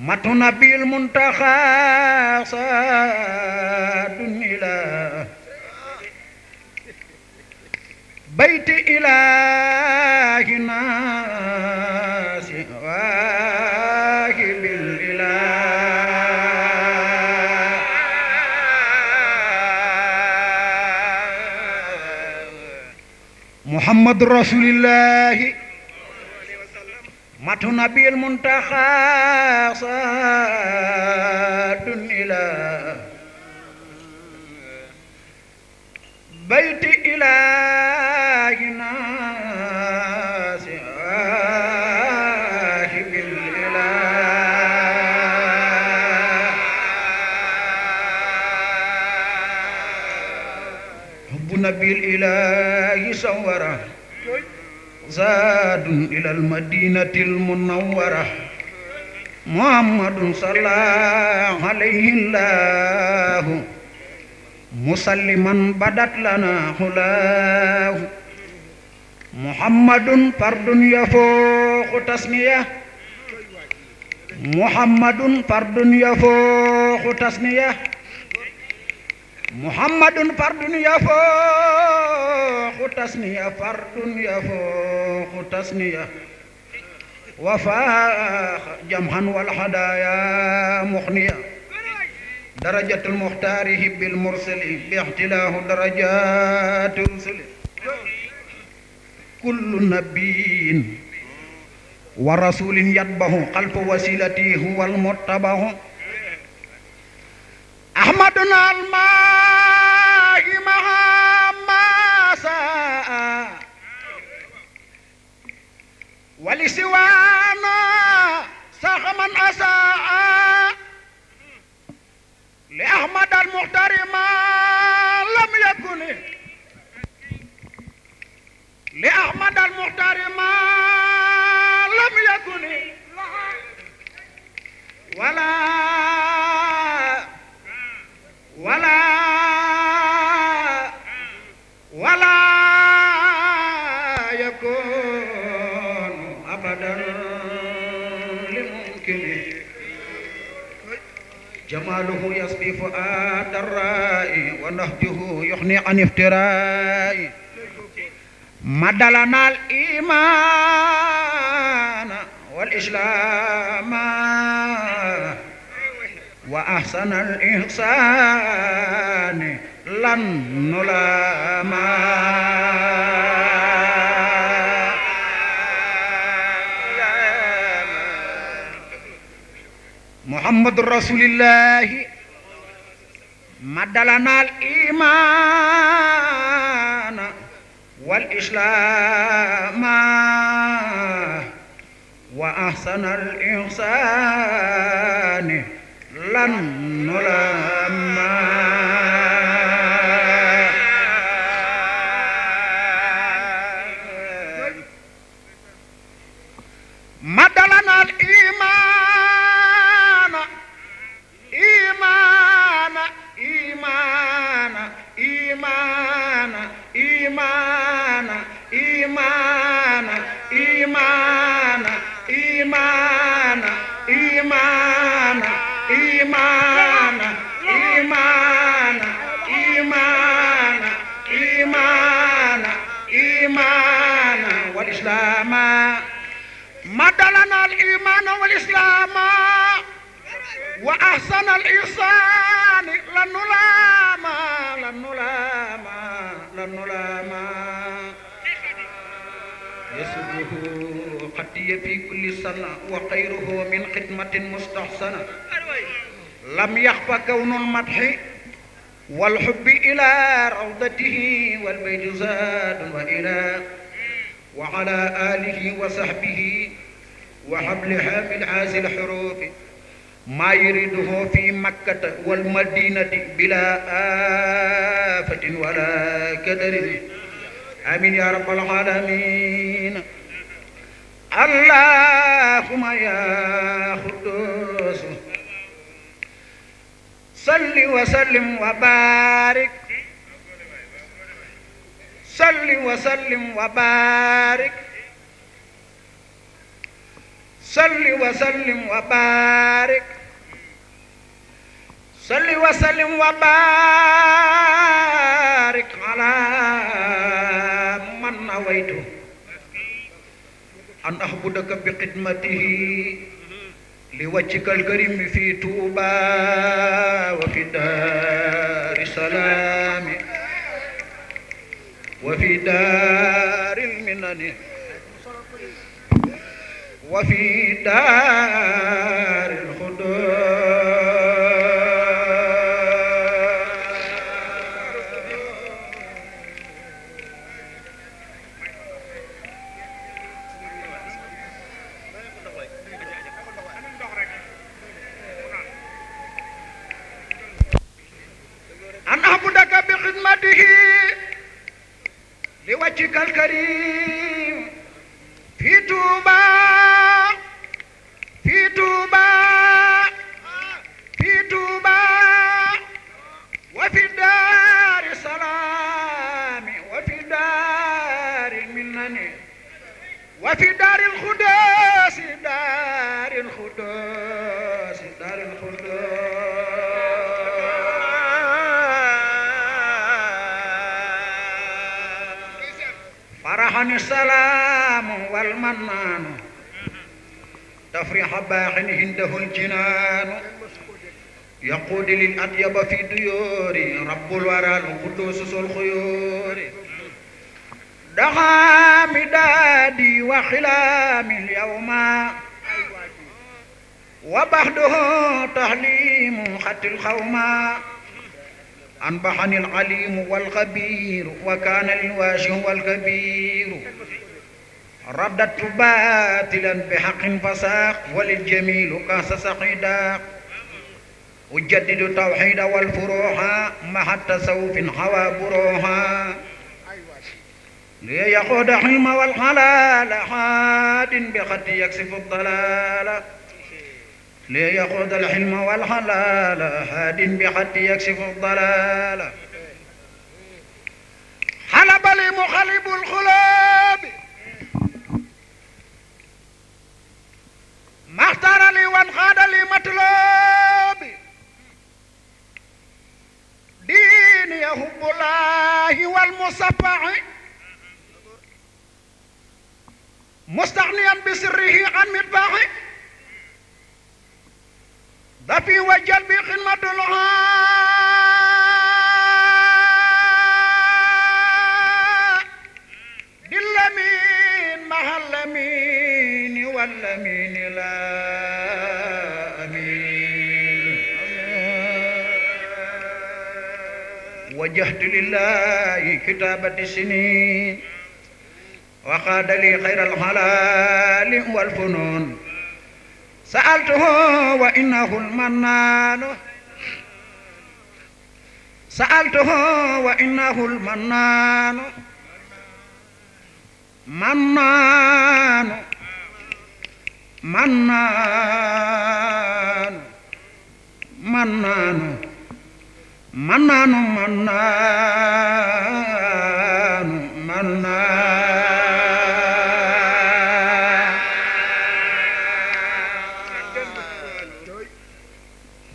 مت نبي المنتخى صاد إلى بيت إلهنا واهب الإله محمد رسول الله مت نبي المنتخى صاد إلى بيت إلهنا صاحب الإله حب نبي الإله صوره زاد إلى المدينة المنورة محمد صلى عليه الله مسلما بدت لنا خلاه محمد فرد يفوق تسنية محمد فرد يفوق تسنية محمد فرد يفوق تسنية فرد يفوق تسنية وفاق جمعا والهدايا مخنية درجة المختار هب المرسل باختلاف درجات الرسل كل نبي ورسول يتبه خلف وسيلته هو المتبع أحمدنا الماء مهما ساء ولسوانا ساق من أساء لأحمد المختار ما لم يكن لأحمد المختار ما لم يكن ولا يكون أبدا لممكن جماله يصفي فؤاد الرائي ونهجه يغني عن افتراء مدلنا الإيمان والإسلام وأحسن الإحسان لن نلاما محمد رسول الله مدلنا الإيمان والإسلام وأحسن الإحسان لن نلما مدلنا الإيمان إيمان إيمان إيمان إيمان إيمان إيمان إيمان إيمان إيمان إيمان إيمان إيمان إيمان والإسلام مدلنا الإيمان والإسلام وأحسن الإحسان لن نلاما لن نلاما لن نلاما يسره قتي في كل سنة وخيره من خدمة مستحسنة لم يخف كون المدح والحب إلى روضته والبيت زاد وإلى وعلى آله وصحبه وحبلها من هذه الحروف ما يريده في مكة والمدينة بلا آفة ولا كدر آمين يا رب العالمين اللهم يا قدوس صل وسلم وبارك صل وسلم وبارك صل وسلم وبارك صل وسلم وبارك على من نويته أن أعبدك بخدمته لوجهك الكريم في توبة وفي دار السلام وفي دار المنن وفي دار الخدود أن أعبدك بخدمته لوجهك الكريم في توبة في توبة في توبة وفي دار السلام وفي دار المنن وفي دار القدوس دار القدوس دار القدوس فرحني السلام والمنان تفرح باخ عنده الجنان يقود للأطيب في ديور رب الورى القدوس ذو الخيور دعا مدادي وخلامي اليوم وبعده تهليم خط الخوما أنبحني العليم والخبير وكان الواسع والكبير رددت باطلا بحق فساق وللجميل كاس سقيدا أجدد التوحيد والفروح مع التصوف حوى بروحا ليأخذ حلم والحلال حاد بخط يكسف الضلال ليأخذ الحلم والحلال حاد بخط يكسف الضلال حلب لي مخلب الخلاب ما اختار لي وانخاد لي مطلوب دين يحب الله والمصفع مستغنيا بسره عن مدفعه ضفي وجلبي خدمة العاد باللمين مع اللمين واللمين لا أمين وجهت لله كتابة السنين وقاد لي خير الحلال والفنون سألته وإنه المنان سألته وإنه المنان منان منان منان منان منان منان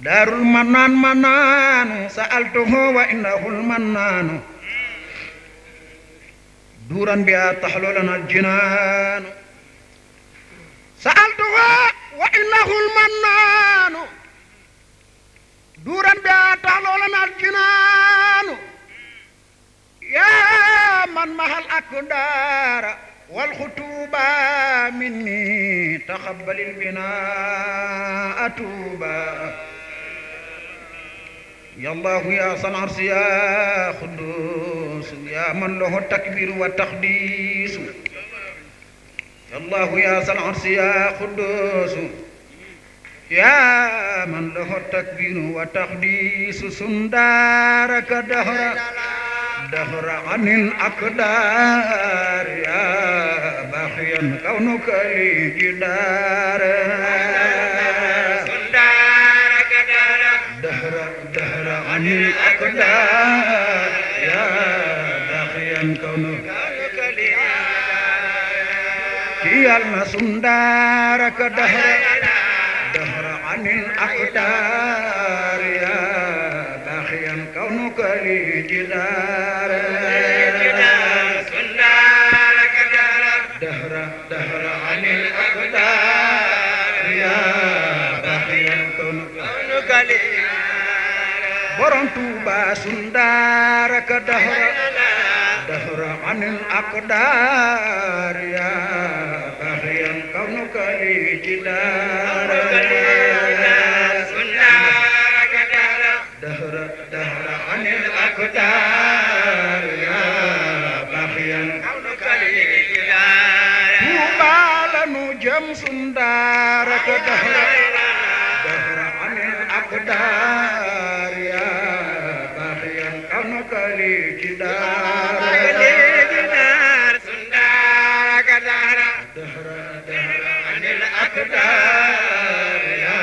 دار المنان منان سألته وإنه المنان دورا بها تحللنا الجنان سألته وإنه المنان دورا بها تحللنا الجنان يا من مها الأقدار والخطوبة مني تقبل البناء توبا يا الله يا صنعرس يا قدوس يا من له التكبير والتقديس يا الله يا صنعرس يا قدوس يا من له التكبير والتقديس سندارك دهرا دهر عن الأقدار يا باقيا كونك لي جدار دهر عن الأقدار يا باقيا كونك لي جدار سندارك دهر عن الأقدار يا باقيا كونك لي جدار دهر عن الأقدار يا باقيا كونك لي borom Tuuba sundaaraka dahra anil aqdaar ya baxiyan kawnuka li jidaar sundaaraka dahra anil aqdaar ya baxiyan kawnuka li jidaar Tuuba lanu jëm sundaaraka dahra anil aqdaar ya baxiyan kawnuka li jidaar sundaaraka dahra anil aqdaar ya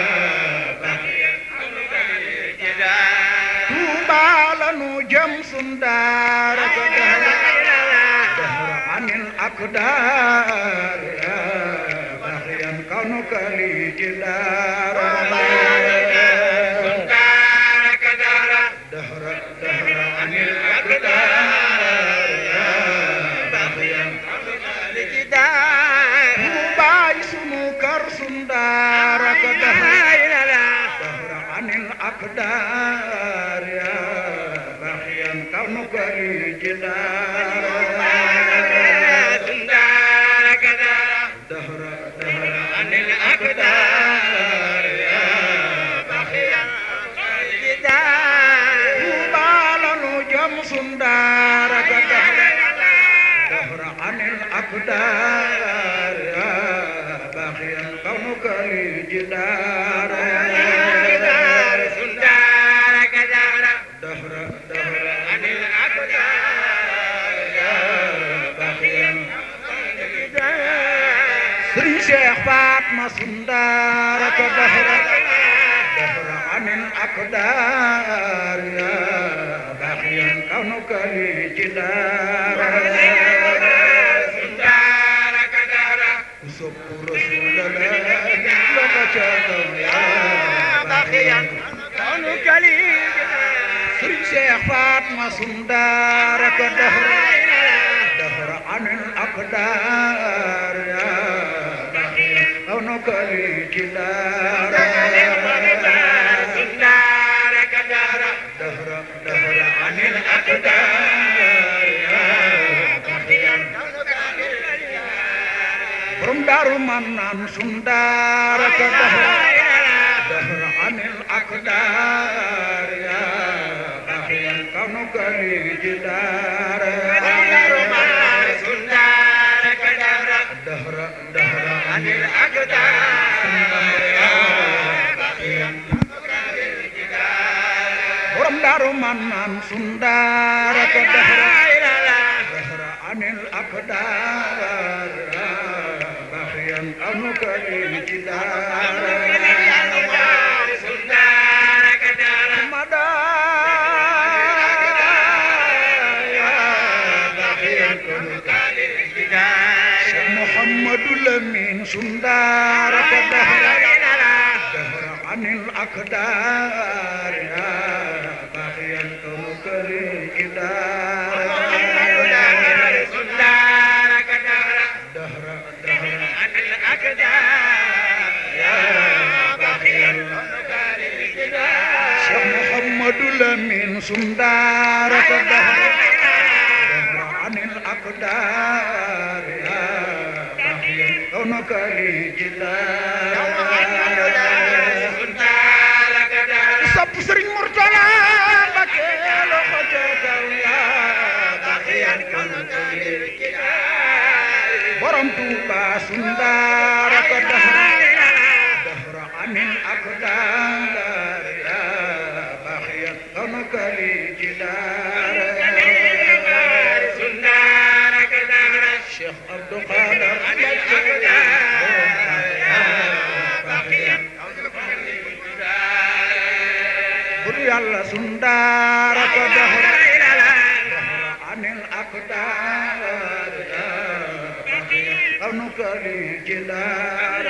baxiyan kawnuka li jidaar Tuuba lanu jëm sundaaraka dahra anil aqdaar ya baxiyan kawnuka li jidaar أقدار يا باقيا كونك لي جدار سندارك دهر عن الأقدار يا باقيا جدار بالن جم سندارك دهر عن الأقدار يا باقيا كونك لي جدار Cheikh Fatma sundaraka dahra عن الأقدار يا باقيا كونك لي جدار سندارك دهرا وصب رسول الله لك شاكم يا باقيا كونك لي جدار Cheikh Fatma sundaraka dahra عن الأقدار يا كونك لي جدار سندارك دهر عن الأقدار يا باقيا كونك لي جدار برم دار منان سندارك دهر عن الأقدار يا باقيا كونك لي جدار دهر عن الأقدار يا باقيا ورم دار منان سندارك دهر عن الأقدار يا باقيا كونك لي جدار سندارك دهر مدى يا باقيا كونك لي جدار محمد لمن سندارك دهر عن الأقدار يا باقيا كونك لي جدار سندارك دهر عن الأقدار يا باقيا كونك لي جدار شيخ محمد لمن سندارك دهر عن الأقدار يا باقيا كونك لي جدار صب سرين مرتلا بكيل خجك يا باقيا كونك لي جدار برم توبا سندارك دهر عن الأقدار يا باقيا كونك لي جدار سندارك دهر عن الأقدار كونك لي جدار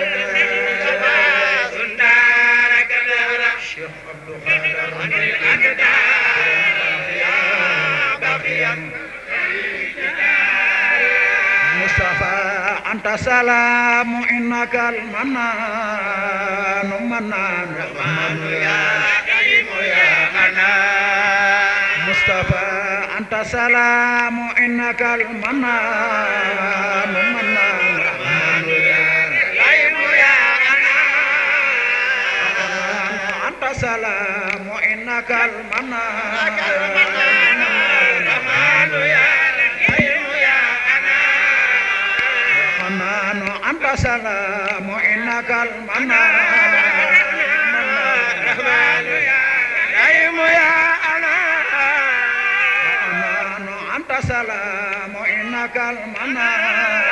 سندارك دهر الشيخ عبد القادر عن الأقدار يا باقيا مصطفى أنت سلام إنك المنان منان رحمن يا كريم يا منان مصطفى أنت سلام إنك المنان منان رحمن يا كريم يا منان أنت سلام إنك المنان رحمن يا أنت سلام إنك المنان رحمن يا رحيم يا أمان أنت سلام إنك المنان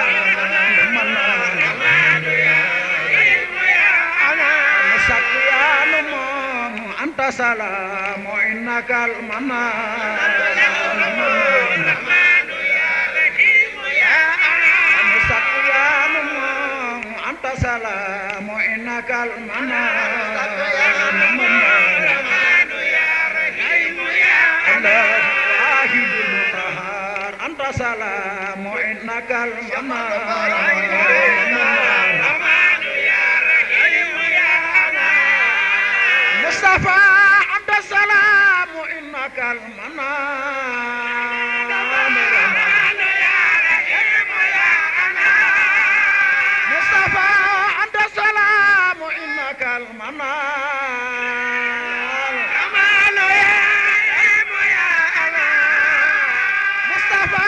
رحمن يا رحيم يا أمان سكيان أنت سلام إنك المنان رحمن يا رحيم يا أمان سكيان أنت سلام إنك المنان رحمن يا رحيم يا الله المطهر أنت سلام إنك المنان رحمن يا رحيم يا مصطفى أنت سلام إنك المنان رحمن يا رحيم يا مصطفى أنت سلام إنك المنان رحمن يا رحيم يا مصطفى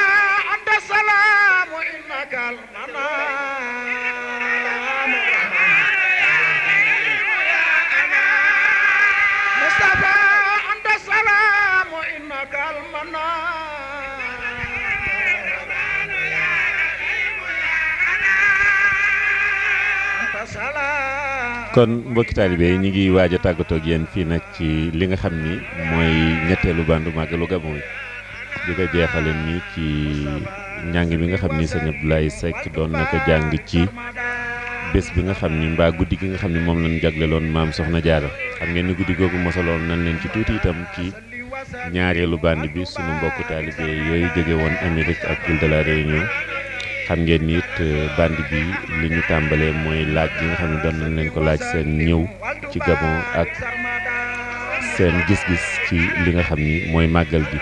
أنت سلام إنك المنان رحمن يا رحيم يا مصطفى أنت سلام إنك kon mbokki taalibe yi ñu ngi waaj a tàggatoo ak yéen fii nag ci li nga xam ni mooy ñetteelu bandu màggalu Gabon di ko jeexale ni ci njàng mi nga xam ni sëñ Abdoulaye Seck doon na ko jàng ci bés bi nga xam ni mbaa guddi gi nga xam ni moom lañu jagleloon maam Soxna Jaara xam ngeen ni guddi googu mosaloon nañ leen ci tuuti itam ci ñaareelu band bi sunu mbokku taalibe yooyu jóge woon Amérique ak Île de la Réunion xam ngeen ni it band bi li ñu tàmbalee mooy laaj bi nga xam ne doon nañ leen ko laaj seen ñëw ci Gabon ak seen gis-gis ci li nga xam ni mooy màggal gi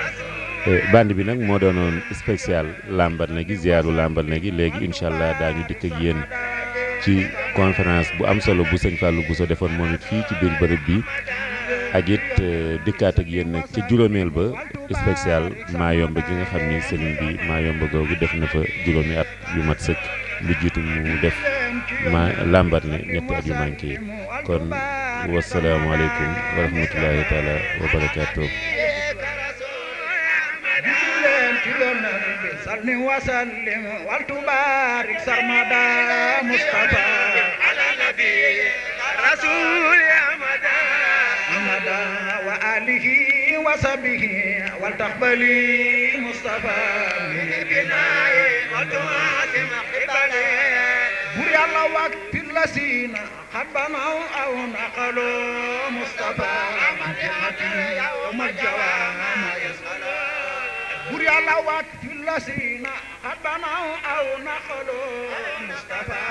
band bi nag moo doonoon spécial Lambaréné gi ziaru Lambaréné gi léegi incha allah daañu dikk ak yéen ci conférence bu am solo bu sëñ Fallou Bousso defoon moom it fii ci biir bërëb bi ak it dikkaat ak yéen nag ca juróomeel ba spécial Mayomba gi nga xam ni sëriñ bi Mayomba googu def na fa juróomi at yu mat sëkk lu jiitu mu def Lambaréné ñetti at yu manqué kon wasalaamaaleykum wa rahmatulahi taala wa barakaatu. صل وسلم وتبارك سرمدا مصطفى على نبي رسول أمدا وآله وصحبه والتقبلي مصطفى من بناء وتعاصم قبلي بري الله وقت الذين قد بنوا أو نقلوا مصطفى من يوم الجوام يسألون بري الله وقت الذين قد بنوا أو نقلوا مصطفى